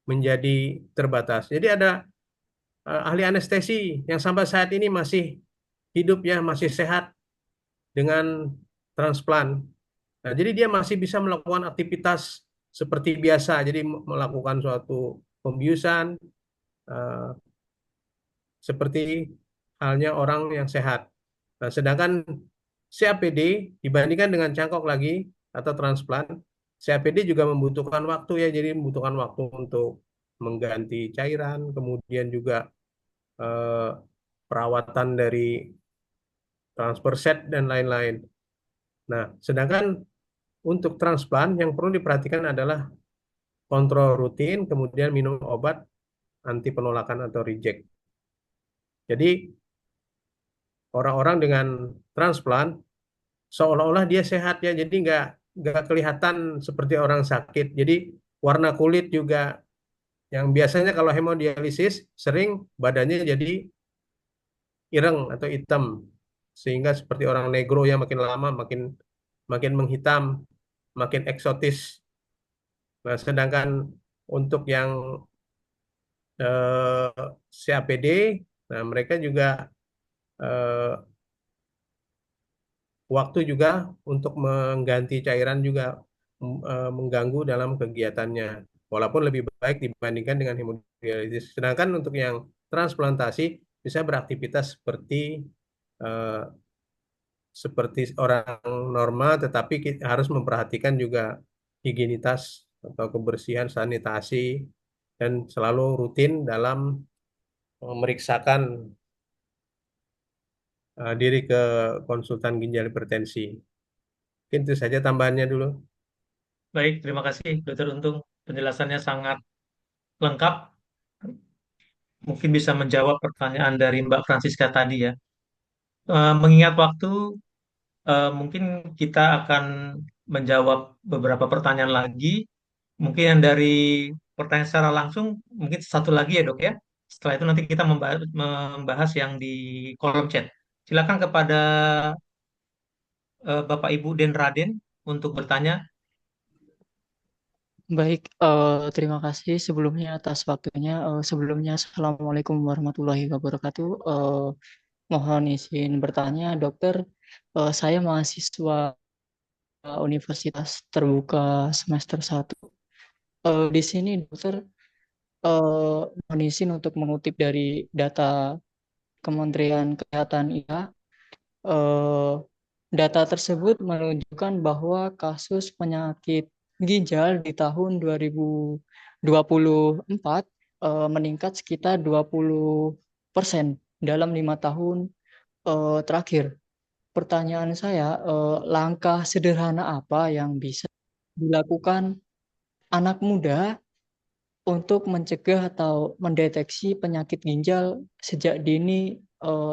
menjadi terbatas. Jadi ada ahli anestesi yang sampai saat ini masih hidup ya, masih sehat dengan transplant. Nah, jadi dia masih bisa melakukan aktivitas seperti biasa, jadi melakukan suatu pembiusan seperti halnya orang yang sehat. Nah, sedangkan CAPD dibandingkan dengan cangkok lagi atau transplant, CAPD juga membutuhkan waktu ya, jadi membutuhkan waktu untuk mengganti cairan, kemudian juga perawatan dari transfer set dan lain-lain. Nah, sedangkan untuk transplant yang perlu diperhatikan adalah kontrol rutin, kemudian minum obat anti penolakan atau reject. Jadi orang-orang dengan transplant seolah-olah dia sehat ya, jadi nggak kelihatan seperti orang sakit. Jadi warna kulit juga yang biasanya kalau hemodialisis sering badannya jadi ireng atau hitam, sehingga seperti orang negro yang makin lama makin menghitam. makin eksotis. Nah, sedangkan untuk yang CAPD, nah mereka juga eh, waktu juga untuk mengganti cairan juga mengganggu dalam kegiatannya. Walaupun lebih baik dibandingkan dengan hemodialisis. Sedangkan untuk yang transplantasi bisa beraktivitas eh, seperti orang normal, tetapi kita harus memperhatikan juga higienitas atau kebersihan, sanitasi, dan selalu rutin dalam memeriksakan diri ke konsultan ginjal hipertensi. Mungkin itu saja tambahannya dulu. Baik, terima kasih Dokter Untung. Penjelasannya sangat lengkap. Mungkin bisa menjawab pertanyaan dari Mbak Francisca tadi ya. Mengingat waktu, mungkin kita akan menjawab beberapa pertanyaan lagi. Mungkin yang dari pertanyaan secara langsung, mungkin satu lagi ya dok ya. Setelah itu nanti kita membahas yang di kolom chat. Silakan kepada Bapak Ibu Den Raden untuk bertanya. Baik, terima kasih sebelumnya atas waktunya. Sebelumnya, Assalamualaikum warahmatullahi wabarakatuh. Mohon izin bertanya, dokter. Saya mahasiswa Universitas Terbuka semester 1. Di sini, dokter, mohon izin untuk mengutip dari data Kementerian Kesehatan IA. Eh, Data tersebut menunjukkan bahwa kasus penyakit ginjal di tahun 2024 meningkat sekitar 20% dalam 5 tahun terakhir. Pertanyaan saya, langkah sederhana apa yang bisa dilakukan anak muda untuk mencegah atau mendeteksi penyakit ginjal sejak dini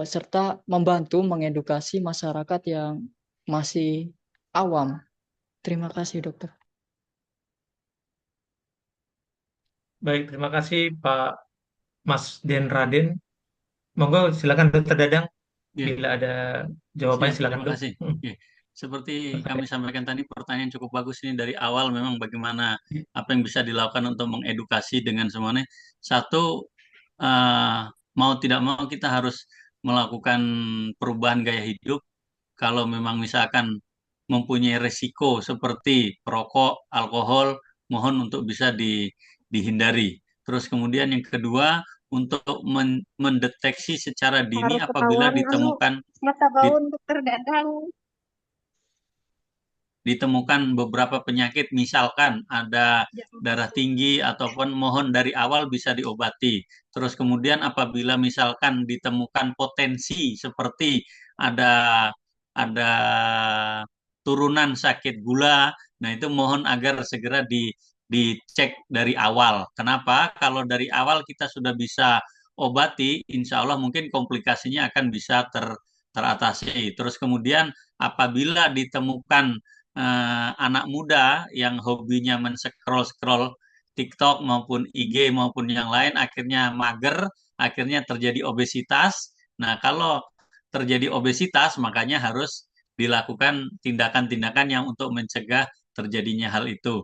serta membantu mengedukasi masyarakat yang masih awam. Terima kasih, dokter. Baik, terima kasih Pak Mas Den Raden. Monggo silakan Dokter Dadang. Ya, Bila ada jawabannya siap, silakan terima dok. kasih. Oke. Seperti kami sampaikan tadi, pertanyaan cukup bagus ini dari awal memang bagaimana apa yang bisa dilakukan untuk mengedukasi dengan semuanya. Satu, mau tidak mau kita harus melakukan perubahan gaya hidup. Kalau memang misalkan mempunyai resiko seperti perokok, alkohol, mohon untuk bisa dihindari. Terus kemudian yang kedua, untuk mendeteksi secara dini Harus apabila ketahuan anu ditemukan mata di, gaun dokter dadang. ditemukan beberapa penyakit, misalkan ada darah tinggi ataupun mohon dari awal bisa diobati. Terus kemudian apabila misalkan ditemukan potensi seperti ada ada turunan sakit gula, nah itu mohon agar segera dicek dari awal. Kenapa? Kalau dari awal kita sudah bisa obati, insya Allah mungkin komplikasinya akan bisa teratasi. Terus kemudian apabila ditemukan anak muda yang hobinya men-scroll-scroll TikTok maupun IG maupun yang lain, akhirnya mager, akhirnya terjadi obesitas. Nah, kalau terjadi obesitas, makanya harus dilakukan tindakan-tindakan yang untuk mencegah terjadinya hal itu.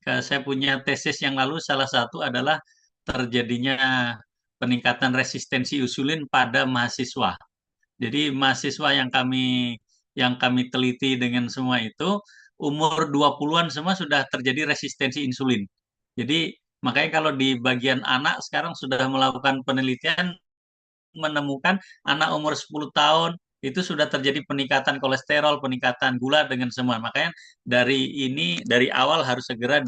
Saya punya tesis yang lalu, salah satu adalah terjadinya peningkatan resistensi insulin pada mahasiswa. Jadi mahasiswa yang kami teliti dengan semua itu umur 20-an semua sudah terjadi resistensi insulin. Jadi makanya kalau di bagian anak sekarang sudah melakukan penelitian menemukan anak umur 10 tahun itu sudah terjadi peningkatan kolesterol, peningkatan gula dengan semua. Makanya dari awal harus segera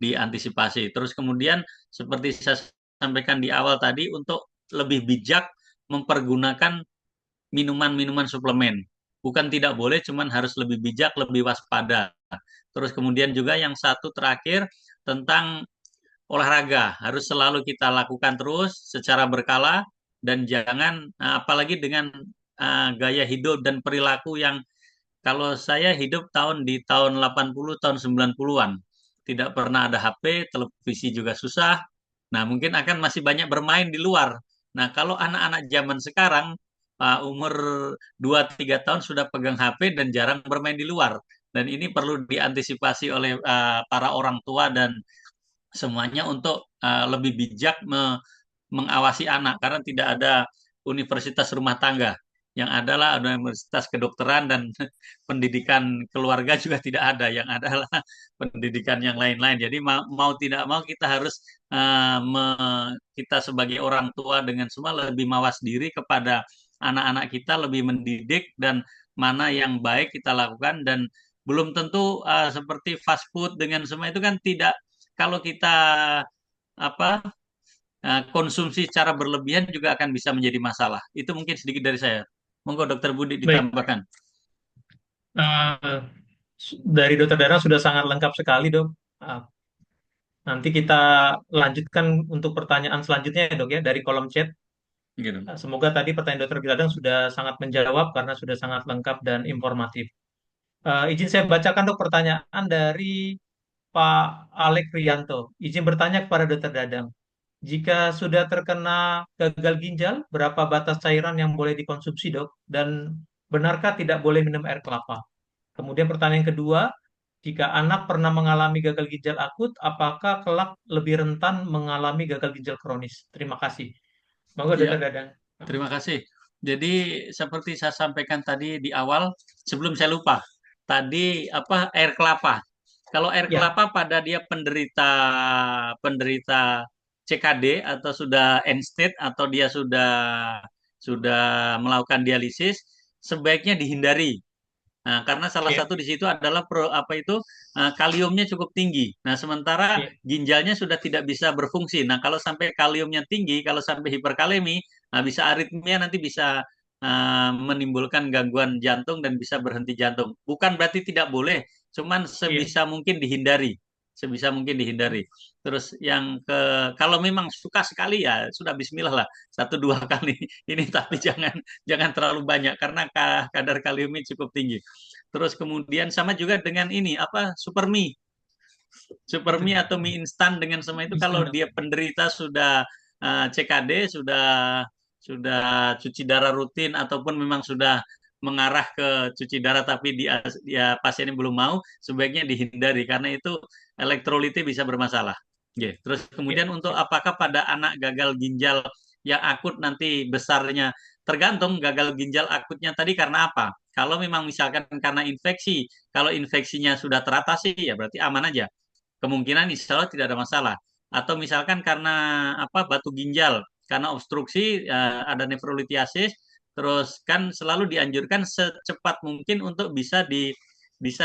diantisipasi. Terus kemudian seperti saya sampaikan di awal tadi untuk lebih bijak mempergunakan minuman-minuman suplemen. Bukan tidak boleh, cuman harus lebih bijak, lebih waspada. Terus kemudian juga yang satu terakhir tentang olahraga. Harus selalu kita lakukan terus secara berkala dan jangan, apalagi dengan gaya hidup dan perilaku yang kalau saya hidup di tahun 80, tahun 90-an. Tidak pernah ada HP, televisi juga susah. Nah, mungkin akan masih banyak bermain di luar. Nah, kalau anak-anak zaman sekarang umur 2-3 tahun sudah pegang HP dan jarang bermain di luar. Dan ini perlu diantisipasi oleh para orang tua dan semuanya untuk lebih bijak mengawasi anak karena tidak ada universitas rumah tangga. Yang adalah ada universitas kedokteran dan pendidikan keluarga juga tidak ada. Yang adalah pendidikan yang lain-lain. Jadi mau tidak mau kita harus kita sebagai orang tua dengan semua lebih mawas diri kepada anak-anak kita, lebih mendidik dan mana yang baik kita lakukan dan belum tentu seperti fast food dengan semua itu kan tidak kalau kita apa konsumsi secara berlebihan juga akan bisa menjadi masalah. Itu mungkin sedikit dari saya. Monggo Dokter Budi Baik, ditambahkan. eh, dari Dokter Dara sudah sangat lengkap sekali, Dok. Ah, nanti kita lanjutkan untuk pertanyaan selanjutnya, ya, Dok, ya, dari kolom chat. Gitu. Semoga tadi pertanyaan Dokter Bidadang sudah sangat menjawab karena sudah sangat lengkap dan informatif. Izin saya bacakan, Dok, pertanyaan dari Pak Alek Rianto. Izin bertanya kepada Dokter Dadang. Jika sudah terkena gagal ginjal, berapa batas cairan yang boleh dikonsumsi, Dok? Dan benarkah tidak boleh minum air kelapa? Kemudian pertanyaan kedua, jika anak pernah mengalami gagal ginjal akut, apakah kelak lebih rentan mengalami gagal ginjal kronis? Terima kasih. Monggo, Ya, Dokter Dadang. terima kasih. Jadi seperti saya sampaikan tadi di awal, sebelum saya lupa, tadi apa air kelapa. Kalau air Ya, kelapa pada dia penderita penderita CKD atau sudah end stage atau dia sudah melakukan dialisis, sebaiknya dihindari. Nah, karena salah ya, satu di situ adalah kaliumnya cukup tinggi. Nah, sementara ya. ginjalnya sudah tidak bisa berfungsi. Nah, kalau sampai kaliumnya tinggi, kalau sampai hiperkalemi, nah bisa aritmia nanti bisa menimbulkan gangguan jantung dan bisa berhenti jantung. Bukan berarti tidak boleh, cuman Iya. sebisa mungkin dihindari. Sebisa mungkin dihindari. Terus kalau memang suka sekali ya sudah Bismillah lah 1-2 kali ini tapi jangan terlalu banyak karena kadar kaliumnya cukup tinggi. Terus kemudian sama juga dengan ini apa super mie atau mie instan dengan semua itu kalau Instan, Dok. dia penderita sudah CKD sudah cuci darah rutin ataupun memang sudah mengarah ke cuci darah tapi dia pasiennya belum mau sebaiknya dihindari karena itu elektrolitnya bisa bermasalah. Terus Ya, kemudian untuk apakah pada anak gagal ginjal yang akut nanti besarnya tergantung gagal ginjal akutnya tadi karena apa? Kalau memang misalkan karena infeksi, kalau infeksinya sudah teratasi ya berarti aman aja. Kemungkinan insya Allah tidak ada masalah. Atau misalkan karena apa batu ginjal, karena obstruksi ada nefrolitiasis, terus kan selalu dianjurkan secepat mungkin untuk bisa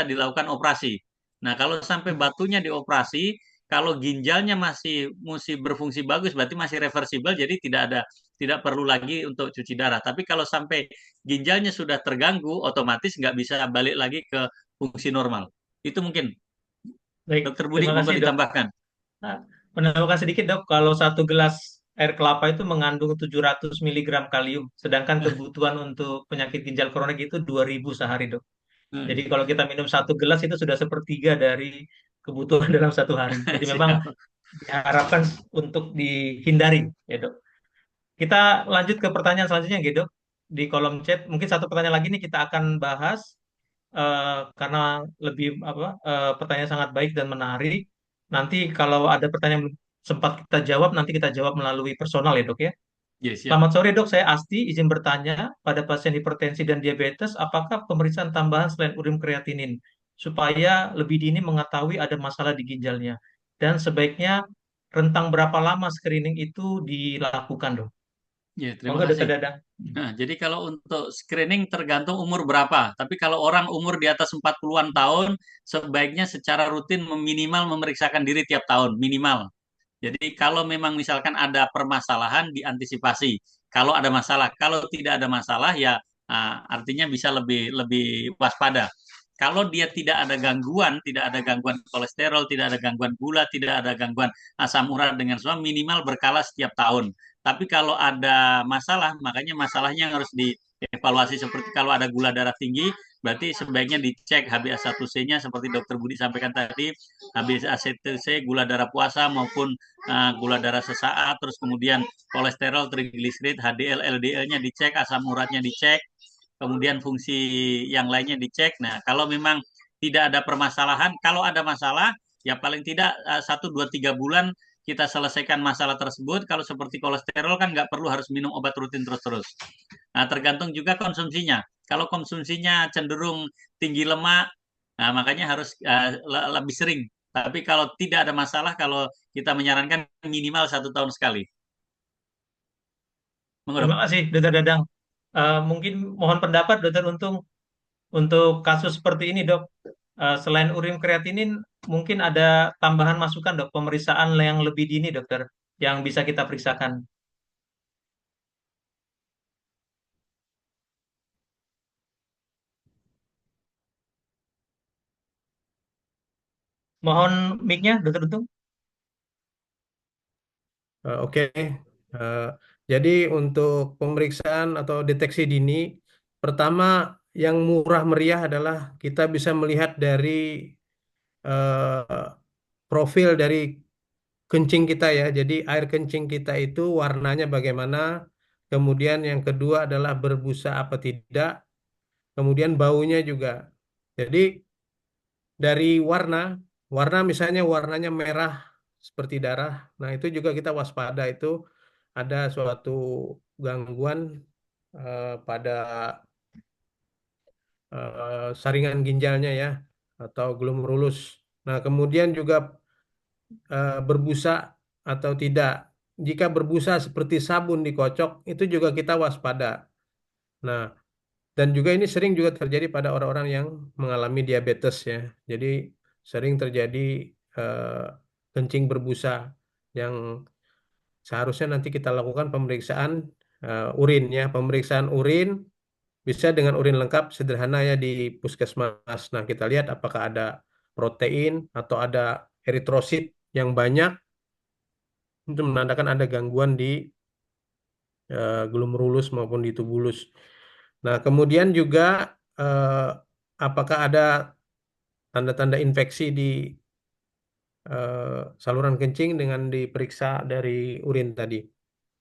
dilakukan operasi. Nah, kalau sampai batunya dioperasi, kalau ginjalnya masih berfungsi bagus, berarti masih reversible, jadi tidak perlu lagi untuk cuci darah. Tapi kalau sampai ginjalnya sudah terganggu, otomatis nggak bisa balik lagi ke fungsi normal. Itu mungkin. baik. Dokter Budi, Terima monggo kasih, Dok. ditambahkan. Nah, menambahkan sedikit, Dok, kalau 1 gelas air kelapa itu mengandung 700 miligram kalium, sedangkan kebutuhan untuk penyakit ginjal kronik itu 2000 sehari, Dok. Jadi kalau kita minum 1 gelas itu sudah sepertiga dari kebutuhan dalam 1 hari. Jadi memang Siap. diharapkan untuk dihindari, ya, Dok. Kita lanjut ke pertanyaan selanjutnya, gitu, Dok. Di kolom chat, mungkin satu pertanyaan lagi nih kita akan bahas karena lebih pertanyaan sangat baik dan menarik. Nanti kalau ada pertanyaan yang belum sempat kita jawab, nanti kita jawab melalui personal, ya, Dok, ya. Siap. Selamat sore, Dok. Saya Asti, izin bertanya pada pasien hipertensi dan diabetes, apakah pemeriksaan tambahan selain urin kreatinin supaya lebih dini mengetahui ada masalah di ginjalnya? Dan sebaiknya rentang berapa lama screening itu dilakukan, Dok? Terima Monggo, Dokter kasih. Dadang. Nah, jadi kalau untuk screening tergantung umur berapa. Tapi kalau orang umur di atas 40-an tahun, sebaiknya secara rutin minimal memeriksakan diri tiap tahun, minimal. Jadi kalau memang misalkan ada permasalahan diantisipasi. Kalau ada masalah, kalau tidak ada masalah ya artinya bisa lebih lebih waspada. Kalau dia tidak ada gangguan kolesterol, tidak ada gangguan gula, tidak ada gangguan asam urat dengan semua minimal berkala setiap tahun. Tapi kalau ada masalah, makanya masalahnya harus dievaluasi seperti kalau ada gula darah tinggi, berarti sebaiknya dicek HbA1c-nya seperti Dokter Budi sampaikan tadi, HbA1c, gula darah puasa maupun gula darah sesaat, terus kemudian kolesterol, trigliserid, HDL, LDL-nya dicek, asam uratnya dicek, kemudian fungsi yang lainnya dicek. Nah, kalau memang tidak ada permasalahan. Kalau ada masalah, ya paling tidak 1, 2, 3 bulan kita selesaikan masalah tersebut. Kalau seperti kolesterol kan nggak perlu harus minum obat rutin terus-terus. Nah, tergantung juga konsumsinya. Kalau konsumsinya cenderung tinggi lemak, nah makanya harus lebih sering. Tapi kalau tidak ada masalah, kalau kita menyarankan minimal 1 tahun sekali. Terima kasih, Dokter Dadang. Mungkin mohon pendapat Dokter Untung untuk kasus seperti ini, Dok. Selain urin kreatinin, mungkin ada tambahan masukan, Dok, pemeriksaan yang lebih dini, Dokter, yang bisa kita periksakan. Mohon mic-nya, Dokter Untung. Oke. Eh, jadi untuk pemeriksaan atau deteksi dini, pertama yang murah meriah adalah kita bisa melihat dari eh, profil dari kencing kita ya. Jadi air kencing kita itu warnanya bagaimana. Kemudian yang kedua adalah berbusa apa tidak. Kemudian baunya juga. Jadi dari warna, warna misalnya warnanya merah seperti darah. Nah, itu juga kita waspada itu ada suatu gangguan pada saringan ginjalnya ya atau glomerulus. Nah, kemudian juga berbusa atau tidak. Jika berbusa seperti sabun dikocok, itu juga kita waspada. Nah, dan juga ini sering juga terjadi pada orang-orang yang mengalami diabetes ya. Jadi sering terjadi eh, kencing berbusa yang seharusnya nanti kita lakukan pemeriksaan urin ya. Pemeriksaan urin bisa dengan urin lengkap sederhana ya di puskesmas. Nah, kita lihat apakah ada protein atau ada eritrosit yang banyak itu menandakan ada gangguan di glomerulus maupun di tubulus. Nah, kemudian juga eh, apakah ada tanda-tanda infeksi di saluran kencing dengan diperiksa dari urin tadi.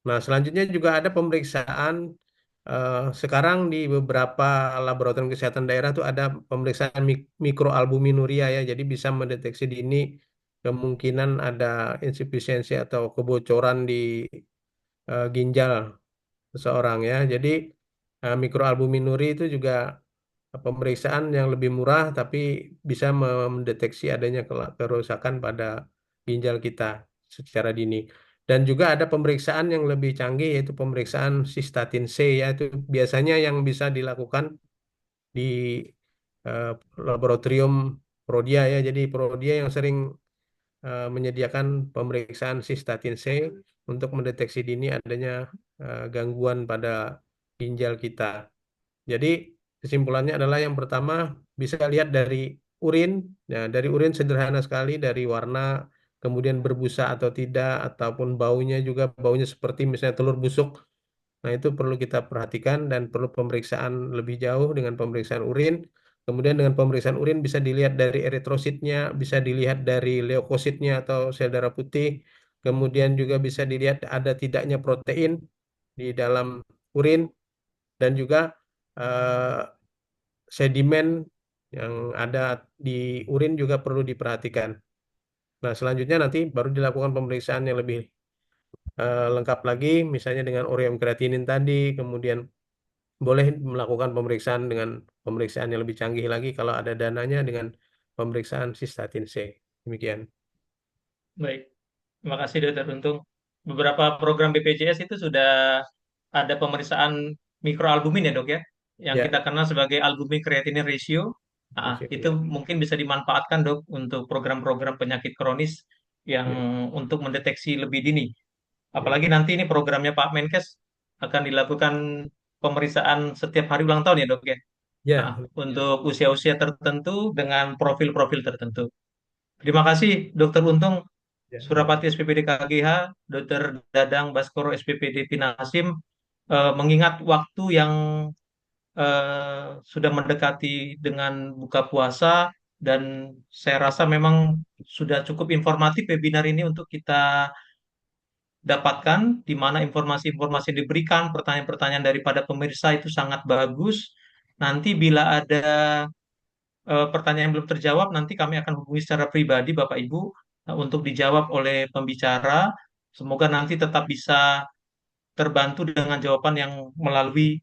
Nah, selanjutnya juga ada pemeriksaan sekarang di beberapa laboratorium kesehatan daerah tuh ada pemeriksaan mikroalbuminuria ya, jadi bisa mendeteksi dini kemungkinan ada insufisiensi atau kebocoran di ginjal seseorang ya. Jadi mikroalbuminuri itu juga pemeriksaan yang lebih murah tapi bisa mendeteksi adanya kerusakan pada ginjal kita secara dini. Dan juga ada pemeriksaan yang lebih canggih yaitu pemeriksaan sistatin C yaitu biasanya yang bisa dilakukan di eh, laboratorium Prodia ya. Jadi Prodia yang sering menyediakan pemeriksaan sistatin C untuk mendeteksi dini adanya gangguan pada ginjal kita. Jadi kesimpulannya adalah yang pertama bisa lihat dari urin. Nah, dari urin sederhana sekali dari warna, kemudian berbusa atau tidak, ataupun baunya juga baunya seperti misalnya telur busuk. Nah, itu perlu kita perhatikan dan perlu pemeriksaan lebih jauh dengan pemeriksaan urin. Kemudian dengan pemeriksaan urin bisa dilihat dari eritrositnya, bisa dilihat dari leukositnya atau sel darah putih. Kemudian juga bisa dilihat ada tidaknya protein di dalam urin dan juga eh, sedimen yang ada di urin juga perlu diperhatikan. Nah, selanjutnya nanti baru dilakukan pemeriksaan yang lebih lengkap lagi, misalnya dengan ureum kreatinin tadi, kemudian boleh melakukan pemeriksaan dengan pemeriksaan yang lebih canggih lagi kalau ada dananya dengan pemeriksaan sistatin C. Demikian. Baik, terima kasih Dokter Untung. Beberapa program BPJS itu sudah ada pemeriksaan mikroalbumin ya dok ya, yang Ya, kita kenal sebagai albumin creatinine ratio. Itu ya. mungkin bisa dimanfaatkan dok untuk program-program penyakit kronis yang untuk mendeteksi lebih dini. Apalagi nanti ini programnya Pak Menkes akan dilakukan pemeriksaan setiap hari ulang tahun ya dok ya. Ya, Untuk usia-usia tertentu dengan profil-profil tertentu. Terima kasih Dokter Untung, ya. Surapati SPPD KGH, Dokter Dadang Baskoro SPPD Pinasim, mengingat waktu yang sudah mendekati dengan buka puasa dan saya rasa memang sudah cukup informatif webinar ini untuk kita dapatkan, di mana informasi-informasi yang diberikan, pertanyaan-pertanyaan daripada pemirsa itu sangat bagus. Nanti bila ada pertanyaan yang belum terjawab nanti kami akan hubungi secara pribadi Bapak Ibu untuk dijawab oleh pembicara. Semoga nanti tetap bisa terbantu dengan jawaban yang melalui